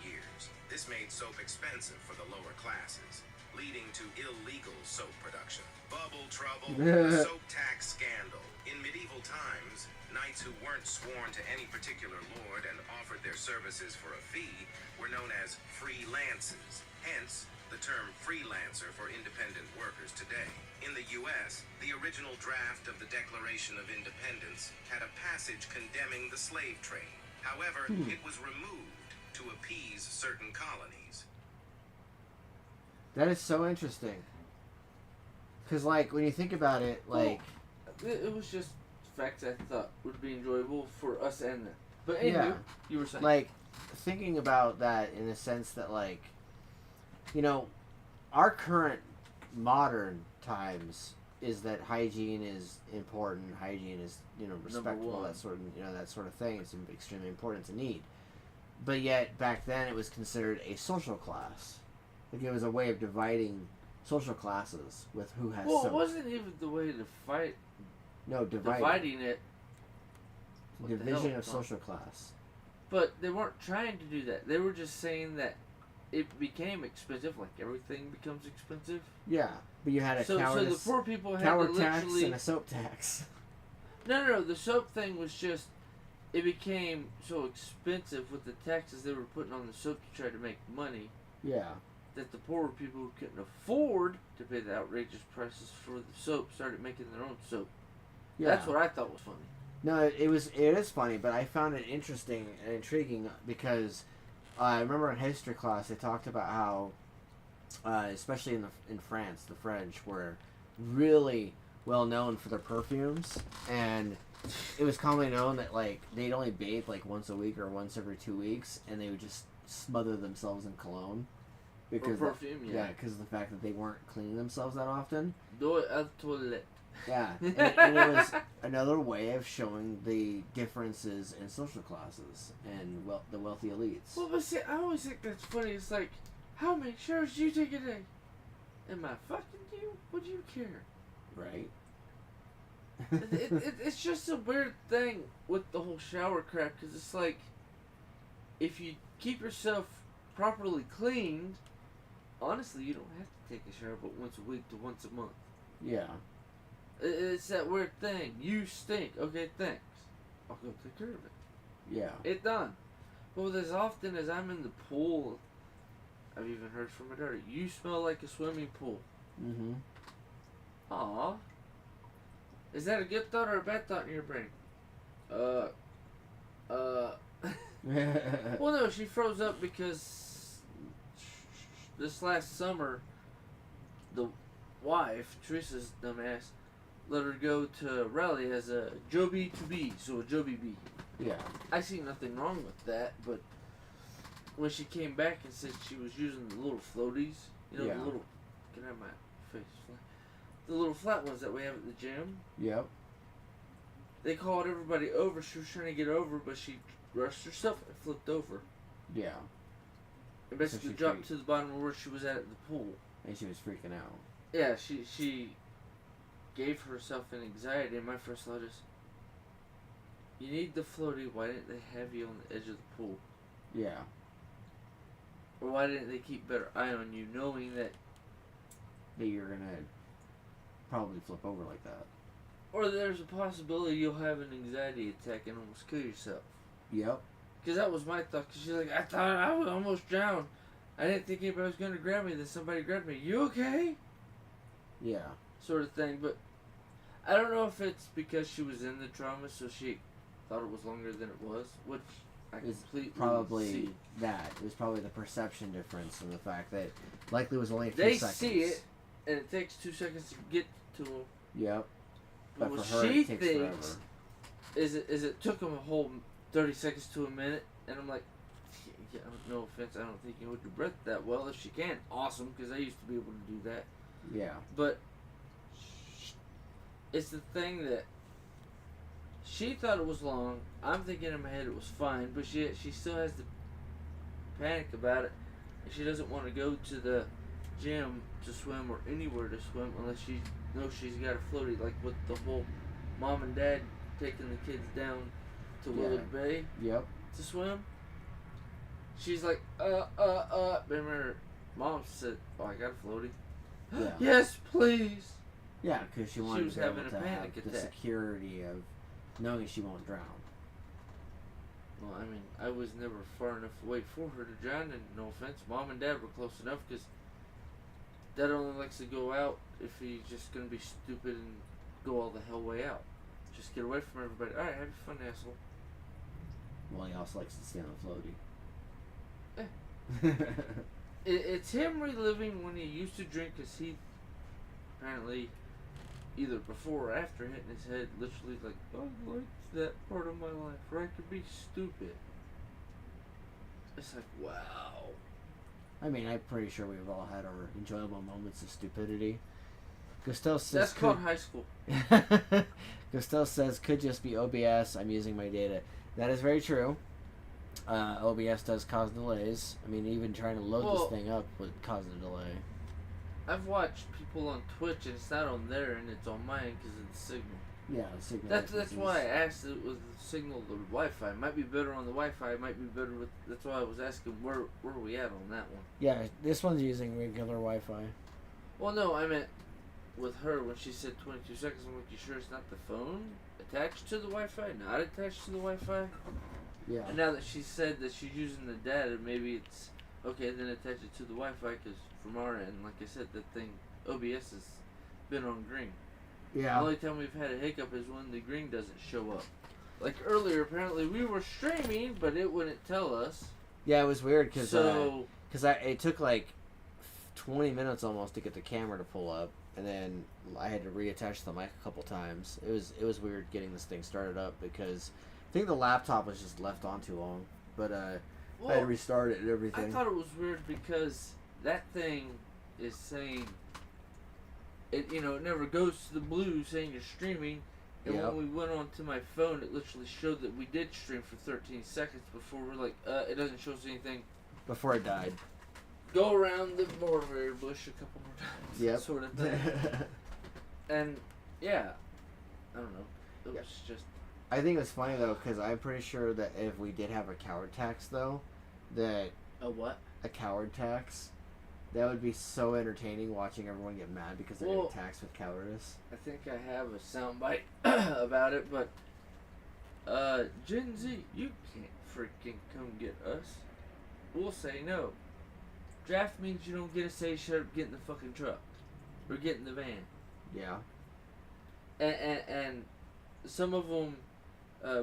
years. This made soap expensive for the lower classes, leading to illegal soap production. Bubble trouble, the soap tax scandal. In medieval times, knights who weren't sworn to any particular lord and offered their services for a fee were known as freelances. Hence, the term freelancer for independent workers today. In the U.S., the original draft of the Declaration of Independence had a passage condemning the slave trade. However, it was removed to appease certain colonies.
That is so interesting. Because, like, when you think about it, like...
It was just facts I thought would be enjoyable for us and them. But anyway, you were saying.
Like, thinking about that in the sense that, like, you know, our current modern times is that hygiene is important. Hygiene is, you know, respectable. That sort of, you know, that sort of thing. It's extremely important to need. But yet back then it was considered a social class. Like it was a way of dividing social classes with who has.
Well, it wasn't even the way to fight.
No,
dividing it.
Division of social class.
But they weren't trying to do that. They were just saying that it became expensive, like everything becomes expensive.
Yeah, but you had a
so the poor people had
coward
to literally
tax and a soap tax.
No. The soap thing was just it became so expensive with the taxes they were putting on the soap to try to make money.
Yeah.
That the poorer people who couldn't afford to pay the outrageous prices for the soap started making their own soap. Yeah. That's what I thought was funny.
No, it is funny, but I found it interesting and intriguing because I remember in history class they talked about how, especially in France, the French were really well known for their perfumes, and it was commonly known that like they'd only bathe like once a week or once every 2 weeks, and they would just smother themselves in cologne because
or perfume,
because of the fact that they weren't cleaning themselves that often.
Do it at the toilet.
Yeah, and it was another way of showing the differences in social classes and the wealthy elites.
Well, but see, I always think that's funny. It's like, how many showers do you take a day? Am I fucking you? What do you care?
Right.
It's just a weird thing with the whole shower crap, because it's like, if you keep yourself properly cleaned, honestly, you don't have to take a shower but once a week to once a month.
Yeah.
It's that weird thing. You stink. Okay, thanks. I'll go take care of it.
Yeah.
It done. But as often as I'm in the pool, I've even heard from my daughter, you smell like a swimming pool.
Mm-hmm.
Aw. Is that a good thought or a bad thought in your brain? Well, no, she froze up because this last summer, the wife, Teresa's dumbass, let her go to Raleigh as a Joby to be, so a Joby bee.
Yeah.
I see nothing wrong with that, but when she came back and said she was using the little floaties, you know, the little, can I have my face flat? The little flat ones that we have at the gym.
Yep.
They called everybody over. She was trying to get over, but she rushed herself and flipped over.
Yeah.
And basically dropped to the bottom of where she was at the pool.
And she was freaking out.
Yeah, she gave herself an anxiety, and my first thought is, you need the floaty, why didn't they have you on the edge of the pool?
Yeah.
Or why didn't they keep better eye on you, knowing that
you're gonna probably flip over like that.
Or there's a possibility you'll have an anxiety attack and almost kill yourself.
Yep.
Because that was my thought, because she's like, I thought I would almost drown. I didn't think anybody was going to grab me, then somebody grabbed me. You okay?
Yeah.
Sort of thing, but I don't know if it's because she was in the trauma, so she thought it was longer than it was, which I completely
probably
see.
That. It was probably the perception difference and the fact that likely was only a few
they
seconds.
see it, and it takes 2 seconds to get to them.
Yep.
But
for
what
her,
she
it takes
thinks
forever.
is it took them a whole 30 seconds to a minute, and I'm like, no offense, I don't think you hold your breath that well. If she can, awesome, because I used to be able to do that.
Yeah.
But it's the thing that she thought it was long. I'm thinking in my head it was fine, but she still has to panic about it, and she doesn't want to go to the gym to swim or anywhere to swim unless she knows she's got a floaty, like with the whole mom and dad taking the kids down to Willard Bay to swim. She's like, Remember, her mom said, "Oh, I got a floaty."
Yeah.
Yes, please.
Yeah, because she wanted
was
to be able
having a
to
panic
have the
attack.
security of knowing she won't drown.
Well, I mean, I was never far enough away for her to drown, and no offense, mom and dad were close enough, because dad only likes to go out if he's just going to be stupid and go all the hell way out. Just get away from everybody. Alright, have fun, asshole.
Well, he also likes to stay on the floaty.
It's him reliving when he used to drink, because he apparently, either before or after hitting his head, literally like, I liked that part of my life where I could be stupid. It's like, wow.
I mean, I'm pretty sure we've all had our enjoyable moments of stupidity. Gustav says
That's called high school.
Gustav says, could just be OBS. I'm using my data. That is very true. OBS does cause delays. I mean, even trying to load this thing up would cause a delay.
I've watched people on Twitch, and it's not on there, and it's on mine because of the signal.
Yeah, the signal.
That's why I asked it was the signal to the Wi-Fi. It might be better on the Wi-Fi. It might be better with. That's why I was asking where are we at on that one.
Yeah, this one's using regular Wi-Fi.
Well, no, I meant with her when she said 22 seconds. I'm like, you sure it's not the phone attached to the Wi-Fi, not attached to the Wi-Fi?
Yeah.
And now that she said that she's using the data, maybe it's okay. Then attach it to the Wi-Fi, because from our end, like I said, that thing OBS has been on green.
Yeah.
The only time we've had a hiccup is when the green doesn't show up. Like earlier, apparently we were streaming, but it wouldn't tell us.
Yeah, it was weird because
So
it took like 20 minutes almost to get the camera to pull up, and then I had to reattach the mic a couple times. It was weird getting this thing started up because I think the laptop was just left on too long. But I had to restart it and everything.
I thought it was weird because that thing is saying it never goes to the blue saying you're streaming. And when we went on to my phone, it literally showed that we did stream for 13 seconds before we're like, it doesn't show us anything.
Before it died.
Go around the mulberry bush a couple more times.
Yep.
Sort of thing. And, yeah. I don't know. It was just...
I think it's funny, though, because I'm pretty sure that if we did have a coward tax, though, that...
A what?
A coward tax. That would be so entertaining watching everyone get mad because they're getting taxed with cowardice.
I think I have a soundbite about it, but Gen Z, you can't freaking come get us. We'll say no. Draft means you don't get a say, shut up, get in the fucking truck. Or get in the van.
Yeah.
And some of them,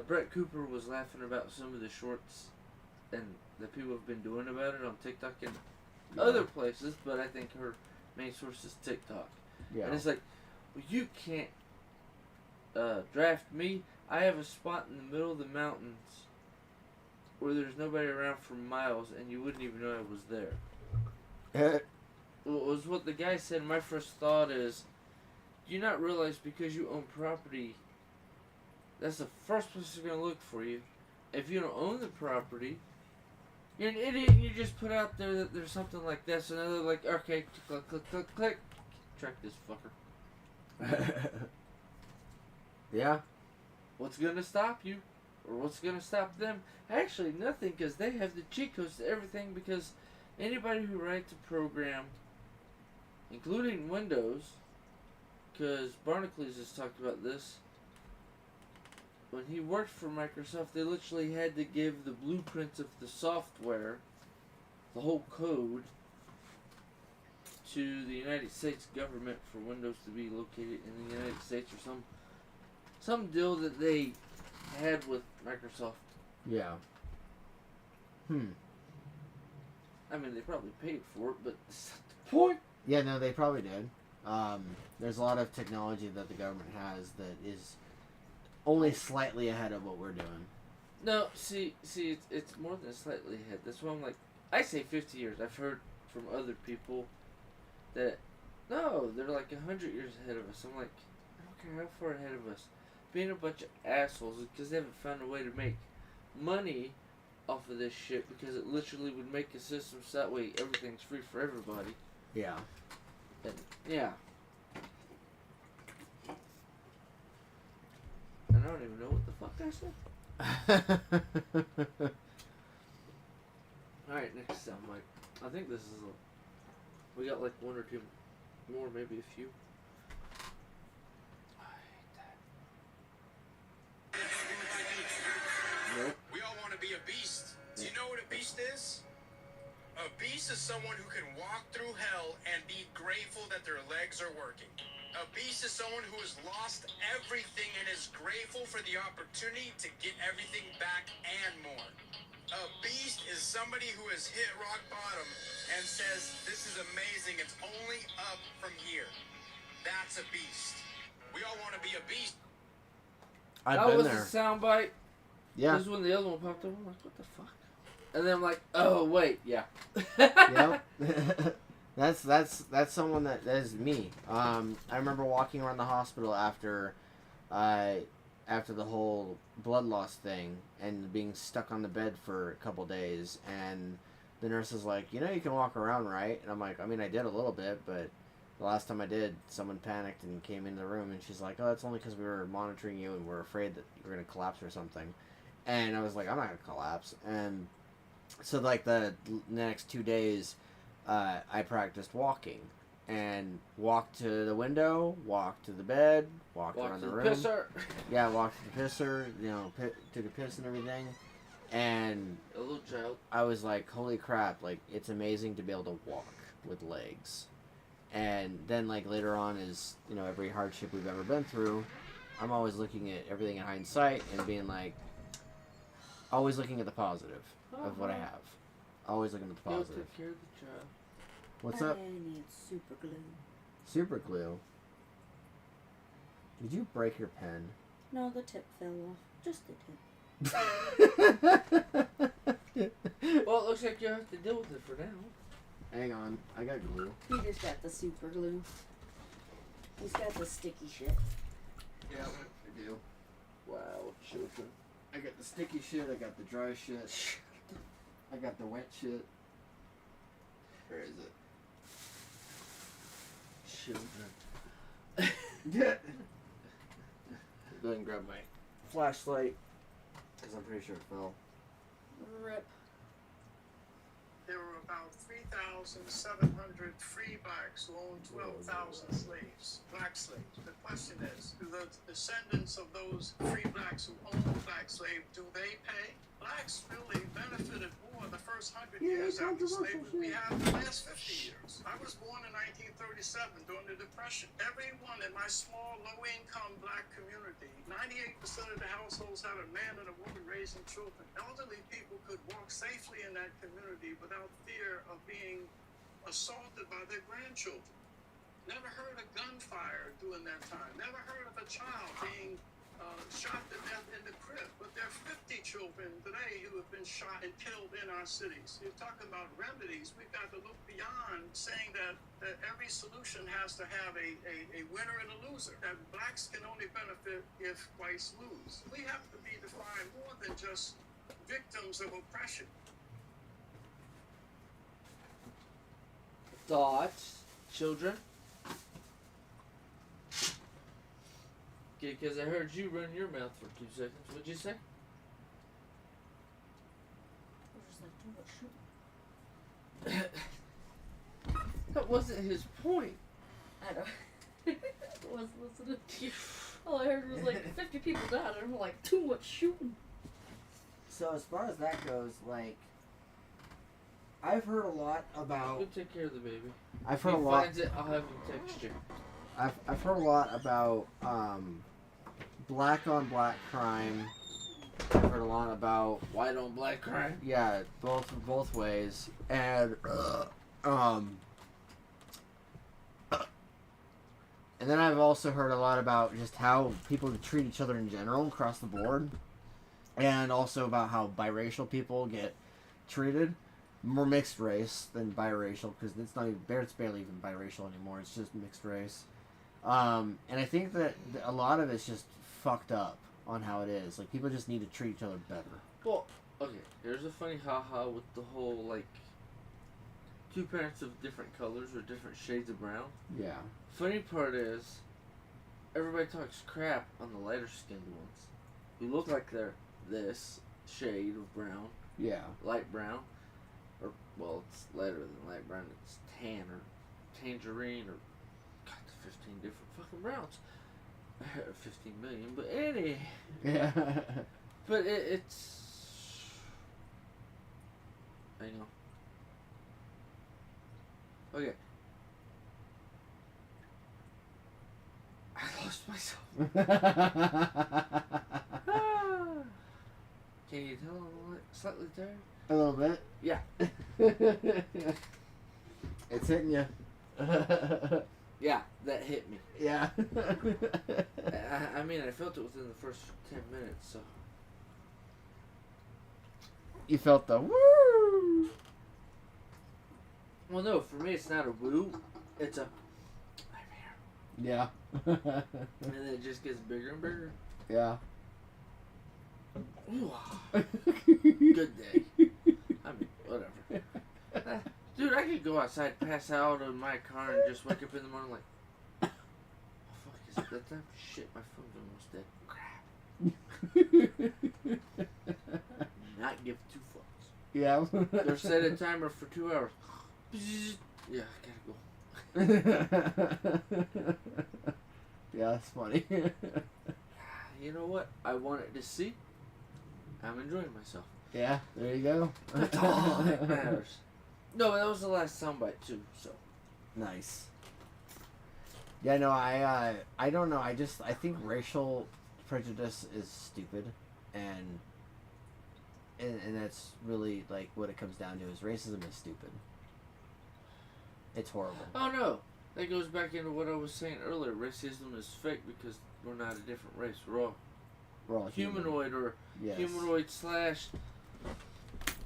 Brett Cooper was laughing about some of the shorts and that people have been doing about it on TikTok and other places, but I think her main source is TikTok.
Yeah.
And it's like, well, you can't draft me. I have a spot in the middle of the mountains where there's nobody around for miles, and you wouldn't even know I was there. Well, it was what the guy said. My first thought is, do you not realize because you own property, that's the first place they're going to look for you. If you don't own the property, you're an idiot and you just put out there that there's something like this, and they're like, okay, click, click, click, click. Track this fucker.
Yeah.
What's going to stop you? Or what's going to stop them? Actually, nothing, because they have the cheat codes to everything, because anybody who writes a program, including Windows, because Barnacles has talked about this, when he worked for Microsoft, they literally had to give the blueprints of the software, the whole code, to the United States government for Windows to be located in the United States, or some deal that they had with Microsoft.
Yeah.
I mean, they probably paid for it, but that's not the point.
Yeah, no, they probably did. There's a lot of technology that the government has that is only slightly ahead of what we're doing.
No, see, it's more than slightly ahead. That's why I'm like, I say 50 years. I've heard from other people that, no, they're like 100 years ahead of us. I'm like, I don't care how far ahead of us. Being a bunch of assholes because they haven't found a way to make money off of this shit, because it literally would make a system so that way everything's free for everybody.
Yeah.
And, yeah. And I don't even know what the fuck I said. Alright, next soundbite. I think this is we got like one or two more, maybe a few. I hate that. Nope.
We all want to be a beast. Do you know what a beast is? A beast is someone who can walk through hell and be grateful that their legs are working. A beast is someone who has lost everything and is grateful for the opportunity to get everything back and more. A beast is somebody who has hit rock bottom and says, this is amazing, it's only up from here. That's a beast. We all want to be a beast.
I've
that
been
was
there.
a soundbite.
Yeah.
This is when the other one popped up. I'm like, what the fuck? And then I'm like, oh wait, yeah.
Yep. That's someone that is me. I remember walking around the hospital after the whole blood loss thing and being stuck on the bed for a couple days, and the nurse was like, you know, you can walk around, right? And I'm like, I mean, I did a little bit, but the last time I did, someone panicked and came in the room, and she's like, oh, that's only because we were monitoring you and we're afraid that you're gonna collapse or something. And I was like, I'm not gonna collapse. And so like the next 2 days, I practiced walking and walked to the window, walked to the bed, walked around the room.
Pisser.
Yeah, walked to the pisser, you know, took a piss and everything. And
A little child.
I was like, holy crap, like, it's amazing to be able to walk with legs. And then, like, later on is, you know, every hardship we've ever been through, I'm always looking at everything in hindsight and being like, always looking at the positive of what I have. Always looking at the
Go
positive.
take care of the child.
What's up?
I need super glue.
Super glue. Did you break your pen?
No, the tip fell off. Just the tip.
Well, it looks like you have to deal with it for now.
Hang on, I got glue.
He just got the super glue. He's got the sticky shit.
Yeah, I do.
Wow, children.
I got the sticky shit, I got the dry shit, I got the wet shit. Where is it?
Children.
Yeah. Go ahead and grab my flashlight, because I'm pretty sure it fell.
Rip.
There were about 3,700 free blacks who owned 12,000 slaves, black slaves. The question is, do the descendants of those free blacks who owned black slaves, do they pay? Blacks really benefited more the first 100 years after slavery we have the last 50 years. I was born in 1937 during the Depression. Everyone in my small, low-income black community, 98% of the households had a man and a woman raising children. Elderly people could walk safely in that community without fear of being assaulted by their grandchildren. Never heard a gunfire during that time. Never heard of a child being shot to death in the crib. But there are 50 children today who have been shot and killed in our cities. You're talking about remedies. We've got to look beyond saying that every solution has to have a winner and a loser. That blacks can only benefit if whites lose. We have to be defined more than just victims of oppression.
Thoughts, children? Okay, because I heard you run your mouth for 2 seconds. What'd you say? That wasn't his point.
I don't. I wasn't listening to you. All I heard was like 50 people died, and I'm like, too much shooting.
So as far as that goes, like, I've heard a lot about.
Go take care of the baby.
I've
If
heard a
he
lot.
finds it, I'll have him text you.
I've heard a lot about black on black crime. I've heard a lot about
White on black crime.
yeah, both ways, and and then I've also heard a lot about just how people treat each other in general across the board. and also about how biracial people get treated. More mixed race than biracial, because it's barely even biracial anymore. It's just mixed race. And I think that a lot of it's just fucked up on how it is. Like, people just need to treat each other better.
Well, okay, here's a funny haha with the whole, like, two parents of different colors or different shades of brown.
Yeah.
Funny part is, everybody talks crap on the lighter skinned ones who look like they're this shade of brown.
Yeah.
Light brown. Or, well, it's lighter than light brown. It's tan or tangerine or, God, 15 different fucking browns. 15 million, but any.
Yeah.
But it's. I know. Okay. I lost myself. Can you tell I'm slightly tired?
A little bit.
Yeah.
It's hitting you.
Yeah, that hit me.
Yeah.
I mean, I felt it within the first 10 minutes, so.
You felt the woo.
Well, no, for me, it's not a woo. It's a. I'm here.
Yeah.
And then it just gets bigger and bigger.
Yeah.
Ooh, good day. I mean, whatever. Dude, I could go outside, pass out in my car, and just wake up in the morning like, oh, fuck, is it that time? Shit, my phone's almost dead. Crap. Not give two fucks.
Yeah.
They're set a timer for 2 hours. Yeah, I gotta go.
Yeah, that's funny.
You know what? I wanted to see. I'm enjoying myself.
Yeah, there you go.
That's all that matters. No, that was the last soundbite too. So
nice. Yeah, no, I don't know. I think racial prejudice is stupid, and that's really like what it comes down to is racism is stupid. It's horrible.
Oh no, that goes back into what I was saying earlier. Racism is fake because we're not a different race. We're all humanoid or
yes.
humanoid /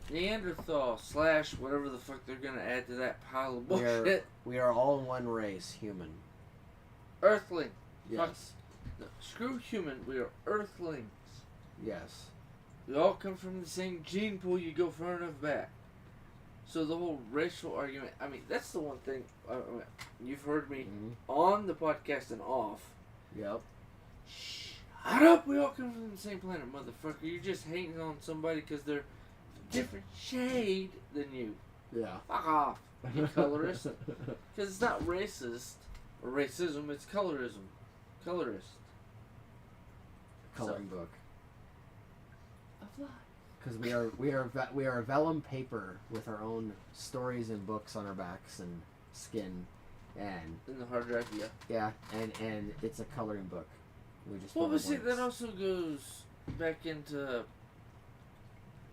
Neanderthal / whatever the fuck they're gonna add to that pile of bullshit.
We are all one race, human.
Earthling.
Yes.
Fuck. No, screw human. We are Earthlings.
Yes.
We all come from the same gene pool. You go far enough back. So the whole racial argument. I mean, that's the one thing. You've heard me on the podcast and off.
Yep.
Shut up! We all come from the same planet, motherfucker. You're just hating on somebody because they're a different shade than you.
Yeah.
Fuck off, you colorist. Because it's not racist or racism. It's colorism. Colorist.
Coloring book.
Of life.
Because we are vellum paper with our own stories and books on our backs and skin, and
in the hard drive, yeah.
Yeah, and it's a coloring book. We just
well, but see, that also goes back into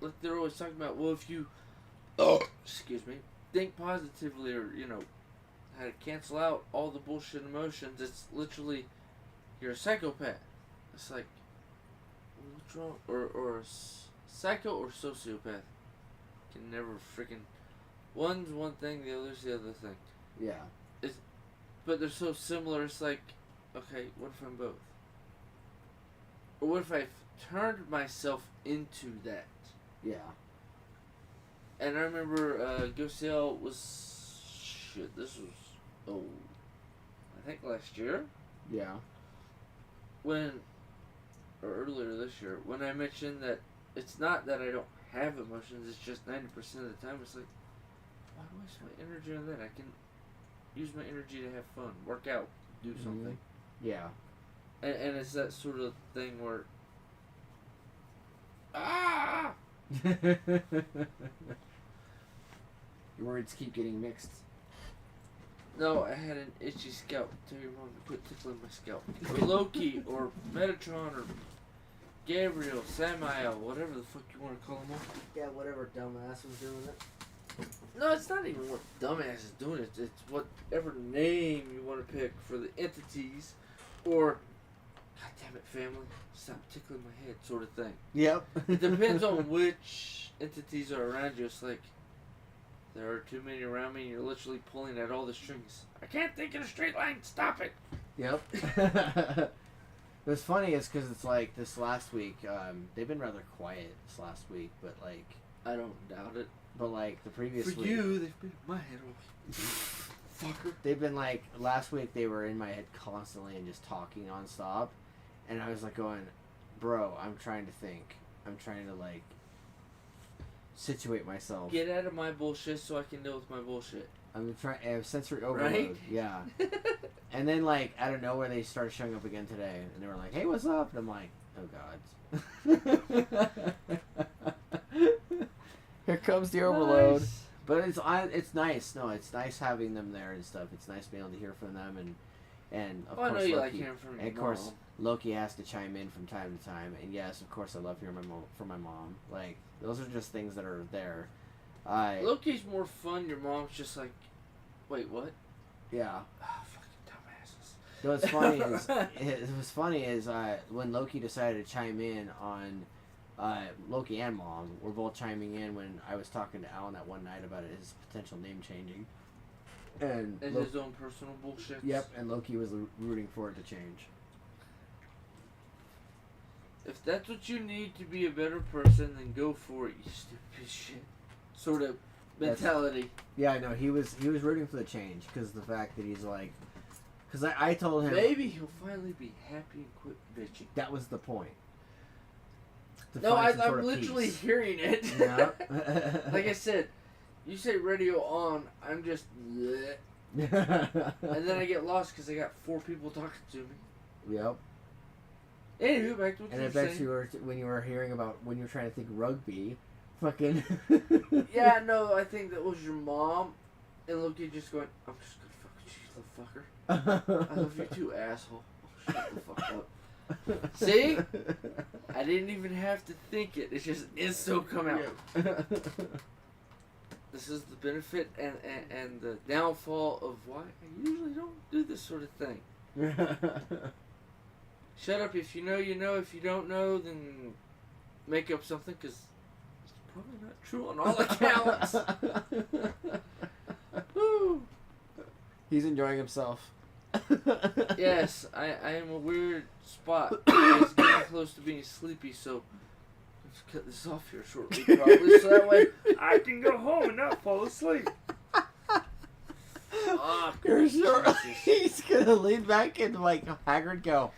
like they're always talking about. Well, if you, excuse me, think positively, or how to cancel out all the bullshit emotions. It's literally you're a psychopath. It's like what's wrong, or a psycho or sociopath can never freaking. One's one thing, the other's the other thing.
Yeah.
But they're so similar. It's like, okay, what if I'm both? Or what if I've turned myself into that?
Yeah.
And I remember Gosel was this was I think last year.
Yeah.
Or earlier this year, when I mentioned that it's not that I don't have emotions, it's just 90% of the time it's like, why waste my energy on that? I can use my energy to have fun, work out, do something.
Yeah.
And it's that sort of thing where
Your words keep getting mixed.
No, I had an itchy scalp. Tell your mom to quit tickling my scalp. Or Loki, or Metatron, or Gabriel, Samael, whatever the fuck you want to call them all.
Yeah, whatever dumbass was doing it.
No, it's not even what dumbass is doing. It's whatever name you want to pick for the entities, or God damn it, family, stop tickling my head, sort of thing.
Yep.
It depends on which entities are around you. It's like, there are too many around me, and you're literally pulling at all the strings. I can't think in a straight line, stop it!
Yep. What's funny is because it's like this last week, they've been rather quiet this last week, but like...
I don't doubt it.
But like the previous
For
week...
you, they've been in my head all fucker.
They've been like, last week they were in my head constantly and just talking nonstop. And I was like going, bro, I'm trying to think. I'm trying to like situate myself.
Get out of my bullshit so I can deal with my bullshit.
I'm trying. I have sensory overload.
Right?
Yeah. And then like out of nowhere they started showing up again today, and they were like, "Hey, what's up?" And I'm like, "Oh God." Here comes the overload.
Nice.
But it's nice. No, it's nice having them there and stuff. It's nice being able to hear from them and of
Well, I
course
know you
Loki,
like hearing from your
and of course
mom.
Loki has to chime in from time to time. And yes, of course I love hearing from my mom. Like those are just things that are there.
Loki's more fun. Your mom's just like, wait, what?
Yeah.
Oh, fucking dumbasses.
So what's funny is when Loki decided to chime in on Loki and Mom were both chiming in when I was talking to Alan that one night about his potential name changing. And
his own personal bullshit.
Yep, and Loki was rooting for it to change.
If that's what you need to be a better person, then go for it, you stupid piece of shit. Sort of mentality.
Yeah, I know. He was rooting for the change because the fact that he's like... Because I told him...
Maybe he'll finally be happy and quit bitching.
That was the point.
No, I'm literally hearing it.
Yeah.
Like I said, you say radio on, I'm just... bleh. And then I get lost because I got 4 people talking to me.
Yep.
Anywho, back to what
and
you
I
were
bet
saying.
you were when you were hearing about when you were trying to think rugby, fucking.
Yeah, no, I think that was your mom, and Loki just going, "I'm just gonna fuck with you, little fucker. I love you too, asshole. Oh, shut the fuck up." See, I didn't even have to think it. It's just insto come out. This is the benefit and the downfall of why I usually don't do this sort of thing. Shut up. If you know, you know. If you don't know, then make up something because it's probably not true on all accounts. Woo.
He's enjoying himself.
Yes, I am a weird spot. It's getting close to being sleepy, so let's cut this off here shortly, probably, so that way I can go home and not fall asleep. Oh,
You're sure
Jesus.
he's gonna lean back and like Haggard go.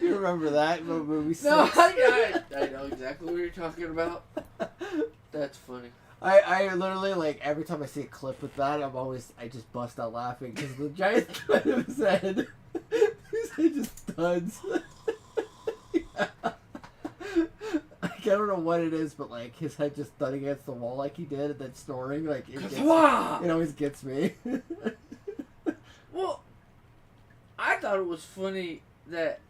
You remember that movie?
No,
Six?
I know exactly what you're talking about. That's funny.
I literally like every time I see a clip with that, I just bust out laughing because the giant thud of his head, his head just studs. Yeah. Like, I don't know what it is, but like his head just thudding against the wall like he did, and then snoring like it always gets me.
Well, I thought it was funny that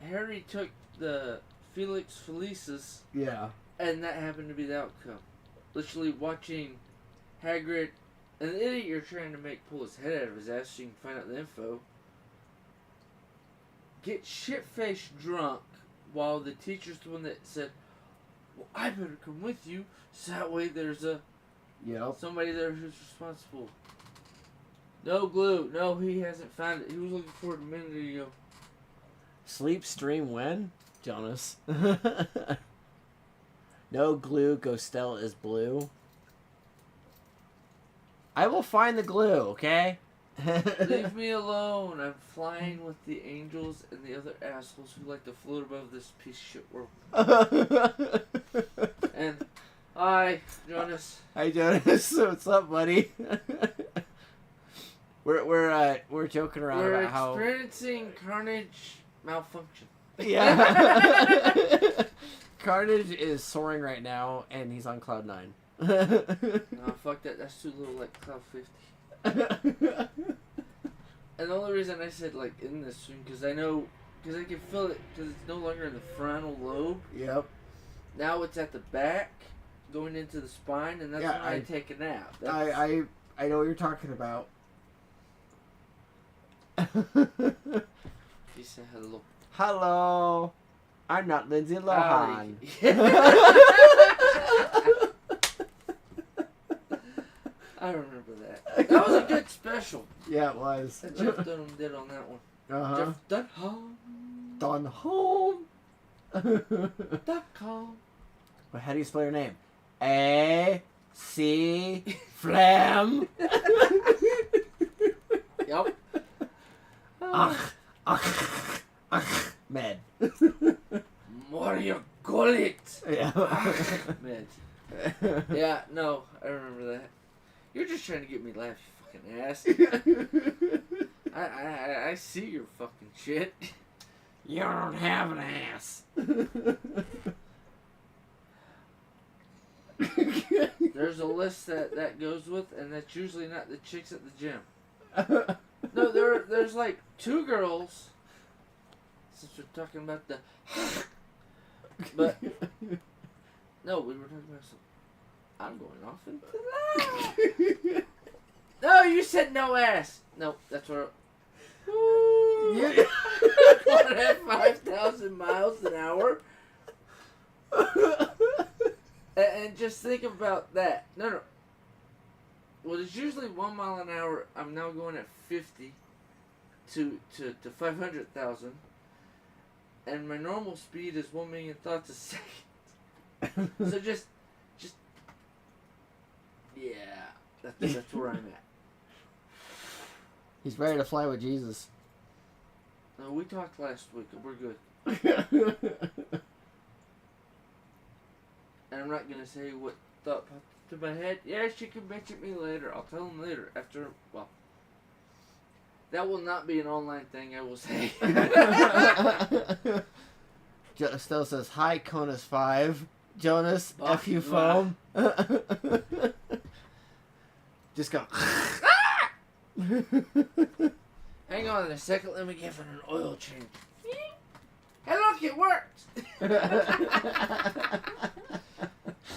Harry took the Felix Felicis,
Yeah.
and that happened to be the outcome. Literally watching Hagrid, an idiot you're trying to make pull his head out of his ass so you can find out the info, get shit-faced drunk while the teacher's the one that said, well, I better come with you so that way there's somebody there who's responsible. No glue. No, he hasn't found it. He was looking for it a minute ago.
Sleep stream when? Jonas. No glue, Ghostel is blue. I will find the glue, okay?
Leave me alone. I'm flying with the angels and the other assholes who like to float above this piece of shit world. And hi, Jonas.
Hi, Jonas. What's up, buddy? We're joking around
We're
about how
experiencing Karnage malfunction.
yeah. Karnage is soaring right now, and he's on cloud 9.
No, fuck that. That's too little, like Cloud 50. And the only reason I said like in this swing, because I can feel it, because it's no longer in the frontal lobe.
Yep.
Now it's at the back, going into the spine, and that's when I take a nap.
I know what you're talking about.
He said hello.
Hello. I'm not Lindsay Lohan.
I remember that. That was a good special.
Yeah, it was.
That Jeff Dunham did on that one.
Uh-huh.
Jeff Dunham.
Dunham.com. But how do you spell your name? A-C Flam.
Yep.
Med.
Mario Gullit.
Yeah.
Med. Yeah, no, I remember that. You're just trying to get me to laugh, you fucking ass. I see your fucking shit.
You don't have an ass.
There's a list that goes with, and that's usually not the chicks at the gym. No, there's like 2 girls. Since we're talking about the, but no, we were talking about some. I'm going off into that. No, you said no ass. No, that's where. Going at 5,000 miles an hour. And just think about that. No. Well, it's usually 1 mile an hour. I'm now going at 50 to 500,000. And my normal speed is 1 million thoughts a second. So just, yeah, that's where I'm at.
He's ready to fly with Jesus.
No, we talked last week. We're good. And I'm not going to say what thought popped into my head. Yeah, she can mention me later. I'll tell him later. After, well, that will not be an online thing, I will say.
Still says, hi, Conus 5. Jonas, F you
Blah.
foam. Just go.
Hang on a second. Let me give it an oil change. Hey, look, it worked.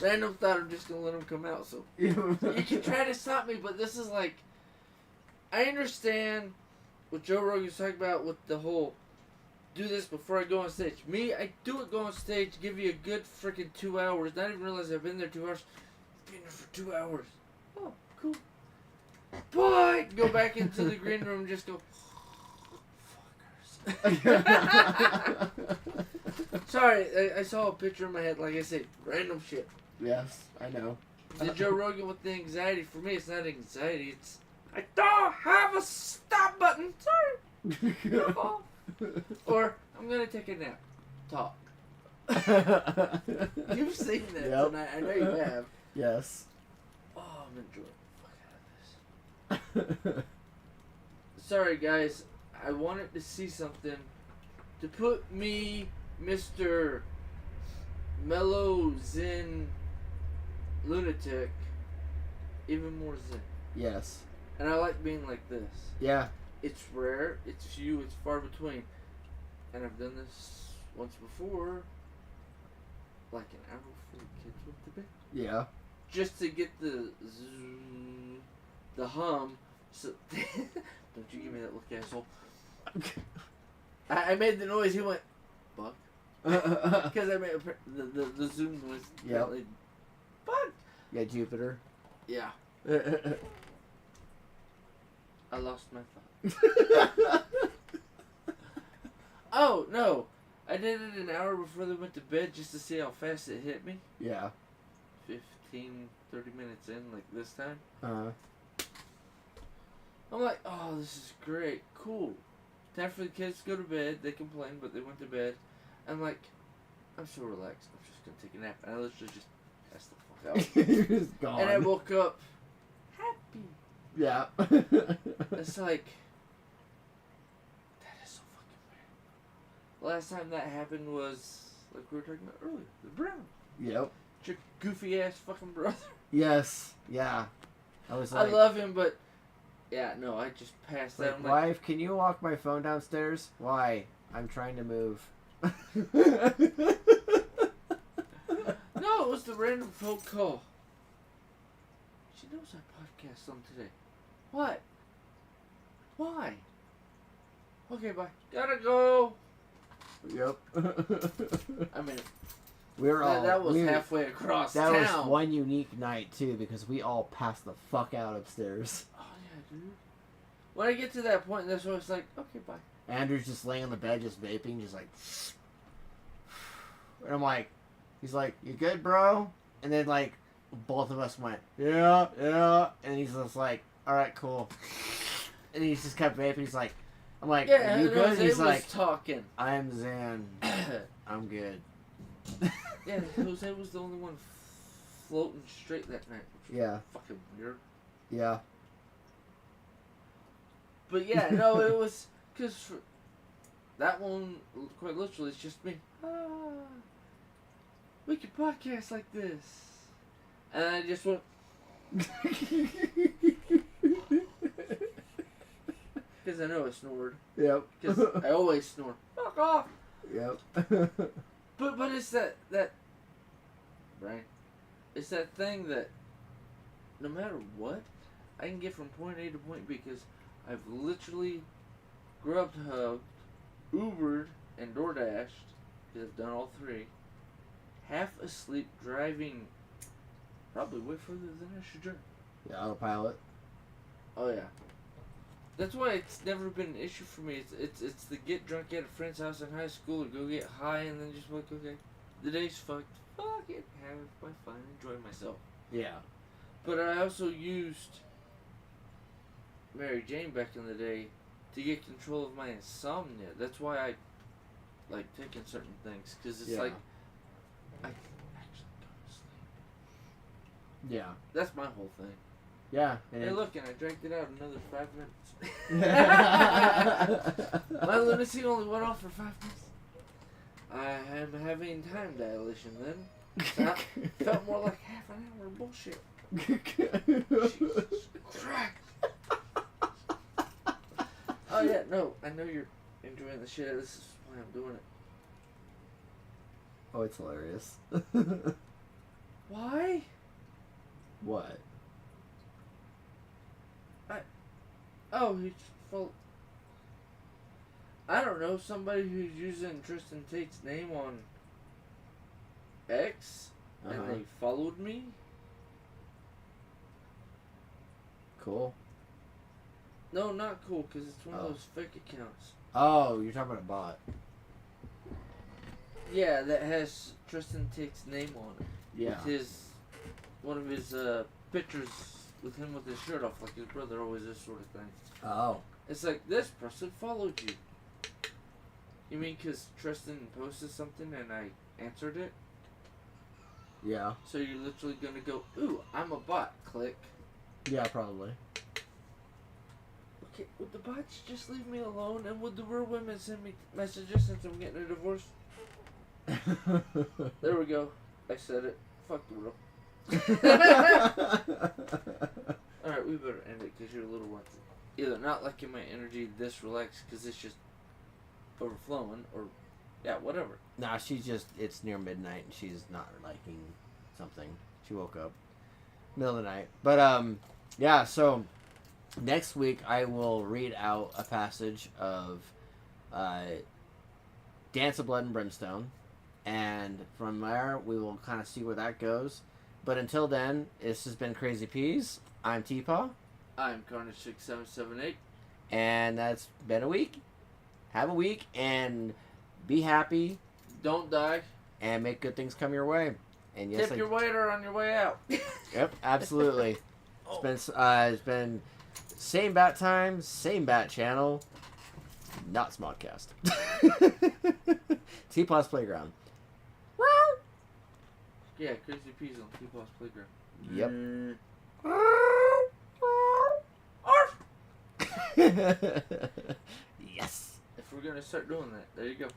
Random thought I'm just going to let him come out. So you can try to stop me, but this is like, I understand what Joe Rogan's talking about with the whole do this before I go on stage. Me, I do it go on stage, give you a good freaking 2 hours. Not even realize I've been there 2 hours. Been there for 2 hours. Oh, cool. But go back into the green room and just go, fuckers. Sorry, I saw a picture in my head, like I said, random shit.
Yes, I know.
The Joe Rogan with the anxiety, for me, it's not anxiety, it's, I don't have a stop button. Sorry. No. Or, I'm going to take a nap. Talk. You've seen that tonight. I know you have.
Yes.
Oh, I'm enjoying the fuck out of this. Sorry, guys. I wanted to see something to put me, Mr. Mellow Zen Lunatic, even more zen.
Yes.
And I like being like this.
Yeah.
It's rare, it's few, it's far between. And I've done this once before, like an hour before the kids went to bed.
Yeah.
Just to get the zoom, the hum. So don't you give me that look, asshole. I made the noise. He went, "Buck," because I made the zoom noise.
Yeah.
Buck.
Yeah, Jupiter.
Yeah. I lost my thought. Oh no! I did it an hour before they went to bed just to see how fast it hit me.
Yeah.
15, 30 minutes in, like this time. I'm like, oh, this is great, cool. Time for the kids to go to bed. They complained, but they went to bed. I'm like, I'm so relaxed. I'm just gonna take a nap. And I literally just passed the fuck out.
You're just gone.
And I woke up happy.
Yeah.
It's like, that is so fucking weird. The last time that happened was, like we were talking about earlier, the Brown.
Yep.
Your goofy ass fucking brother.
Yes. Yeah. I was like,
I love him, but yeah, no, I just passed
like,
that. I'm like,
wife, can you walk my phone downstairs? Why? I'm trying to move.
no, it was the random phone call. She knows I podcast on today. What? Why? Okay, bye. Gotta go.
Yep.
I mean,
that
was halfway across
town. That was one unique night, too, because we all passed the fuck out upstairs.
Oh, yeah, dude. When I get to that point, that's when it's like, okay, bye.
Andrew's just laying on the bed, just vaping, just like... And I'm like... He's like, you good, bro? And then, like, both of us went, yeah. And he's just like, alright, cool. And he just kept vaping. He's like... I'm like,
yeah,
are you good?
Jose
He's like,
talking.
I'm Zan. I'm good.
Yeah, Jose was the only one floating straight that night. Which was fucking weird.
Yeah.
But yeah, no, it was... Because that one, quite literally, it's just me. We could podcast like this. And I just went... Because I know I snored.
Yep.
Because I always snore. Fuck off!
Yep.
But it's that right? It's that thing that no matter what, I can get from point A to point B because I've literally Grubhub, Ubered, and DoorDashed, because I've done all three, half asleep driving probably way further than I should drive.
Yeah, autopilot.
Oh yeah. That's why it's never been an issue for me. It's the get drunk at a friend's house in high school or go get high and then just be like, okay, the day's fucked. Fuck it, have my fun, enjoy myself.
Yeah.
But I also used Mary Jane back in the day to get control of my insomnia. That's why I like taking certain things, because it's like I can actually go to sleep.
Yeah.
That's my whole thing.
Yeah.
Hey, look, and I dragged it out another 5 minutes. My lunacy only went off for 5 minutes. I am having time dilation then. Felt more like half an hour of bullshit. Jesus Christ. Oh yeah, no, I know you're enjoying the shit. This is why I'm doing it.
Oh, it's hilarious.
Why?
What?
Oh, he's full. I don't know, somebody who's using Tristan Tate's name on X and they followed me.
Cool.
No, not cool, because it's one of those fake accounts.
Oh, you're talking about a bot.
Yeah, that has Tristan Tate's name on it.
Yeah.
With one of his pictures with him with his shirt off, like his brother, always this sort of thing.
Oh.
It's like, this person followed you. You mean because Tristan posted something and I answered it?
Yeah.
So you're literally going to go, ooh, I'm a bot, click.
Yeah, probably.
Okay, would the bots just leave me alone? And would the real women send me messages since I'm getting a divorce? There we go. I said it. Fuck the world. Alright, we better end it because you're a little rusty. Either not liking my energy this relaxed because it's just overflowing, or yeah, whatever.
Nah, it's near midnight and she's not liking something. She woke up middle of the night. But yeah, so next week I will read out a passage of Dance of Blood and Brimstone, and from there we will kind of see where that goes. But until then, this has been Crazy Peas. I'm TPAW.
I'm Karnage6778.
And that's been a week. Have a week and be happy.
Don't die.
And make good things come your way. And yes,
tip your waiter on your way out.
Yep, absolutely. It's been same bat time, same bat channel, not Smodcast. T-Paw's Playground.
Yeah, Crazy Peas on T-Paw's Playground.
Yep.
Yes. If we're gonna start doing that, there you go.